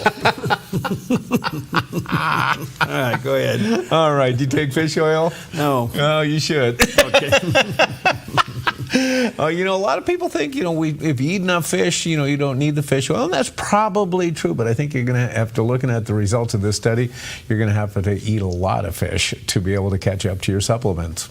All right, go ahead. All right. Do you take fish oil? No. Oh, you should. Okay. A lot of people think, if you eat enough fish, you don't need the fish oil. And that's probably true. But I think you're going to, after looking at the results of this study, you're going to have to eat a lot of fish to be able to catch up to your supplements.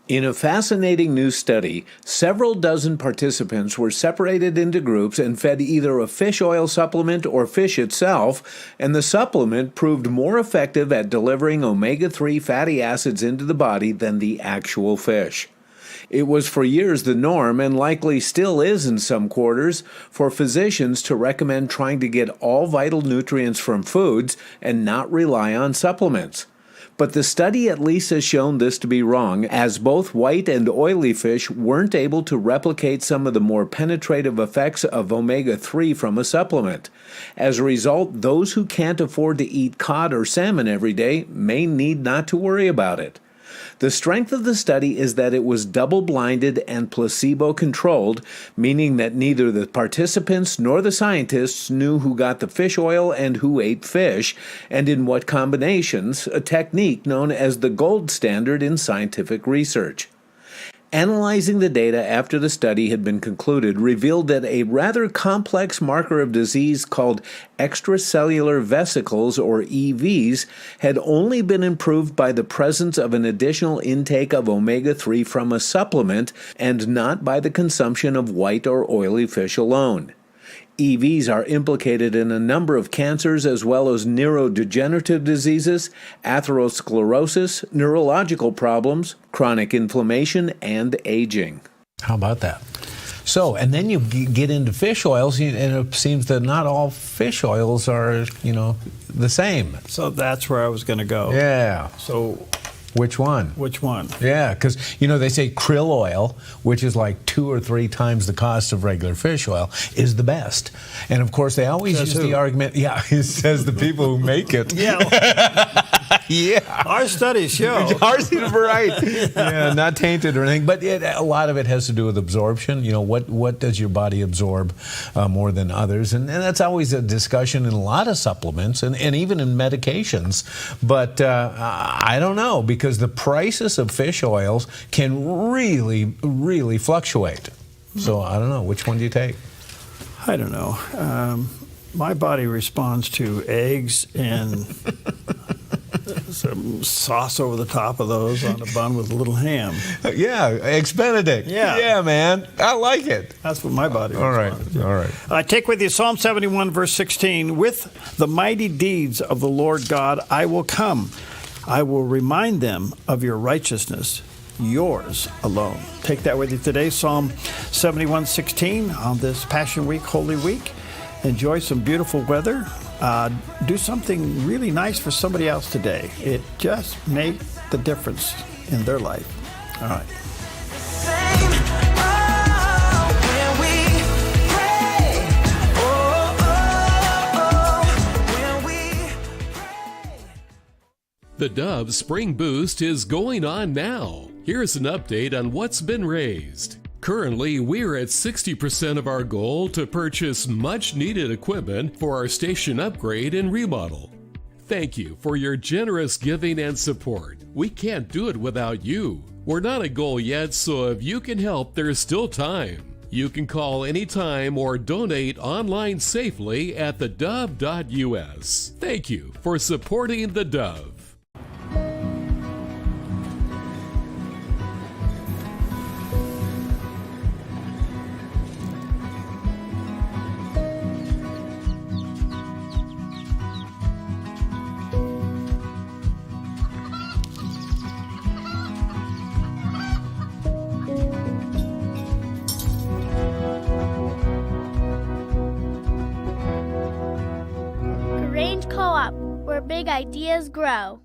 In a fascinating new study, several dozen participants were separated into groups and fed either a fish oil supplement or fish itself, and the supplement proved more effective at delivering omega-3 fatty acids into the body than the actual fish. It was for years the norm, and likely still is in some quarters, for physicians to recommend trying to get all vital nutrients from foods and not rely on supplements. But the study at least has shown this to be wrong, as both white and oily fish weren't able to replicate some of the more penetrative effects of omega-3 from a supplement. As a result, those who can't afford to eat cod or salmon every day may need not to worry about it. The strength of the study is that it was double-blinded and placebo-controlled, meaning that neither the participants nor the scientists knew who got the fish oil and who ate fish, and in what combinations, a technique known as the gold standard in scientific research. Analyzing the data after the study had been concluded revealed that a rather complex marker of disease called extracellular vesicles, or EVs, had only been improved by the presence of an additional intake of omega-3 from a supplement and not by the consumption of white or oily fish alone. EVs are implicated in a number of cancers as well as neurodegenerative diseases, atherosclerosis, neurological problems, chronic inflammation, and aging. How about that? So, and then you get into fish oils, and it seems that not all fish oils are, the same. So that's where I was going to go. Yeah. So, which one? Which one? Yeah, because, they say krill oil, which is like 2 or 3 times the cost of regular fish oil, is the best. And, of course, they always use the argument, it says the people who make it. Yeah. Yeah. Our studies show. Ours is right. Yeah, not tainted or anything. But a lot of it has to do with absorption. What does your body absorb more than others? And that's always a discussion in a lot of supplements and even in medications. But I don't know, because the prices of fish oils can really, really fluctuate. So I don't know. Which one do you take? I don't know. My body responds to eggs and some sauce over the top of those on a bun with a little ham. Yeah, Eggs Benedict. Yeah, man. I like it. That's what my body responds to. All right. Take with you Psalm 71, verse 16. With the mighty deeds of the Lord God, I will come. I will remind them of your righteousness, yours alone. Take that with you today, Psalm 71:16 on this Passion Week, Holy Week. Enjoy some beautiful weather. Do something really nice for somebody else today. It just makes the difference in their life. All right. The Dove Spring Boost is going on now. Here's an update on what's been raised. Currently, we're at 60% of our goal to purchase much-needed equipment for our station upgrade and remodel. Thank you for your generous giving and support. We can't do it without you. We're not at goal yet, so if you can help, there's still time. You can call anytime or donate online safely at theDove.us. Thank you for supporting the Dove. Co-op, where big ideas grow.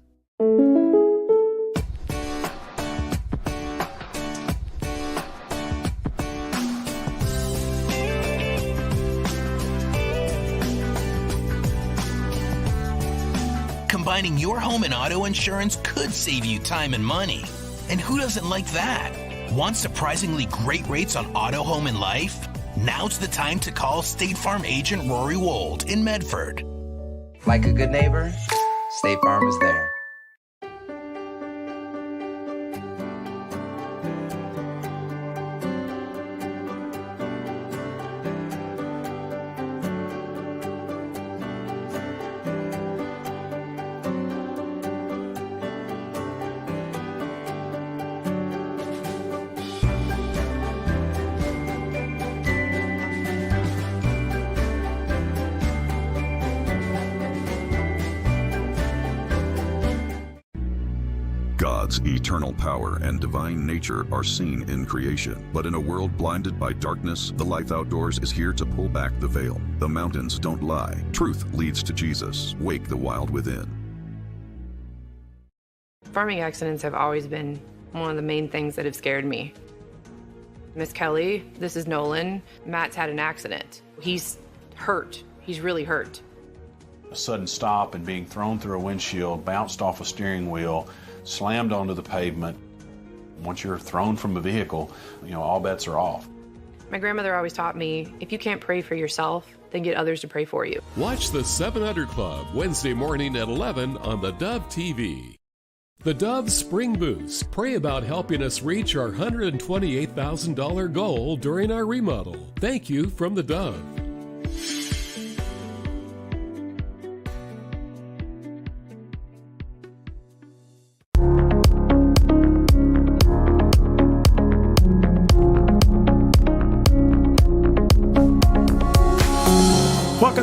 Combining your home and auto insurance could save you time and money. And who doesn't like that? Want surprisingly great rates on auto, home, and life? Now's the time to call State Farm agent Rory Wold in Medford. Like a good neighbor, State Farm is there. God's eternal power and divine nature are seen in creation. But in a world blinded by darkness, the Life Outdoors is here to pull back the veil. The mountains don't lie. Truth leads to Jesus. Wake the wild within. Farming accidents have always been one of the main things that have scared me. Miss Kelly, this is Nolan. Matt's had an accident. He's hurt. He's really hurt. A sudden stop and being thrown through a windshield, bounced off a steering wheel, slammed onto the pavement. Once you're thrown from a vehicle, all bets are off. My grandmother always taught me, if you can't pray for yourself, then get others to pray for you. Watch the 700 Club Wednesday morning at 11 on the Dove TV. The Dove Spring Boost. Pray about helping us reach our $128,000 goal during our remodel. Thank you from the Dove.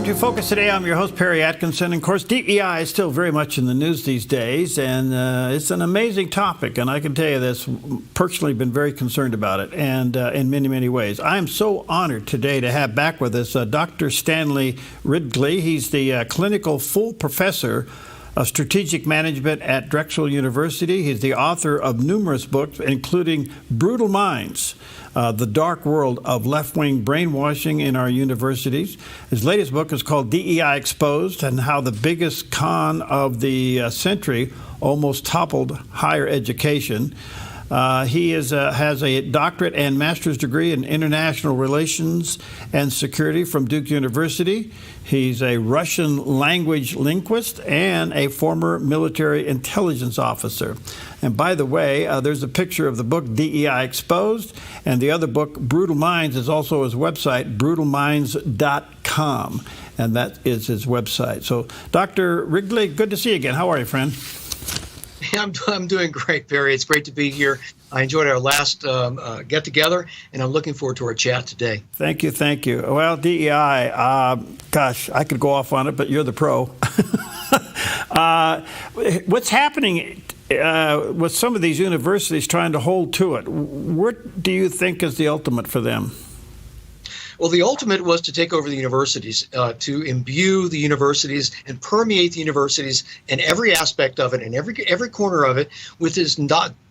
Welcome to Focus Today. I'm your host, Perry Atkinson. And of course, DEI is still very much in the news these days, and it's an amazing topic. And I can tell you this, personally been very concerned about it, and in many, many ways. I am so honored today to have back with us Dr. Stanley Ridgley. He's the clinical full professor of strategic management at Drexel University. He's the author of numerous books, including Brutal Minds, The Dark World of Left-Wing Brainwashing in Our Universities. His latest book is called DEI Exposed, and how the biggest con of the century almost toppled higher education. He has a doctorate and master's degree in international relations and security from Duke University. He's a Russian language linguist and a former military intelligence officer. And by the way, there's a picture of the book DEI Exposed, and the other book, Brutal Minds, is also his website, brutalminds.com, and that is his website. So, Dr. Ridgley, good to see you again. How are you, friend? I'm doing great, Barry. It's great to be here. I enjoyed our last get-together, and I'm looking forward to our chat today. Thank you, thank you. Well, DEI, gosh, I could go off on it, but you're the pro. What's happening with some of these universities trying to hold to it? What do you think is the ultimate for them? Well, the ultimate was to take over the universities, to imbue the universities and permeate the universities and every aspect of it and every corner of it with this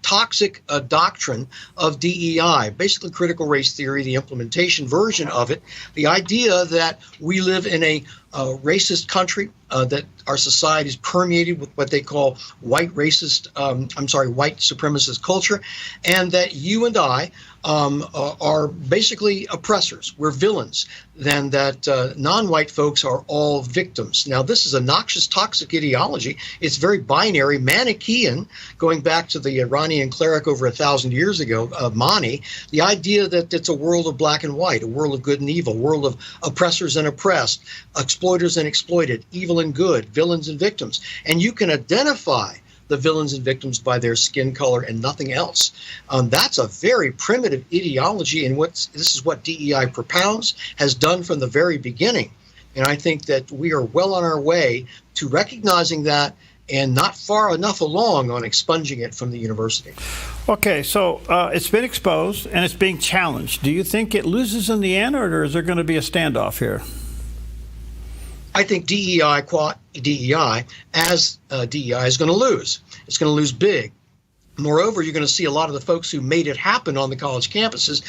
toxic doctrine of DEI, basically critical race theory, the implementation version of it, the idea that we live in a racist country, that our society is permeated with what they call white supremacist culture, and that you and I are basically oppressors. We're villains. Then that non-white folks are all victims. Now, this is a noxious, toxic ideology. It's very binary, Manichaean, going back to the Iranian cleric over 1,000 years ago, Mani, the idea that it's a world of black and white, a world of good and evil, a world of oppressors and oppressed, exploiters and exploited, evil and good, villains and victims. And you can identify the villains and victims by their skin color and nothing else. That's a very primitive ideology, and this is what DEI propounds, has done from the very beginning. And I think that we are well on our way to recognizing that and not far enough along on expunging it from the university. Okay, so it's been exposed and it's being challenged. Do you think it loses in the end, or is there going to be a standoff here? I think DEI is going to lose. It's going to lose big. Moreover, you're going to see a lot of the folks who made it happen on the college campuses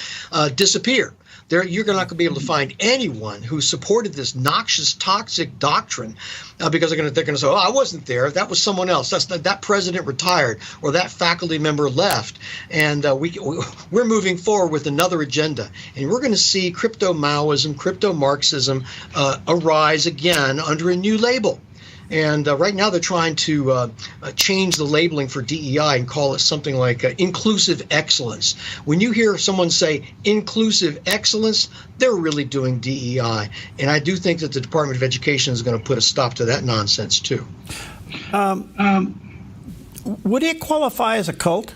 disappear. You're not going to be able to find anyone who supported this noxious, toxic doctrine because they're going to say, "Oh, I wasn't there. That was someone else. That president retired, or that faculty member left." And we're moving forward with another agenda, and we're going to see crypto-Maoism, crypto-Marxism arise again under a new label. And right now they're trying to change the labeling for DEI and call it something like inclusive excellence. When you hear someone say inclusive excellence, they're really doing DEI. And I do think that the Department of Education is going to put a stop to that nonsense, too. Would it qualify as a cult?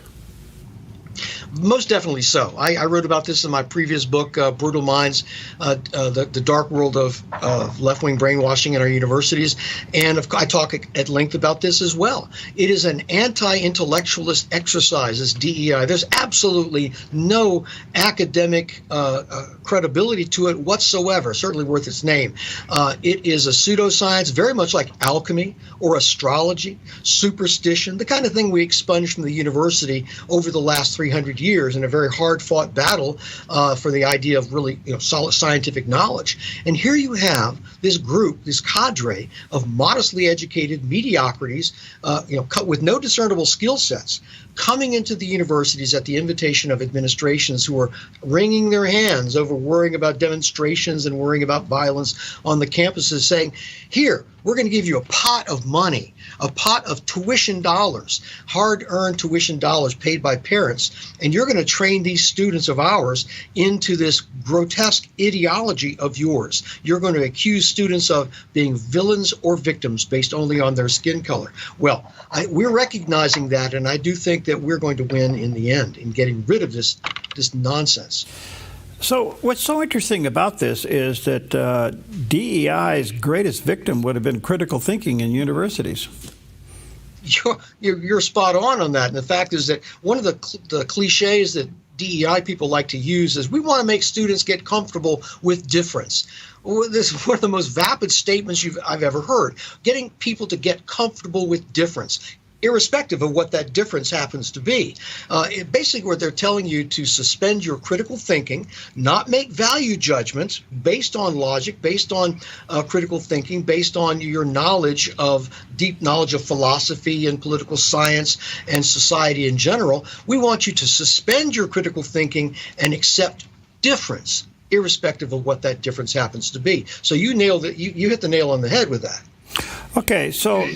Most definitely so. I wrote about this in my previous book, Brutal Minds, the Dark World of Left-Wing Brainwashing in Our Universities. And I talk at length about this as well. It is an anti-intellectualist exercise, this DEI. There's absolutely no academic credibility to it whatsoever, certainly worth its name. It is a pseudoscience, very much like alchemy or astrology, superstition, the kind of thing we expunged from the university over the last 300 years in a very hard-fought battle for the idea of really solid scientific knowledge. And here you have this group, this cadre of modestly educated mediocrities, with no discernible skill sets, coming into the universities at the invitation of administrations who are wringing their hands over worrying about demonstrations and worrying about violence on the campuses, saying, here, we're going to give you a pot of money, a pot of tuition dollars, hard-earned tuition dollars paid by parents, and you're going to train these students of ours into this grotesque ideology of yours. You're going to accuse students of being villains or victims based only on their skin color. Well, we're recognizing that, and I do think that we're going to win in the end in getting rid of this nonsense. So what's so interesting about this is that DEI's greatest victim would have been critical thinking in universities. You're spot on that. And the fact is that one of the cliches that DEI people like to use is we want to make students get comfortable with difference. Well, this is one of the most vapid statements I've ever heard. Getting people to get comfortable with difference, irrespective of what that difference happens to be. Basically, what they're telling you to suspend your critical thinking, not make value judgments based on logic, based on critical thinking, based on your deep knowledge of philosophy and political science and society in general. We want you to suspend your critical thinking and accept difference, irrespective of what that difference happens to be. So you nailed it. You hit the nail on the head with that. Okay, so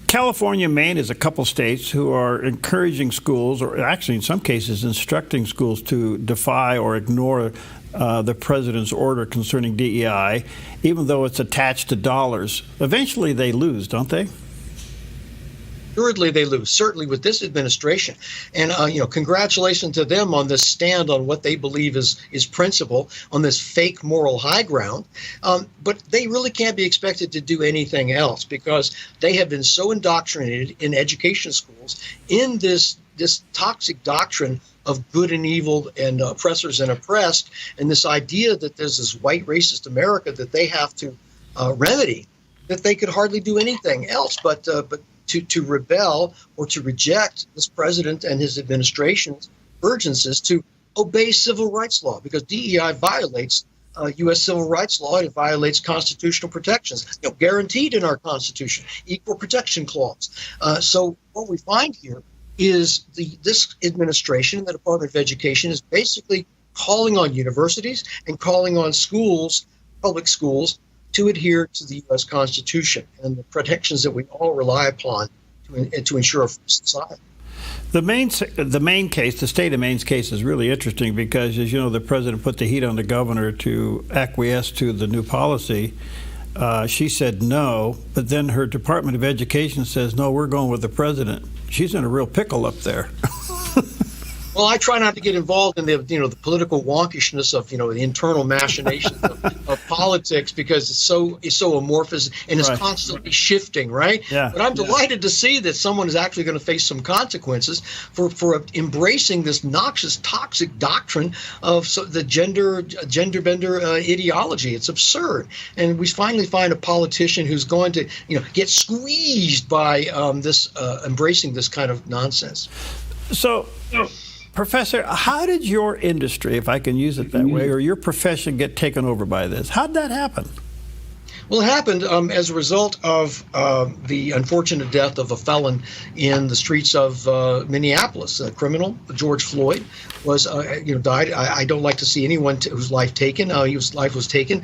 California, Maine is a couple states who are encouraging schools, or actually in some cases instructing schools, to defy or ignore the president's order concerning DEI, even though it's attached to dollars. Eventually they lose, don't they? Assuredly they lose, certainly with this administration. And, congratulations to them on this stand on what they believe is principle, on this fake moral high ground. But they really can't be expected to do anything else because they have been so indoctrinated in education schools in this toxic doctrine of good and evil and oppressors and oppressed, and this idea that there's this white racist America that they have to remedy, that they could hardly do anything else but to rebel or to reject this president and his administration's urgencies to obey civil rights law, because DEI violates U.S. civil rights law. It violates constitutional protections, guaranteed in our Constitution, equal protection clause. So what we find here is this administration, the Department of Education, is basically calling on universities and calling on schools, public schools, to adhere to the U.S. Constitution and the protections that we all rely upon to ensure a free society. The Maine case, the state of Maine's case, is really interesting because, as you know, the president put the heat on the governor to acquiesce to the new policy. She said no, but then her Department of Education says, no, we're going with the president. She's in a real pickle up there. Well, I try not to get involved in the political wonkishness of the internal machinations of politics, because it's so amorphous and it's constantly shifting, right? Yeah. But I'm delighted to see that someone is actually going to face some consequences for embracing this noxious, toxic doctrine of the gender bender ideology. It's absurd, and we finally find a politician who's going to get squeezed by this embracing this kind of nonsense. So. Professor, how did your industry, if I can use it that way, or your profession get taken over by this? How did that happen? Well, it happened as a result of the unfortunate death of a felon in the streets of Minneapolis. A criminal, George Floyd, was died. I don't like to see anyone whose life taken. His life was taken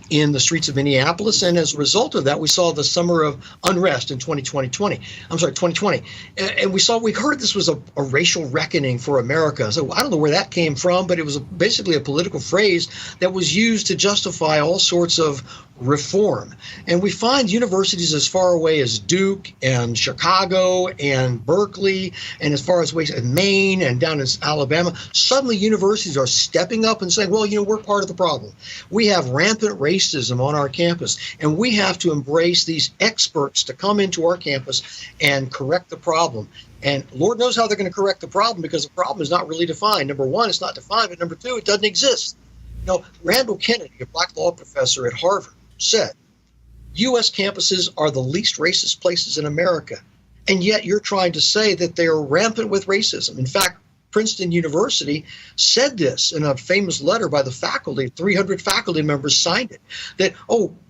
in the streets of Minneapolis, and as a result of that, we saw the summer of unrest in 2020. And we heard this was a racial reckoning for America. So I don't know where that came from, but it was basically a political phrase that was used to justify all sorts of reform. And we find universities as far away as Duke and Chicago and Berkeley, and as far as Maine and down in Alabama, suddenly universities are stepping up and saying, well, we're part of the problem. We have rampant racism on our campus, and we have to embrace these experts to come into our campus and correct the problem. And Lord knows how they're going to correct the problem, because the problem is not really defined. Number one, it's not defined, but number two, it doesn't exist. Randall Kennedy, a black law professor at Harvard, said, U.S. campuses are the least racist places in America, and yet you're trying to say that they are rampant with racism. In fact, Princeton University said this in a famous letter by the faculty. 300 faculty members signed it, that,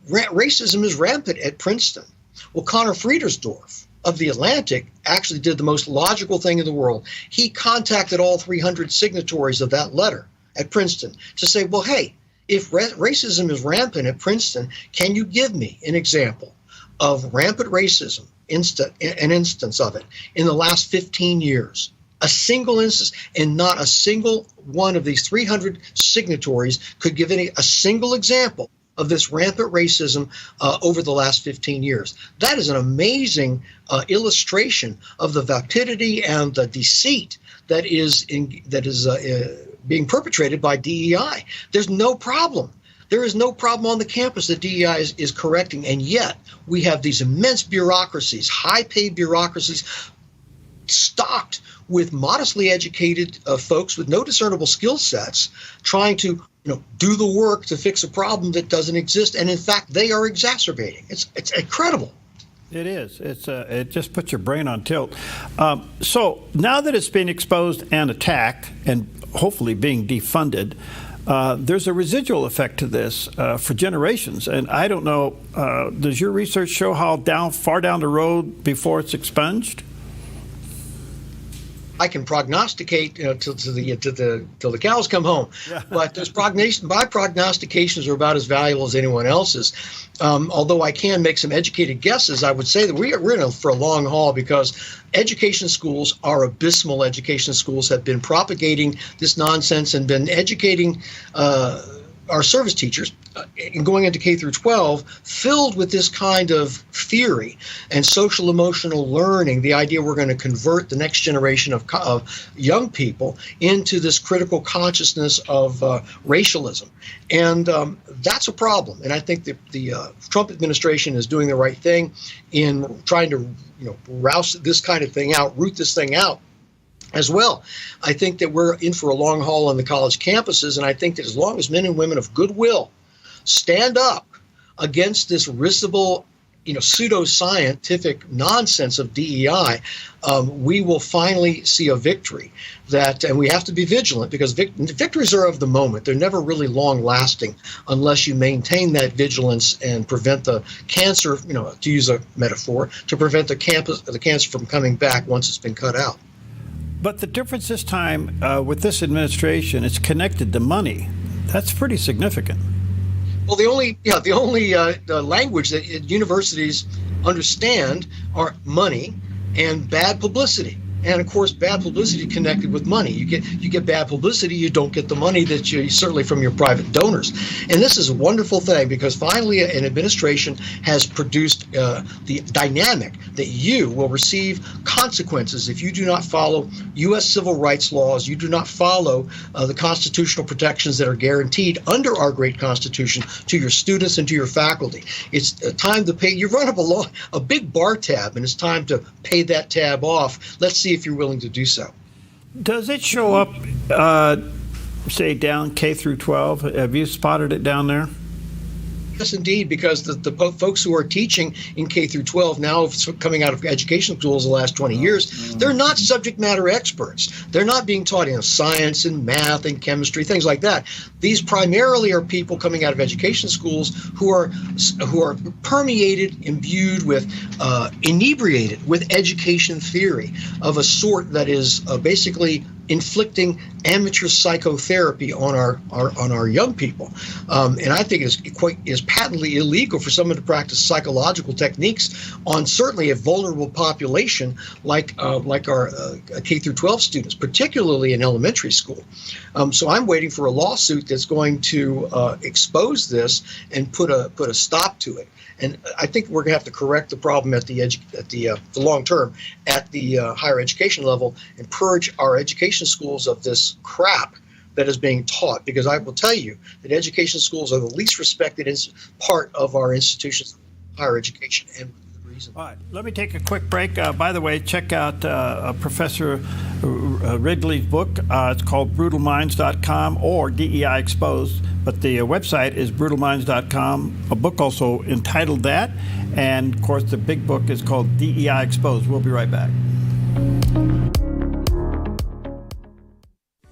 racism is rampant at Princeton. Well, Connor Friedersdorf of The Atlantic actually did the most logical thing in the world. He contacted all 300 signatories of that letter at Princeton to say, well, hey, if racism is rampant at Princeton, can you give me an example of rampant racism, an instance of it in the last 15 years? A single instance, and not a single one of these 300 signatories could give a single example of this rampant racism over the last 15 years. That is an amazing illustration of the vapidity and the deceit that is being perpetrated by DEI. There's no problem. There is no problem on the campus that DEI is correcting, and yet we have these immense bureaucracies, high-paid bureaucracies, stocked with modestly educated folks with no discernible skill sets, trying to do the work to fix a problem that doesn't exist, and in fact, they are exacerbating. It's incredible. It is. It just puts your brain on tilt. So now that it's been exposed and attacked, and hopefully being defunded, there's a residual effect to this for generations. And I don't know, does your research show how far down the road before it's expunged? I can prognosticate till the cows come home, but my prognostications are about as valuable as anyone else's. Although I can make some educated guesses, I would say that we're in for a long haul, because education schools are abysmal. Education schools have been propagating this nonsense and been educating our service teachers and going into K through 12 filled with this kind of theory and social emotional learning, the idea we're going to convert the next generation of young people into this critical consciousness of racialism. And that's a problem. And I think that the Trump administration is doing the right thing in trying to rouse this kind of thing out, root this thing out as well. I think that we're in for a long haul on the college campuses, and I think that as long as men and women of goodwill stand up against this risible, pseudo-scientific nonsense of DEI, we will finally see a victory. And we have to be vigilant, because victories are of the moment. They're never really long-lasting unless you maintain that vigilance and prevent the cancer, to use a metaphor, to prevent the cancer from coming back once it's been cut out. But the difference this time with this administration, it's connected to money. That's pretty significant. Well, the only language that universities understand are money and bad publicity. And of course, bad publicity connected with money. You get bad publicity, you don't get the money that you certainly from your private donors. And this is a wonderful thing, because finally an administration has produced the dynamic that you will receive consequences if you do not follow U.S. civil rights laws, you do not follow the constitutional protections that are guaranteed under our great Constitution to your students and to your faculty. It's time to pay. You run up a big bar tab, and it's time to pay that tab off. Let's see if you're willing to do so. Does it show up, say, down K through 12? Have you spotted it down there? Yes, indeed, because the folks who are teaching in K through 12 now, coming out of education schools the last 20 years, they're not subject matter experts. They're not being taught science and math and chemistry, things like that. These primarily are people coming out of education schools who are permeated, imbued with, inebriated with education theory of a sort that is basically inflicting amateur psychotherapy on our young people, and I think is patently illegal for someone to practice psychological techniques on certainly a vulnerable population like our K through 12 students, particularly in elementary school. So I'm waiting for a lawsuit that's going to expose this and put a stop to it. And I think we're going to have to correct the problem at the long term at the higher education level and purge our education schools of this crap that is being taught. Because I will tell you that education schools are the least respected part of our institutions of higher education, and all right, let me take a quick break. By the way, check out Professor Wrigley's book. It's called brutalminds.com or DEI Exposed, but the website is brutalminds.com. A book also entitled that, and of course the big book is called DEI Exposed. We'll be right back.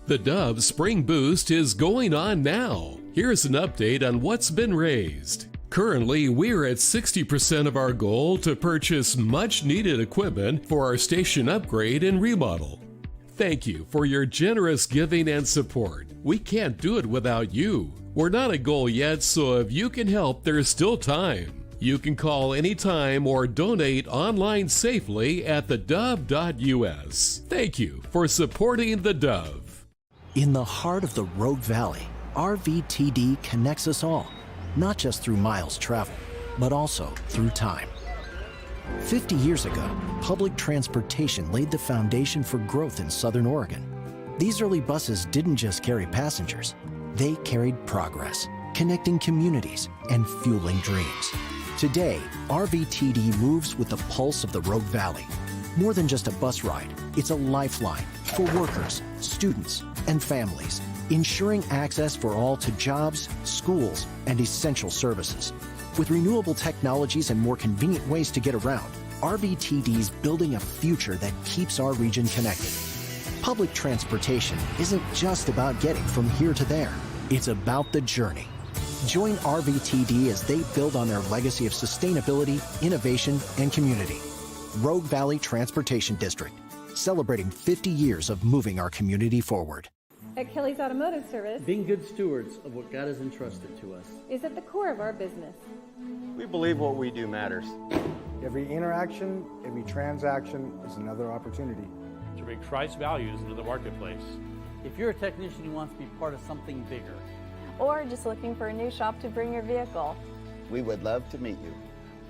The Dove Spring Boost is going on now. Here's an update on what's been raised. Currently, we're at 60% of our goal to purchase much-needed equipment for our station upgrade and remodel. Thank you for your generous giving and support. We can't do it without you. We're not at goal yet, so if you can help, there's still time. You can call anytime or donate online safely at theDove.us. Thank you for supporting the Dove. In the heart of the Rogue Valley, RVTD connects us all. Not just through miles traveled, but also through time. 50 years ago, public transportation laid the foundation for growth in Southern Oregon. These early buses didn't just carry passengers, they carried progress, connecting communities and fueling dreams. Today, RVTD moves with the pulse of the Rogue Valley. More than just a bus ride, it's a lifeline for workers, students, and families, ensuring access for all to jobs, schools, and essential services. With renewable technologies and more convenient ways to get around, RVTD's building a future that keeps our region connected. Public transportation isn't just about getting from here to there. It's about the journey. Join RVTD as they build on their legacy of sustainability, innovation, and community. Rogue Valley Transportation District, celebrating 50 years of moving our community forward. At Kelly's Automotive Service, being good stewards of what God has entrusted to us is at the core of our business. We believe what we do matters. Every interaction, every transaction is another opportunity to bring Christ's values into the marketplace. If you're a technician who wants to be part of something bigger, or just looking for a new shop to bring your vehicle, we would love to meet you.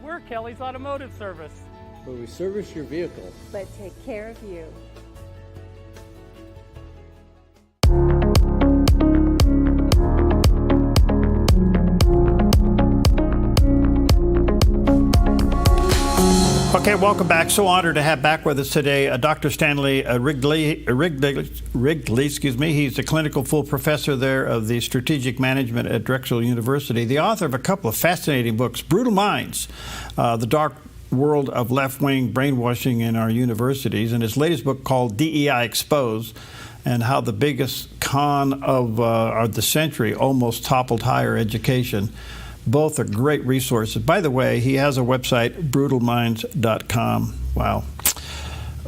We're Kelly's Automotive Service, where we service your vehicle, but take care of you. Okay, welcome back. So honored to have back with us today Dr. Stanley Wrigley. He's a clinical full professor there of the strategic management at Drexel University, the author of a couple of fascinating books, Brutal Minds, The Dark World of Left-Wing Brainwashing in Our Universities, and his latest book called DEI Exposed, and how the biggest con of the century almost toppled higher education. Both are great resources. By the way, he has a website, brutalminds.com. Wow.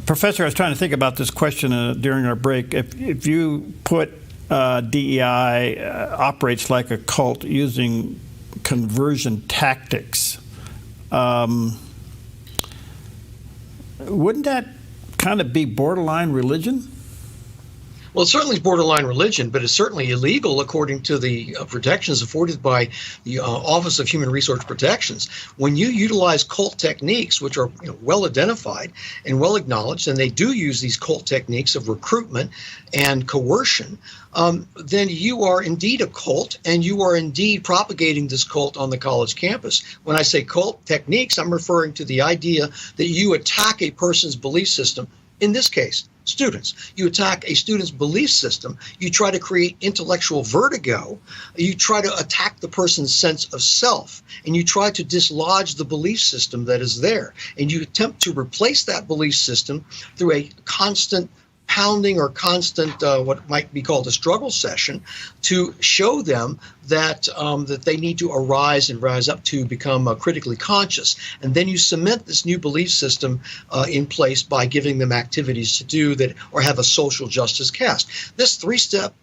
Professor, I was trying to think about this question during our break. If you put DEI operates like a cult using conversion tactics, wouldn't that kind of be borderline religion? Well, it certainly is borderline religion, but it's certainly illegal according to the protections afforded by the Office of Human Resource Protections. When you utilize cult techniques, which are well identified and well acknowledged, and they do use these cult techniques of recruitment and coercion, then you are indeed a cult, and you are indeed propagating this cult on the college campus. When I say cult techniques, I'm referring to the idea that you attack a person's belief system. In this case, students. You attack a student's belief system. You try to create intellectual vertigo. You try to attack the person's sense of self, and you try to dislodge the belief system that is there. And you attempt to replace that belief system through a constant pounding or constant what might be called a struggle session to show them that that they need to rise up to become critically conscious. And then you cement this new belief system in place by giving them activities to do that or have a social justice cast. This three-step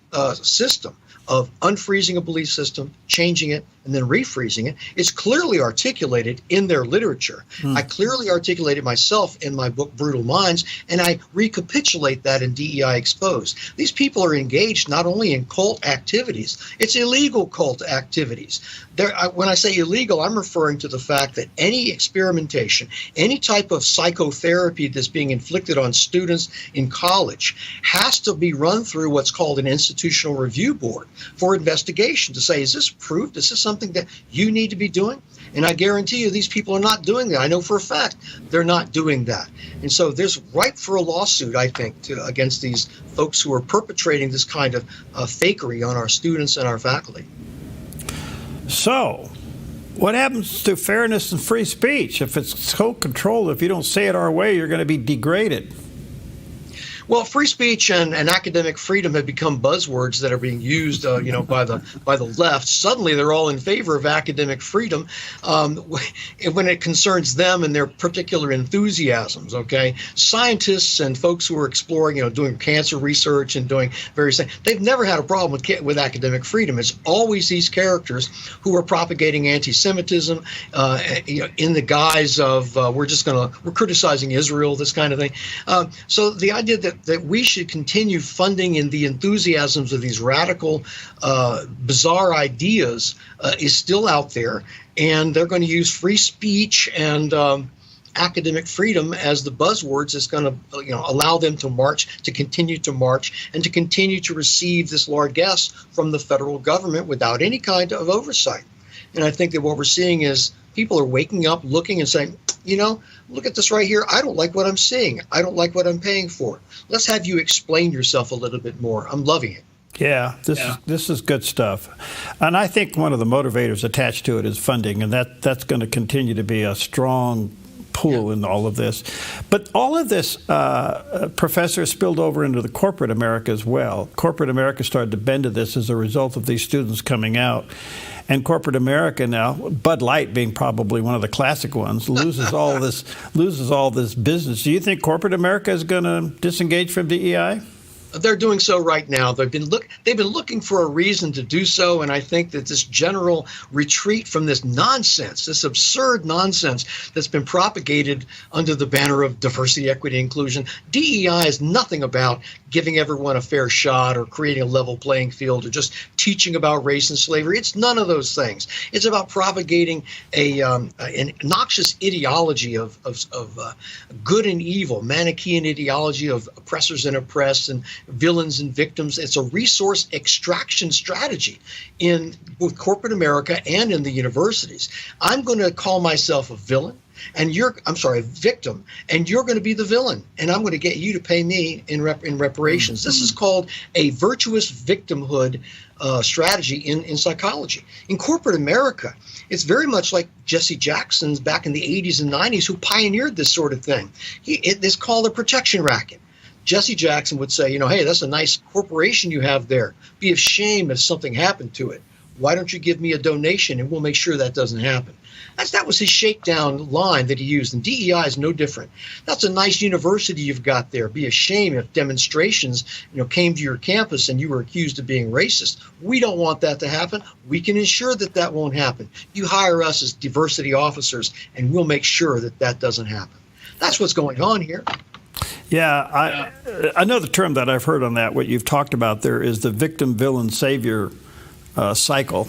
system of unfreezing a belief system, changing it, and then refreezing it is clearly articulated in their literature. I clearly articulated myself in my book, Brutal Minds, and I recapitulate that in DEI Exposed. These people are engaged not only in cult activities, it's illegal cult activities. When I say illegal, I'm referring to the fact that any experimentation, any type of psychotherapy that's being inflicted on students in college has to be run through what's called an institutional review board for investigation to say, is this approved? Is this something that you need to be doing? And I guarantee you these people are not doing that. I know for a fact they're not doing that. And so there's ripe for a lawsuit, I think, against these folks who are perpetrating this kind of fakery on our students and our faculty. So, what happens to fairness and free speech? If it's so controlled, if you don't say it our way, you're going to be degraded. Well, free speech and academic freedom have become buzzwords that are being used, by the left. Suddenly, they're all in favor of academic freedom when it concerns them and their particular enthusiasms. Okay, scientists and folks who are exploring, doing cancer research and doing various things, they've never had a problem with academic freedom. It's always these characters who are propagating anti-Semitism in the guise of we're criticizing Israel, this kind of thing. So the idea that we should continue funding in the enthusiasms of these radical, bizarre ideas is still out there, and they're going to use free speech and academic freedom as the buzzwords is going to allow them to continue to march, and to continue to receive this large gas from the federal government without any kind of oversight. And I think that what we're seeing is people are waking up, looking and saying, look at this right here. I don't like what I'm seeing. I don't like what I'm paying for. Let's have you explain yourself a little bit more. I'm loving it. Yeah, this is good stuff. And I think one of the motivators attached to it is funding, and that's going to continue to be a strong pull in all of this. But all of this, Professor, spilled over into the corporate America as well. Corporate America started to bend to this as a result of these students coming out. And corporate America now, Bud Light being probably one of the classic ones, loses all this business. Do you think corporate America is going to disengage from DEI? They're doing so right now. They've been looking for a reason to do so, and I think that this general retreat from this nonsense, this absurd nonsense that's been propagated under the banner of diversity, equity, inclusion. DEI is nothing about giving everyone a fair shot or creating a level playing field or just teaching about race and slavery. It's none of those things. It's about propagating an noxious ideology of good and evil, Manichaean ideology of oppressors and oppressed and villains and victims. It's a resource extraction strategy in both corporate America and in the universities. I'm going to call myself a villain, and a victim, and you're going to be the villain, and I'm going to get you to pay me in reparations. Mm-hmm. This is called a virtuous victimhood strategy in psychology. In corporate America, it's very much like Jesse Jackson's back in the 80s and 90s, who pioneered this sort of thing. It's called a protection racket. Jesse Jackson would say, hey, that's a nice corporation you have there. Be ashamed if something happened to it. Why don't you give me a donation and we'll make sure that doesn't happen? That was his shakedown line that he used, and DEI is no different. That's a nice university you've got there. Be ashamed if demonstrations, came to your campus and you were accused of being racist. We don't want that to happen. We can ensure that that won't happen. You hire us as diversity officers, and we'll make sure that that doesn't happen. That's what's going on here. Yeah, another term that I've heard on that, what you've talked about there, is the victim, villain, savior cycle.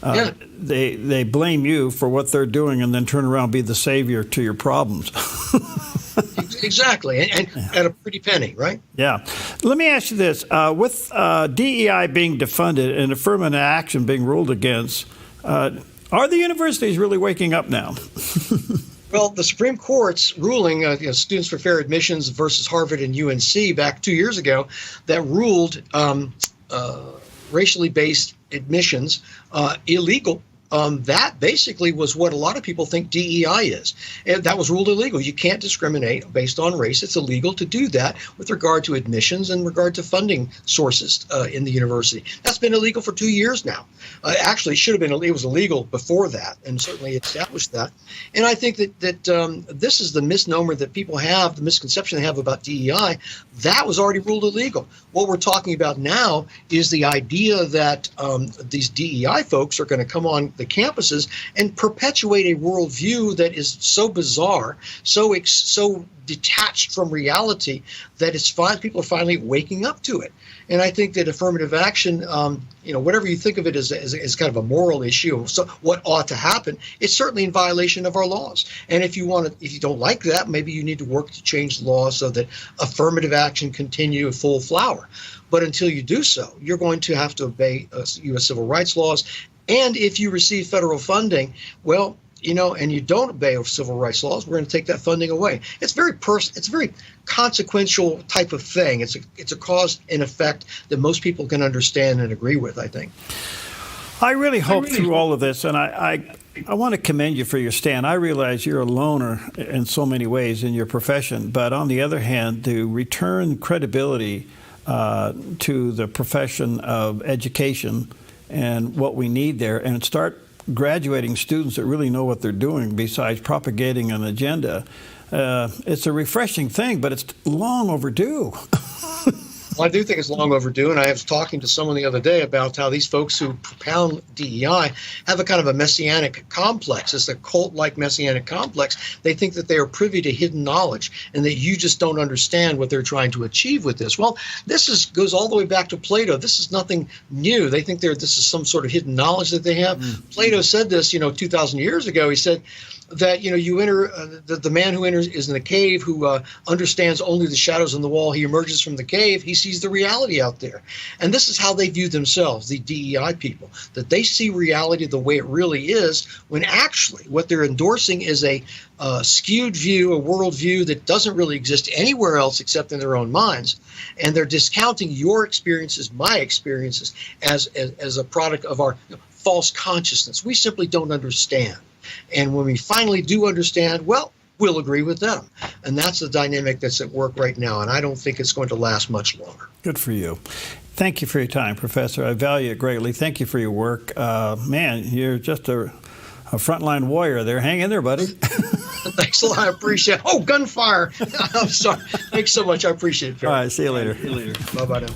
They blame you for what they're doing and then turn around and be the savior to your problems. Exactly, and at a pretty penny, right? Yeah. Let me ask you this. With DEI being defunded and affirmative action being ruled against, are the universities really waking up now? Well, the Supreme Court's ruling, Students for Fair Admissions versus Harvard and UNC back 2 years ago, that ruled racially based admissions illegal. That basically was what a lot of people think DEI is. And that was ruled illegal. You can't discriminate based on race. It's illegal to do that with regard to admissions and regard to funding sources in the university. That's been illegal for 2 years now. Actually, it was illegal before that, and certainly established that. And I think that this is the misnomer that people have, the misconception they have about DEI. That was already ruled illegal. What we're talking about now is the idea that these DEI folks are going to come on the campuses and perpetuate a worldview that is so bizarre, so detached from reality that people are finally waking up to it. And I think that affirmative action, whatever you think of it as kind of a moral issue, so what ought to happen, it's certainly in violation of our laws. And if you don't like that, maybe you need to work to change the law so that affirmative action continue full flower. But until you do so, you're going to have to obey U.S. civil rights laws. And if you receive federal funding, well, and you don't obey civil rights laws, we're going to take that funding away. It's a very consequential type of thing. It's a cause and effect that most people can understand and agree with, I think. I really hope through all of this, and I want to commend you for your stand. I realize you're a loner in so many ways in your profession, but on the other hand, to return credibility to the profession of education and what we need there, and start graduating students that really know what they're doing besides propagating an agenda. It's a refreshing thing, but it's long overdue. Well, I do think it's long overdue, and I was talking to someone the other day about how these folks who propound DEI have a kind of a messianic complex. It's a cult-like messianic complex. They think that they are privy to hidden knowledge and that you just don't understand what they're trying to achieve with this. Well, this goes all the way back to Plato. This is nothing new. They think this is some sort of hidden knowledge that they have. Plato said this, 2,000 years ago. He said, that you enter the man who enters is in a cave who understands only the shadows on the wall. He emerges from the cave. He sees the reality out there, and this is how they view themselves, the DEI people, that they see reality the way it really is, when actually what they're endorsing is a skewed view, a worldview that doesn't really exist anywhere else except in their own minds, and they're discounting your experiences, my experiences, as a product of our false consciousness. We simply don't understand. And when we finally do understand, well, we'll agree with them. And that's the dynamic that's at work right now. And I don't think it's going to last much longer. Good for you. Thank you for your time, Professor. I value it greatly. Thank you for your work. Man, you're just a frontline warrior there. Hang in there, buddy. Thanks a lot. I appreciate it. Oh, gunfire. I'm sorry. Thanks so much. I appreciate it, Perry. All right. See you later. Bye-bye now.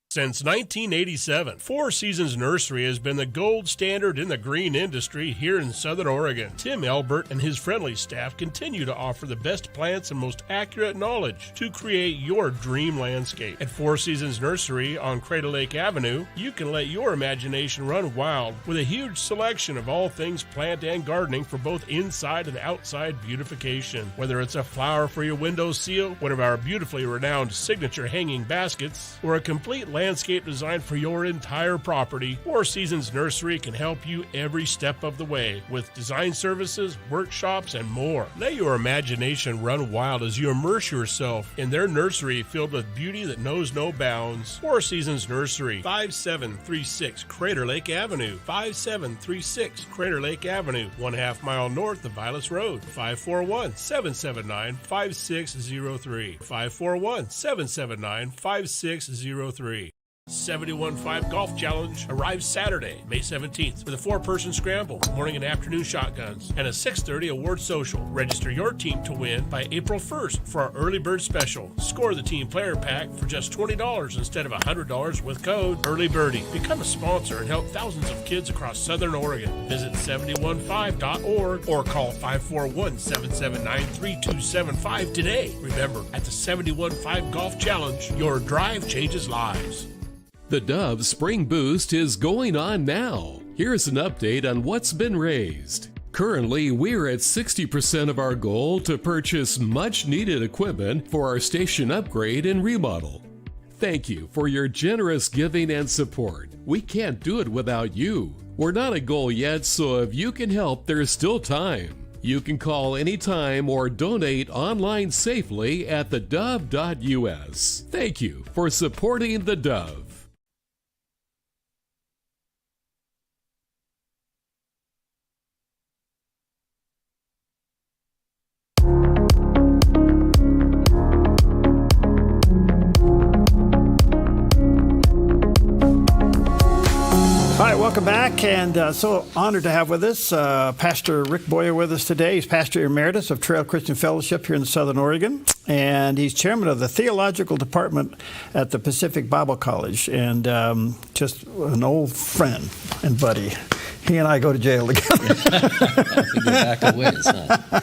Since 1987, Four Seasons Nursery has been the gold standard in the green industry here in Southern Oregon. Tim Elbert and his friendly staff continue to offer the best plants and most accurate knowledge to create your dream landscape. At Four Seasons Nursery on Crater Lake Avenue, you can let your imagination run wild with a huge selection of all things plant and gardening for both inside and outside beautification. Whether it's a flower for your window seal, one of our beautifully renowned signature hanging baskets, or a complete landscape design for your entire property, Four Seasons Nursery can help you every step of the way with design services, workshops, and more. Let your imagination run wild as you immerse yourself in their nursery filled with beauty that knows no bounds. Four Seasons Nursery, 5736 Crater Lake Avenue, 5736 Crater Lake Avenue, 1/2 mile north of Vilas Road, 541-779-5603, 541-779-5603. 71.5 Golf Challenge arrives Saturday, May 17th, with a 4-person scramble, morning and afternoon shotguns, and a 6:30 award social. Register your team to win by April 1st for our early bird special. Score the team player pack for just $20 instead of $100 with code EARLYBIRDIE. Become a sponsor and help thousands of kids across Southern Oregon. Visit 715.org or call 541-779-3275 today. Remember, at the 71.5 Golf Challenge, your drive changes lives. The Dove Spring Boost is going on now. Here's an update on what's been raised. Currently, we're at 60% of our goal to purchase much needed equipment for our station upgrade and remodel. Thank you for your generous giving and support. We can't do it without you. We're not at goal yet, so if you can help, there's still time. You can call anytime or donate online safely at theDove.us. Thank you for supporting the Dove. All right, welcome back, and so honored to have with us Pastor Rick Boyer with us today. He's Pastor Emeritus of Trail Christian Fellowship here in Southern Oregon, and he's Chairman of the Theological Department at the Pacific Bible College, and just an old friend and buddy. He and I go to jail together. We go back a ways, huh?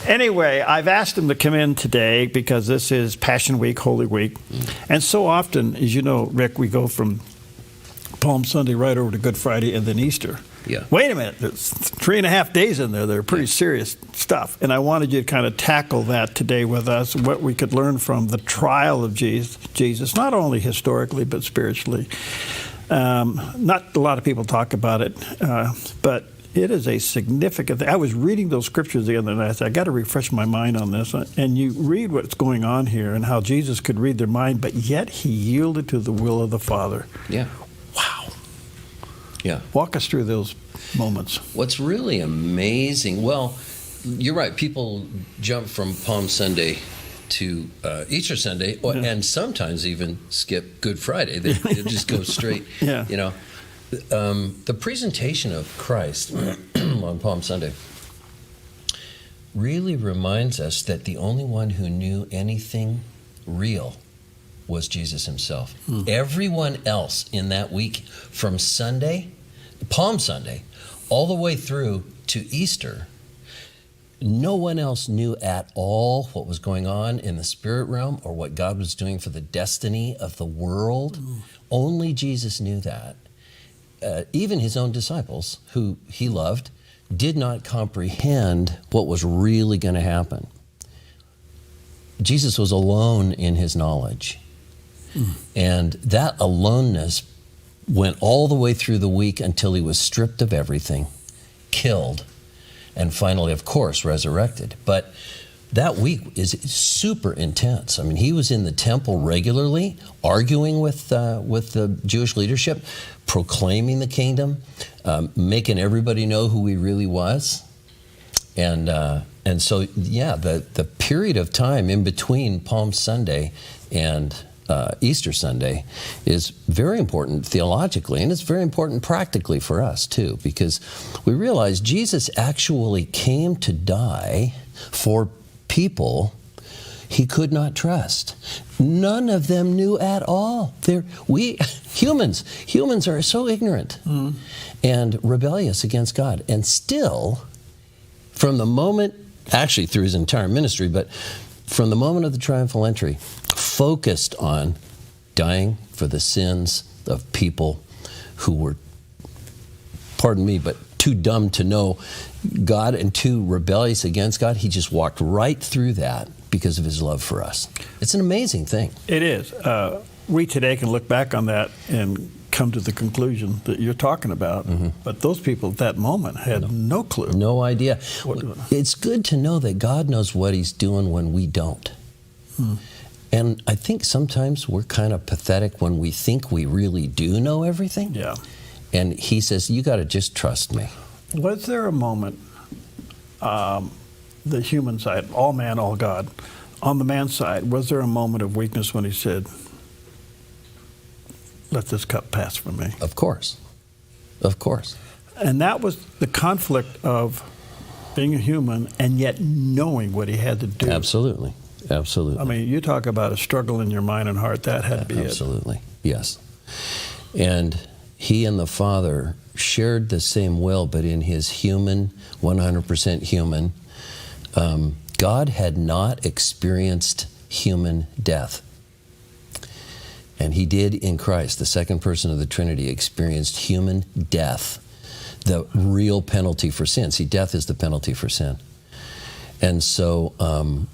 Anyway, I've asked him to come in today because this is Passion Week, Holy Week, and so often, as you know, Rick, we go from Palm Sunday right over to Good Friday and then Easter. Yeah. Wait a minute, there's 3.5 days in there. They're pretty serious stuff. And I wanted you to kind of tackle that today with us, what we could learn from the trial of Jesus, not only historically, but spiritually. Not a lot of people talk about it, but it is a significant thing. I was reading those scriptures the other night. I said, I got to refresh my mind on this. And you read what's going on here and how Jesus could read their mind, but yet he yielded to the will of the Father. Yeah. Wow. Yeah. Walk us through those moments. What's really amazing, well, you're right. People jump from Palm Sunday to Easter Sunday, and sometimes even skip Good Friday. They just go straight. Yeah. You know, the presentation of Christ on Palm Sunday really reminds us that the only one who knew anything real was Jesus himself. Everyone else in that week, from Sunday, Palm Sunday, all the way through to Easter, no one else knew at all what was going on in the spirit realm or what God was doing for the destiny of the world. Only Jesus knew that. And he even his own disciples, who he loved, did not comprehend what was really going to happen. Jesus was alone in his knowledge. And that aloneness went all the way through the week until he was stripped of everything, killed, and finally, of course, resurrected. But that week is super intense. I mean, he was in the temple regularly, arguing with the Jewish leadership, proclaiming the kingdom, making everybody know who he really was. And so, yeah, the period of time in between Palm Sunday and Easter Sunday is very important theologically, and it's very important practically for us too, because we realize Jesus actually came to die for people he could not trust. None of them knew at all. Humans are so ignorant and rebellious against God, and still, from the moment, actually through his entire ministry, but from the moment of the triumphal entry, focused on dying for the sins of people who were, pardon me, but too dumb to know God and too rebellious against God. He just walked right through that because of his love for us. It's an amazing thing. It is. We today can look back on that and come to the conclusion that you're talking about. But those people at that moment had no clue. No idea. It's good to know that God knows what he's doing when we don't. And I think sometimes we're kind of pathetic when we think we really do know everything. Yeah. And he says, you got to just trust me. Was there a moment, the human side, all man, all God, on the man's side, was there a moment of weakness when he said, let this cup pass from me? Of course. Of course. And that was the conflict of being a human and yet knowing what he had to do. Absolutely. Absolutely. I mean, you talk about a struggle in your mind and heart, that had to be Absolutely. Yes. And he and the Father shared the same will, but in his human, 100% human, God had not experienced human death. And he did in Christ, the second person of the Trinity, experienced human death, the real penalty for sin. See, death is the penalty for sin. And so,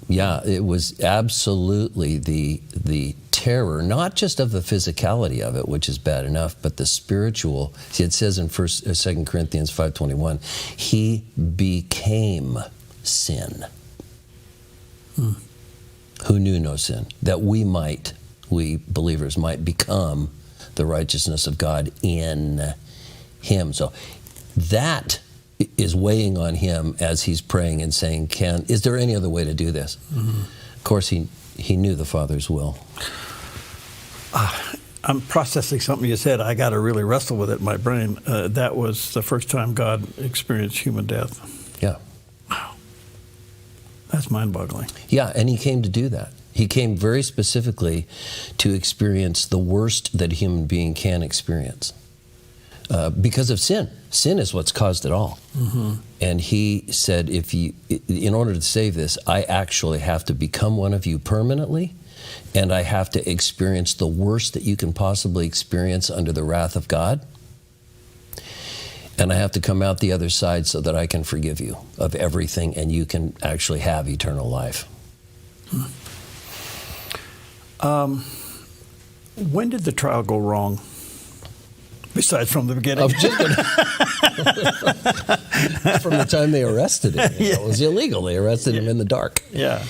it was absolutely the terror, not just of the physicality of it, which is bad enough, but the spiritual. See, it says in 2 Corinthians 5:21, he became sin. Who knew no sin, that we believers might become the righteousness of God in him. So that is weighing on him as he's praying and saying, is there any other way to do this? Of course, he knew the Father's will. I'm processing something you said. I got to really wrestle with it in my brain. That was the first time God experienced human death. Yeah. Wow. That's mind-boggling. Yeah, and he came to do that. He came very specifically to experience the worst that a human being can experience. Because of sin. Sin is what's caused it all. And he said, in order to save this, I actually have to become one of you permanently, and I have to experience the worst that you can possibly experience under the wrath of God. And I have to come out the other side so that I can forgive you of everything, and you can actually have eternal life. When did the trial go wrong? Besides from the beginning. From the time they arrested him. Yeah. It was illegal. They arrested him in the dark. Yeah.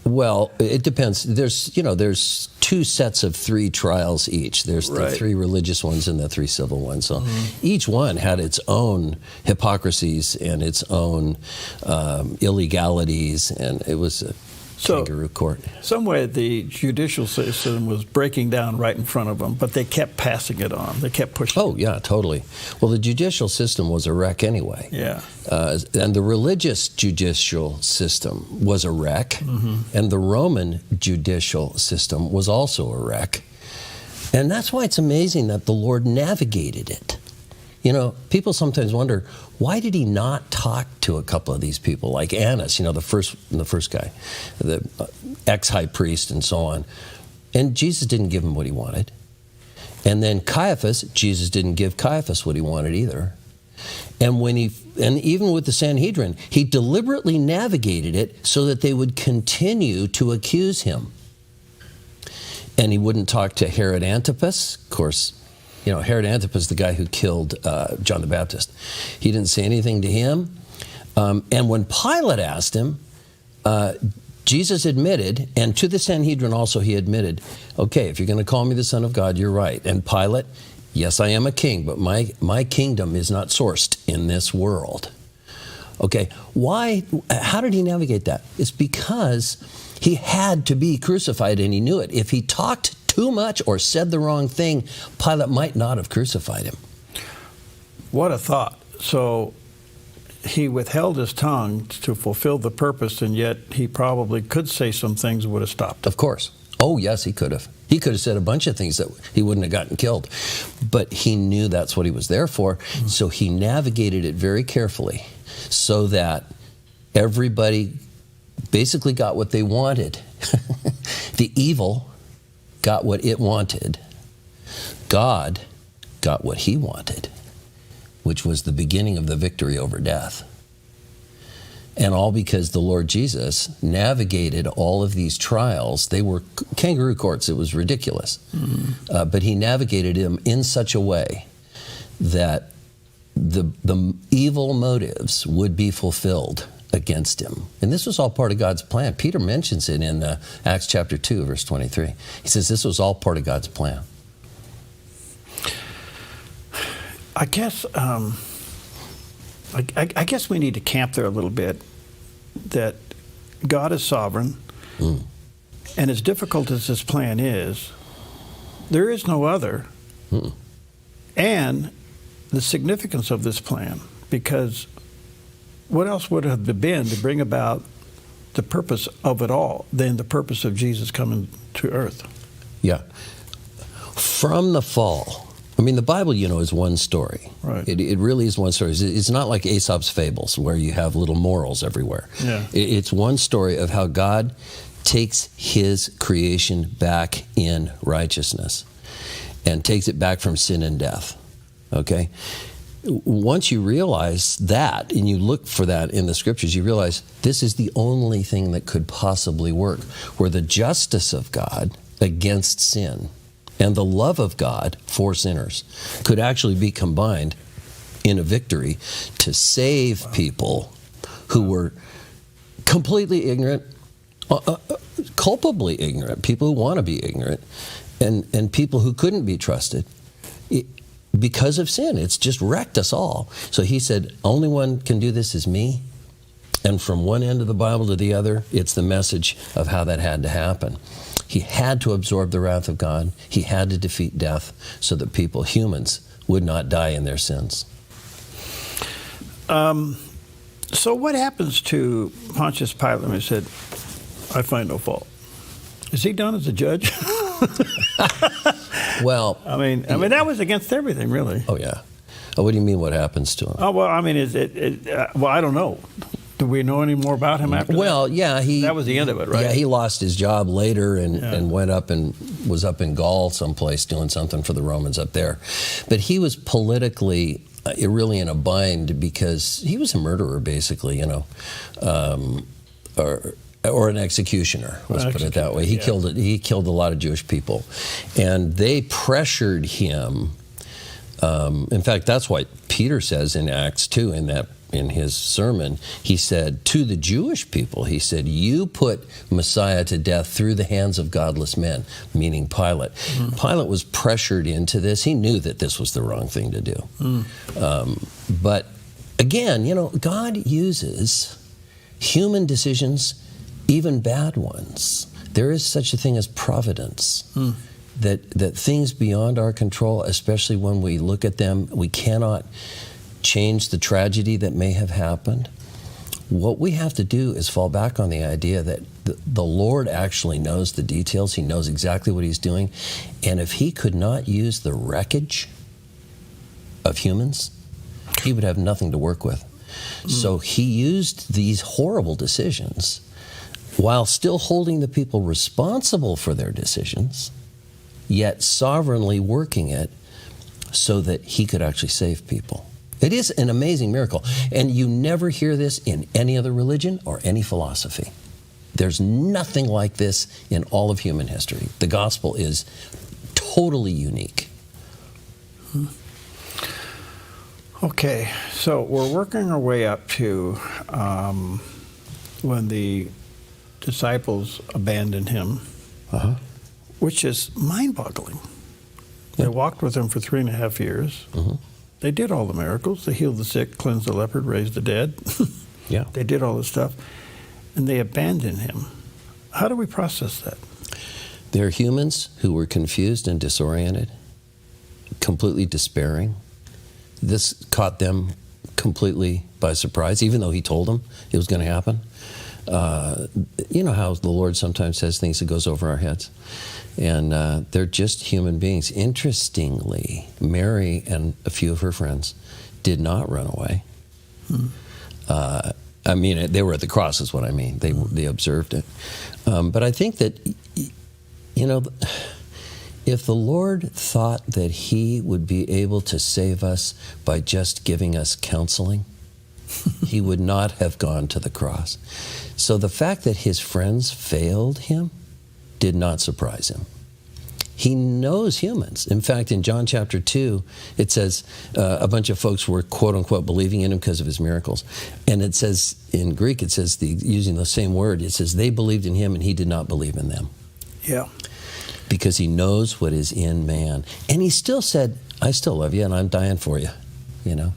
Well, it depends. There's two sets of 3 trials each. There's the 3 religious ones and the 3 civil ones. So each one had its own hypocrisies and its own illegalities, and it was a kangaroo court. Some way the judicial system was breaking down right in front of them, but they kept passing it on. They kept pushing. Oh, yeah, totally. Well, the judicial system was a wreck anyway. Yeah. And the religious judicial system was a wreck, and the Roman judicial system was also a wreck. And that's why it's amazing that the Lord navigated it. You know, people sometimes wonder, why did he not talk to a couple of these people, like Annas, the first guy, the ex-high priest and so on? And Jesus didn't give him what he wanted. And then Caiaphas, Jesus didn't give Caiaphas what he wanted either. And even with the Sanhedrin, he deliberately navigated it so that they would continue to accuse him. And he wouldn't talk to Herod Antipas. Of course, Herod Antipas, the guy who killed John the Baptist. He didn't say anything to him. And when Pilate asked him, Jesus admitted, and to the Sanhedrin also he admitted, okay, if you're going to call me the Son of God, you're right. And Pilate, yes, I am a king, but my kingdom is not sourced in this world. Okay, why? How did he navigate that? It's because he had to be crucified, and he knew it. If he talked too much or said the wrong thing, Pilate might not have crucified him. What a thought. So he withheld his tongue to fulfill the purpose, and yet he probably could say some things that would have stopped. Of course. Oh, yes, he could have. He could have said a bunch of things that he wouldn't have gotten killed. But he knew that's what he was there for, so he navigated it very carefully so that everybody basically got what they wanted. The evil got what it wanted. God got what he wanted, which was the beginning of the victory over death. And all because the Lord Jesus navigated all of these trials. They were kangaroo courts. It was ridiculous. But he navigated them in such a way that the evil motives would be fulfilled against him. And this was all part of God's plan. Peter mentions it in Acts chapter 2, verse 23. He says this was all part of God's plan. I guess I guess we need to camp there a little bit, that God is sovereign, and as difficult as this plan is, there is no other, and the significance of this plan, because what else would have been to bring about the purpose of it all than the purpose of Jesus coming to earth? Yeah. From the fall, I mean, the Bible, is one story. Right. It really is one story. It's not like Aesop's fables where you have little morals everywhere. Yeah. It's one story of how God takes his creation back in righteousness and takes it back from sin and death. Okay? Once you realize that, and you look for that in the scriptures, you realize this is the only thing that could possibly work, where the justice of God against sin and the love of God for sinners could actually be combined in a victory to save people who were completely ignorant, culpably ignorant, people who want to be ignorant, and people who couldn't be trusted because of sin. It's just wrecked us all. So he said, only one can do this is me. And from one end of the Bible to the other, it's the message of how that had to happen. He had to absorb the wrath of God. He had to defeat death so that people, humans, would not die in their sins. So what happens to Pontius Pilate when he said, I find no fault? Is he done as a judge? Well, I mean, that was against everything, really. Oh, yeah. Oh, what do you mean what happens to him? Oh, well, I mean, well, I don't know. Do we know any more about him after that? Well, yeah. That was the end of it, right? Yeah, he lost his job later and went up and was up in Gaul someplace doing something for the Romans up there. But he was politically really in a bind because he was a murderer, basically, or an executioner, let's put it that way. He killed a lot of Jewish people. And they pressured him. In fact, that's why Peter says in Acts 2, in his sermon, he said to the Jewish people, he said, you put Messiah to death through the hands of godless men, meaning Pilate. Pilate was pressured into this. He knew that this was the wrong thing to do. But again, God uses human decisions, even bad ones. There is such a thing as providence. That things beyond our control, especially when we look at them, we cannot change the tragedy that may have happened. What we have to do is fall back on the idea that the Lord actually knows the details. He knows exactly what he's doing. And if he could not use the wreckage of humans, he would have nothing to work with. So he used these horrible decisions while still holding the people responsible for their decisions yet sovereignly working it so that he could actually save people. It is an amazing miracle. And you never hear this in any other religion or any philosophy. There's nothing like this in all of human history. The gospel is totally unique. Okay, so we're working our way up to when the disciples abandoned him, which is mind-boggling. They walked with him for 3.5 years. They did all the miracles. They healed the sick, cleansed the leopard, raised the dead. Yeah. They did all this stuff. And they abandoned him. How do we process that? They're humans who were confused and disoriented, completely despairing. This caught them completely by surprise, even though he told them it was going to happen. You know how the Lord sometimes says things that goes over our heads. And they're just human beings. Interestingly, Mary and a few of her friends did not run away. I mean, they were at the cross is what I mean. They observed it. But I think that, you know, if the Lord thought that he would be able to save us by just giving us counseling, he would not have gone to the cross. So the fact that his friends failed him did not surprise him. He knows humans. In fact, in John chapter 2, it says a bunch of folks were, quote unquote, believing in him because of his miracles. And it says, in Greek, it says, using the same word, it says they believed in him and he did not believe in them. Yeah. Because he knows what is in man. And he still said, I still love you and I'm dying for you, you know.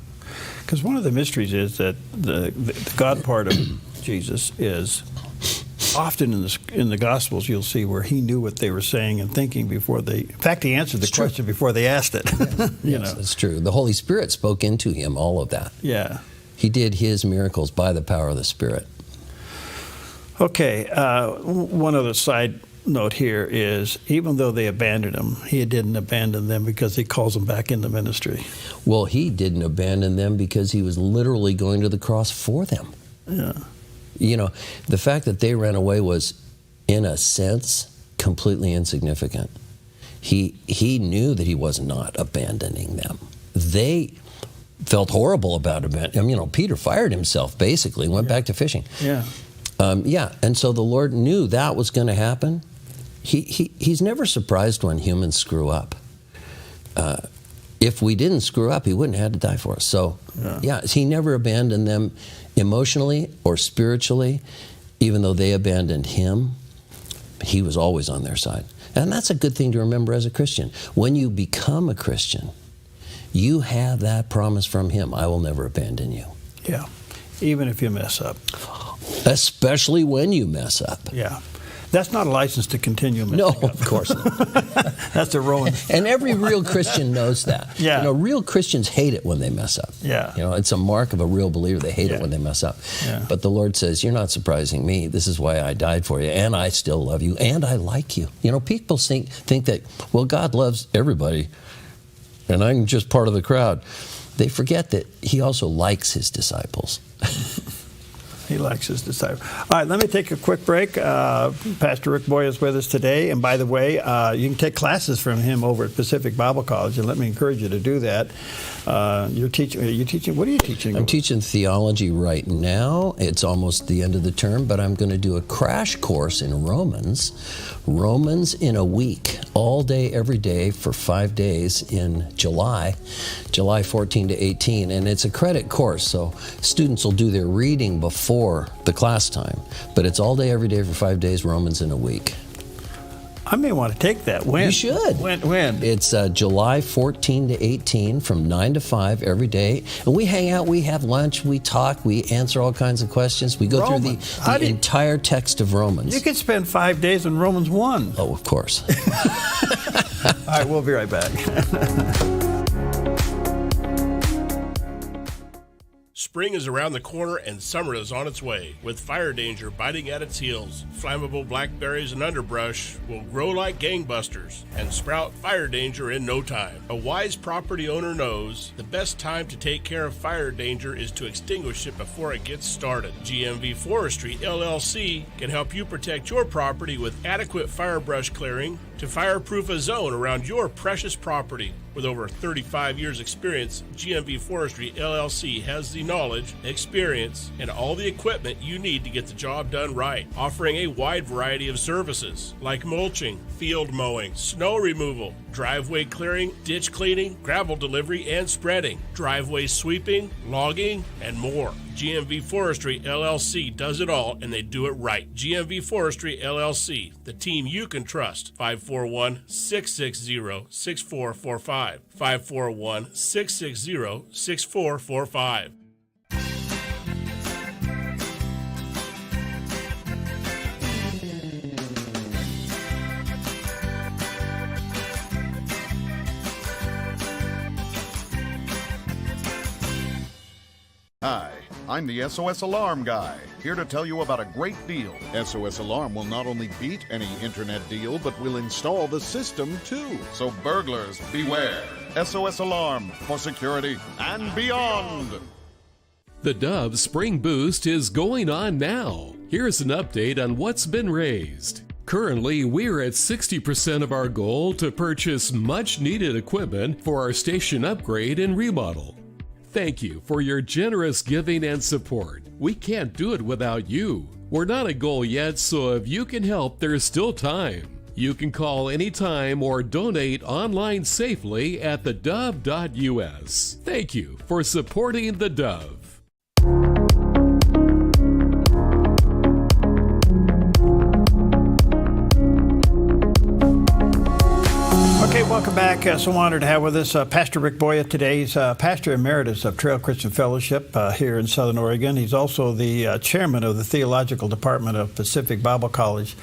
Because one of the mysteries is that the God part of Jesus is often in the Gospels you'll see where he knew what they were saying and thinking before they. In fact, he answered the question before they asked it. Yes, that's true. The Holy Spirit spoke into him all of that. Yeah. He did his miracles by the power of the Spirit. Okay. One other side note here is even though they abandoned him, he didn't abandon them because he calls them back into ministry. Well, he didn't abandon them because he was literally going to the cross for them. Yeah. You know, the fact that they ran away was, in a sense, completely insignificant. He knew that he was not abandoning them. They felt horrible about abandoning. I mean, you know, Peter fired himself, basically, went back to fishing. Yeah. And so the Lord knew that was going to happen. He's never surprised when humans screw up. If we didn't screw up, he wouldn't have had to die for us. So, he never abandoned them emotionally or spiritually. Even though they abandoned him, he was always on their side. And that's a good thing to remember as a Christian. When you become a Christian, you have that promise from him, I will never abandon you. Yeah, even if you mess up. Especially when you mess up. Yeah. That's not a license to continue messing up. No, of course not. That's the Roman. And every real Christian knows that. Yeah. You know, real Christians hate it when they mess up. Yeah. You know, it's a mark of a real believer. They hate it when they mess up. Yeah. But the Lord says, you're not surprising me. This is why I died for you. And I still love you. And I like you. You know, people think that, well, God loves everybody. And I'm just part of the crowd. They forget that he also likes his disciples. He likes his disciples. All right, let me take a quick break. Pastor Rick Boy is with us today. And by the way, you can take classes from him over at Pacific Bible College. And let me encourage you to do that. You're teaching. What are you teaching? I'm teaching theology right now. It's almost the end of the term, but I'm going to do a crash course in Romans. Romans in a week, all day, every day for 5 days in July 14 to 18. And it's a credit course, so students will do their reading before the class time. But it's all day, every day for 5 days, Romans in a week. I may want to take that. When? You should. When? It's July 14 to 18 from 9 to 5 every day. And we hang out, we have lunch, we talk, we answer all kinds of questions. We go through the entire text of Romans. You could spend 5 days in Romans 1. Oh, of course. All right, we'll be right back. Spring is around the corner and summer is on its way. With fire danger biting at its heels, flammable blackberries and underbrush will grow like gangbusters and sprout fire danger in no time. A wise property owner knows the best time to take care of fire danger is to extinguish it before it gets started. GMV Forestry, LLC can help you protect your property with adequate fire brush clearing, to fireproof a zone around your precious property. With over 35 years' experience, GMV Forestry LLC has the knowledge, experience, and all the equipment you need to get the job done right, offering a wide variety of services like mulching, field mowing, snow removal, driveway clearing, ditch cleaning, gravel delivery and spreading, driveway sweeping, logging, and more. GMV Forestry LLC does it all, and they do it right. GMV Forestry LLC, the team you can trust. 541-660-6445. 541-660-6445. Hi, I'm the SOS Alarm guy, here to tell you about a great deal. SOS Alarm will not only beat any internet deal, but will install the system too. So burglars, beware. SOS Alarm for security and beyond. The Dove Spring Boost is going on now. Here's an update on what's been raised. Currently, we're at 60% of our goal to purchase much needed equipment for our station upgrade and remodel. Thank you for your generous giving and support. We can't do it without you. We're not a goal yet, so if you can help, there's still time. You can call anytime or donate online safely at theDove.us. Thank you for supporting the Dove. Okay, welcome back. So honored to have with us Pastor Rick Boya today. He's Pastor Emeritus of Trail Christian Fellowship here in Southern Oregon. He's also the chairman of the Theological Department of Pacific Bible College.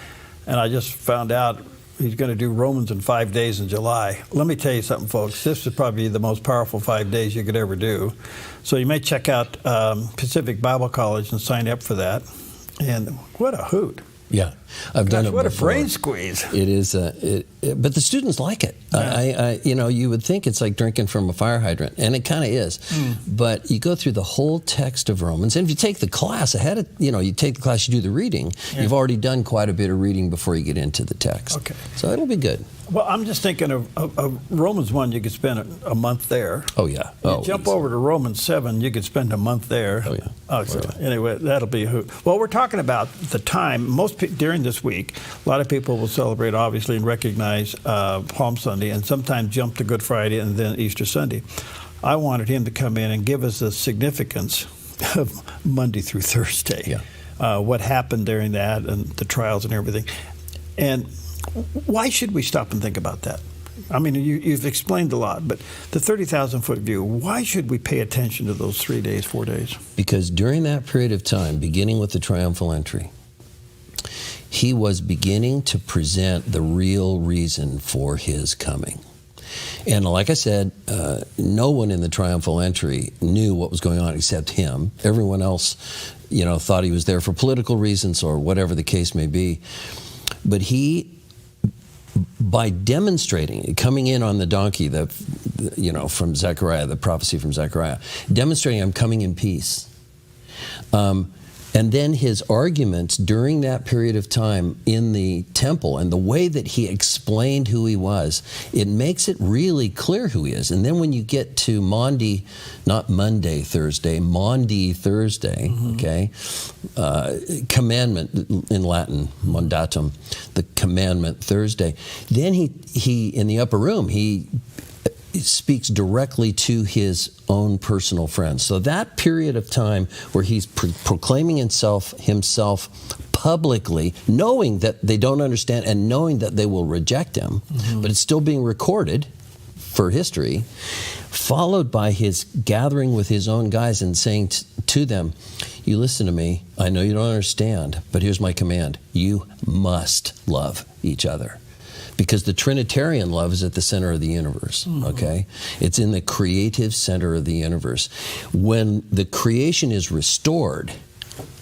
And I just found out he's going to do Romans in 5 days in July. Let me tell you something, folks. This is probably the most powerful 5 days you could ever do. So you may check out Pacific Bible College and sign up for that. And what a hoot. Yeah, I've done it what before. A brain squeeze. It is, but the students like it. Yeah. You would think it's like drinking from a fire hydrant, and it kind of is. But you go through the whole text of Romans, and if you take the class ahead of, you take the class, you do the reading, you've already done quite a bit of reading before you get into the text. Okay. So it'll be good. Well, I'm just thinking of Romans 1, you could spend a month there. Oh, yeah. Jump over to Romans 7, you could spend a month there. Oh, yeah. Anyway, that'll be a hoot. Well, we're talking about the time. During this week, a lot of people will celebrate, obviously, and recognize Palm Sunday, and sometimes jump to Good Friday and then Easter Sunday. I wanted him to come in and give us the significance of Monday through Thursday. Yeah. What happened during that and the trials and everything. And why should we stop and think about that? I mean, you've explained a lot, but the 30,000-foot view, why should we pay attention to those 3 days, 4 days? Because during that period of time, beginning with the triumphal entry, he was beginning to present the real reason for his coming. And like I said, no one in the triumphal entry knew what was going on except him. Everyone else, thought he was there for political reasons or whatever the case may be. But he, by demonstrating, coming in on the donkey, from Zechariah, the prophecy from Zechariah, demonstrating I'm coming in peace. And then his arguments during that period of time in the temple and the way that he explained who he was, it makes it really clear who he is. And then when you get to Maundy Thursday, okay, commandment in Latin, mandatum, the commandment Thursday, then he in the upper room, he speaks directly to his own personal friends. So that period of time where he's proclaiming himself publicly, knowing that they don't understand and knowing that they will reject him, but it's still being recorded for history, followed by his gathering with his own guys and saying to them, you listen to me, I know you don't understand, but here's my command. You must love each other. Because the Trinitarian love is at the center of the universe, okay? It's in the creative center of the universe. When the creation is restored,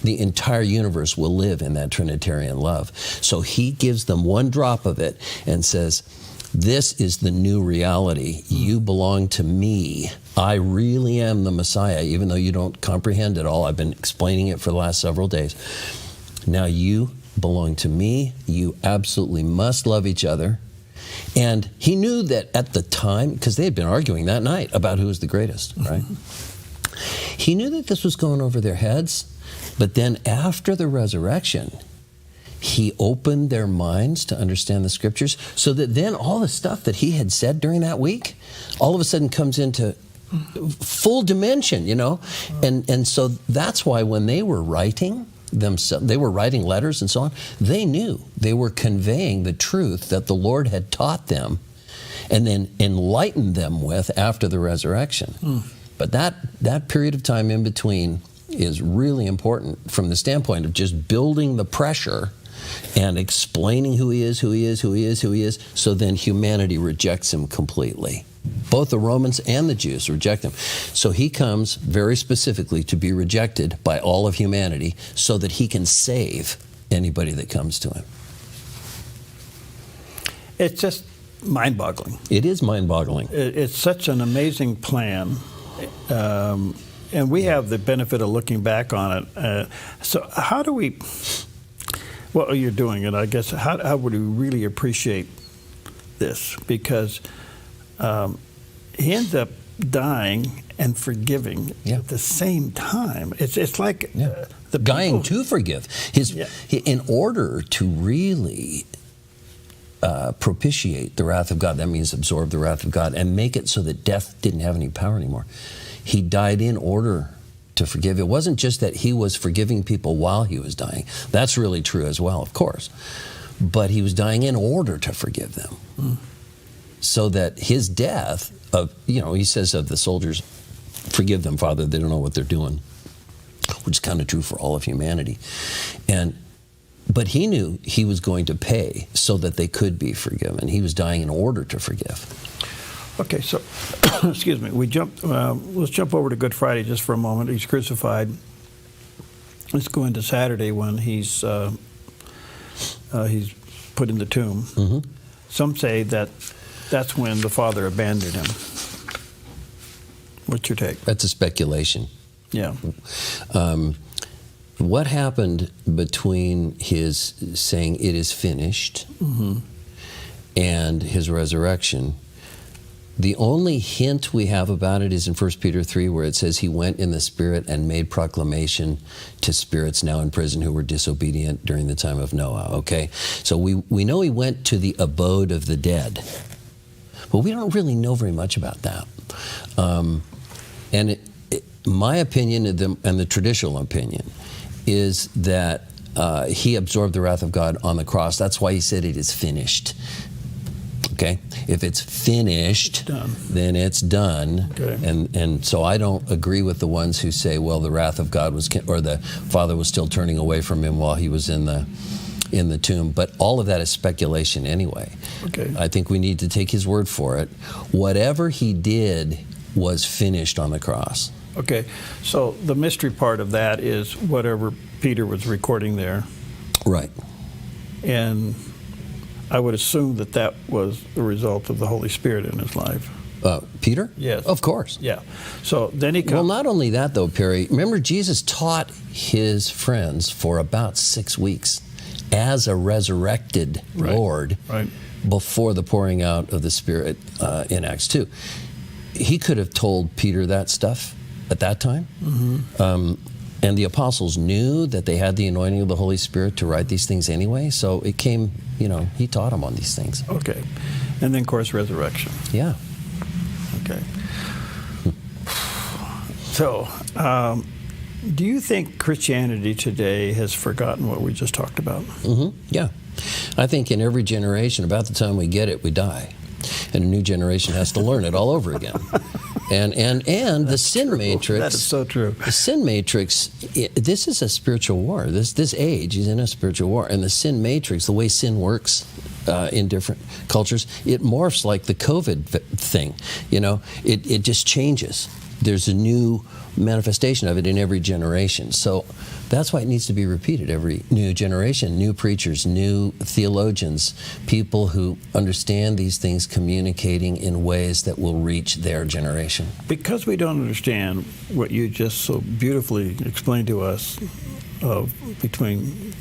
the entire universe will live in that Trinitarian love. So he gives them one drop of it and says, this is the new reality. You belong to me. I really am the Messiah, even though you don't comprehend it all. I've been explaining it for the last several days. Now you belong to me. You absolutely must love each other. And he knew that at the time, because they had been arguing that night about who was the greatest, right? He knew that this was going over their heads, but then after the resurrection, he opened their minds to understand the scriptures, so that then all the stuff that he had said during that week, all of a sudden comes into full dimension, you know? And so that's why when they were writing themselves, they were writing letters and so on, they knew they were conveying the truth that the Lord had taught them and then enlightened them with after the resurrection. But that period of time in between is really important from the standpoint of just building the pressure and explaining who he is, so then humanity rejects him completely. Both the Romans and the Jews reject him. So he comes very specifically to be rejected by all of humanity so that he can save anybody that comes to him. It's just mind-boggling. It is mind-boggling. It's such an amazing plan. And we have the benefit of looking back on it. So how do we, well, you're doing it, I guess, how would we really appreciate this? Because he ends up dying and forgiving at the same time. It's like the dying to forgive. In order to really propitiate the wrath of God, that means absorb the wrath of God and make it so that death didn't have any power anymore. He died in order to forgive. It wasn't just that he was forgiving people while he was dying. That's really true as well, of course. But he was dying in order to forgive them. So that his death he says of the soldiers, forgive them, Father, they don't know what they're doing, which is kind of true for all of humanity. But he knew he was going to pay so that they could be forgiven. He was dying in order to forgive. Okay, so, excuse me, let's jump over to Good Friday just for a moment. He's crucified. Let's go into Saturday when he's put in the tomb. Some say that that's when the Father abandoned him. What's your take? That's a speculation. Yeah. What happened between his saying, "It is finished," and his resurrection? The only hint we have about it is in 1 Peter 3, where it says he went in the Spirit and made proclamation to spirits now in prison who were disobedient during the time of Noah, okay? So we know he went to the abode of the dead, but we don't really know very much about that. My opinion and the traditional opinion is that he absorbed the wrath of God on the cross. That's why he said it is finished. Okay? If it's finished, then it's done. Okay. And so I don't agree with the ones who say, well, the wrath of God or the Father was still turning away from him while he was in the tomb. But all of that is speculation anyway. Okay. I think we need to take his word for it. Whatever he did was finished on the cross. Okay. So the mystery part of that is whatever Peter was recording there. Right. And I would assume that was the result of the Holy Spirit in his life. Peter? Yes. Of course. Yeah. So then he comes. Well, not only that, though, Perry. Remember, Jesus taught his friends for about 6 weeks as a resurrected Lord before the pouring out of the Spirit in Acts 2. He could have told Peter that stuff at that time. And the apostles knew that they had the anointing of the Holy Spirit to write these things anyway. So it came, he taught them on these things. Okay. And then, of course, resurrection. Yeah. Okay. So, do you think Christianity today has forgotten what we just talked about? Yeah. I think in every generation, about the time we get it, we die. And a new generation has to learn it all over again. And the sin matrix. That is so true. The sin matrix, this is a spiritual war. This age is in a spiritual war. And the sin matrix, the way sin works in different cultures, it morphs like the COVID thing. It just changes. There's a new manifestation of it in every generation. So that's why it needs to be repeated every new generation. New preachers, new theologians, people who understand these things, communicating in ways that will reach their generation. Because we don't understand what you just so beautifully explained to us between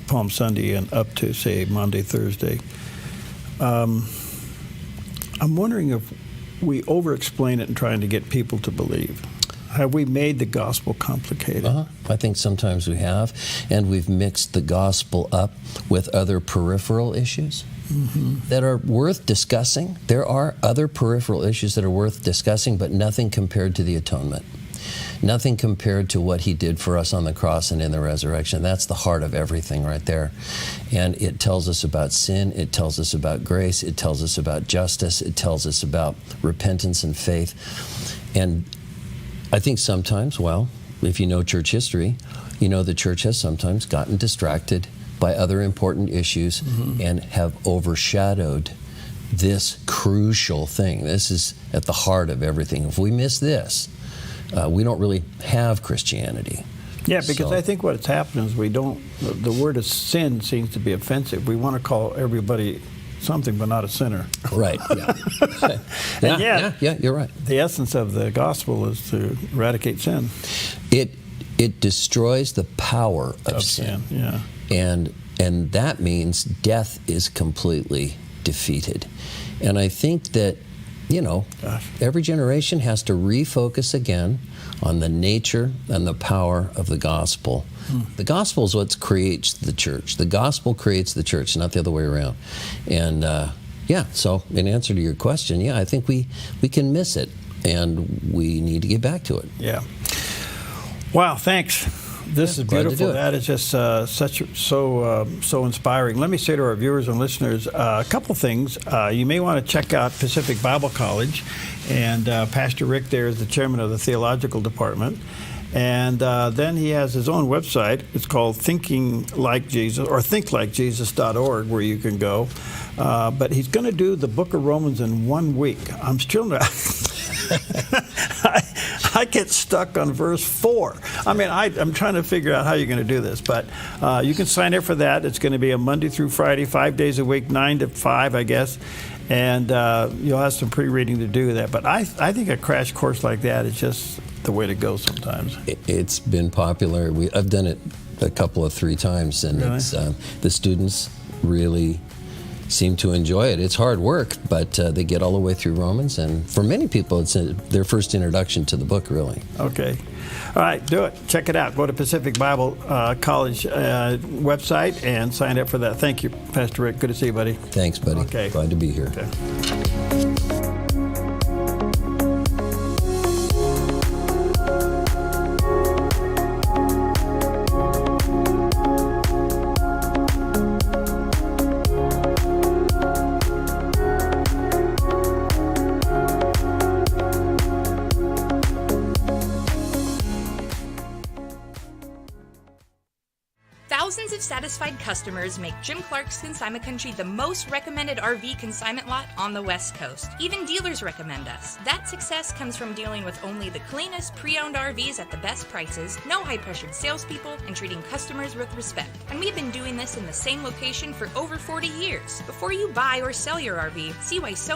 Palm Sunday and up to, say, Monday, Thursday, I'm wondering if we over-explain it and trying to get people to believe. Have we made the gospel complicated? I think sometimes we have, and we've mixed the gospel up with other peripheral issues that are worth discussing. There are other peripheral issues that are worth discussing, but nothing compared to the atonement. Nothing compared to what he did for us on the cross and in the resurrection. That's the heart of everything right there. And it tells us about sin, it tells us about grace, it tells us about justice, it tells us about repentance and faith. And I think sometimes, well, if you know church history, you know the church has sometimes gotten distracted by other important issues and have overshadowed this crucial thing. This is at the heart of everything. If we miss this, we don't really have Christianity. Yeah, because I think what's happened is the word of sin seems to be offensive. We want to call everybody something, but not a sinner. Right, yeah. Yeah, you're right. The essence of the gospel is to eradicate sin. It destroys the power of sin. Yeah. And that means death is completely defeated. And I think that, every generation has to refocus again on the nature and the power of the gospel. The gospel is what creates the church. The gospel creates the church, not the other way around. And so in answer to your question, I think we can miss it, and we need to get back to it. Yeah. Wow, thanks. This is beautiful. That is just so inspiring. Let me say to our viewers and listeners a couple things. You may want to check out Pacific Bible College, and Pastor Rick there is the chairman of the theological department. And then he has his own website. It's called Thinking Like Jesus, or thinklikejesus.org, where you can go. But he's going to do the book of Romans in 1 week. I'm still not... I get stuck on verse 4. I mean, I'm trying to figure out how you're going to do this. But you can sign up for that. It's going to be a Monday through Friday, 5 days a week, 9 to 5, I guess. And you'll have some pre-reading to do that. But I think a crash course like that is just the way to go sometimes. It's been popular. I've done it a couple of 3 times, and really? It's the students really seem to enjoy it. It's hard work, but they get all the way through Romans, and for many people, it's their first introduction to the book, really. Okay. All right, do it. Check it out. Go to Pacific Bible College website and sign up for that. Thank you, Pastor Rick. Good to see you, buddy. Thanks, buddy. Okay. Glad to be here. Okay. Thousands of satisfied customers make Jim Clark's Consignment Country the most recommended RV consignment lot on the West Coast. Even dealers recommend us. That success comes from dealing with only the cleanest pre-owned RVs at the best prices, no high-pressured salespeople, and treating customers with respect. And we've been doing this in the same location for over 40 years. Before you buy or sell your RV, see why so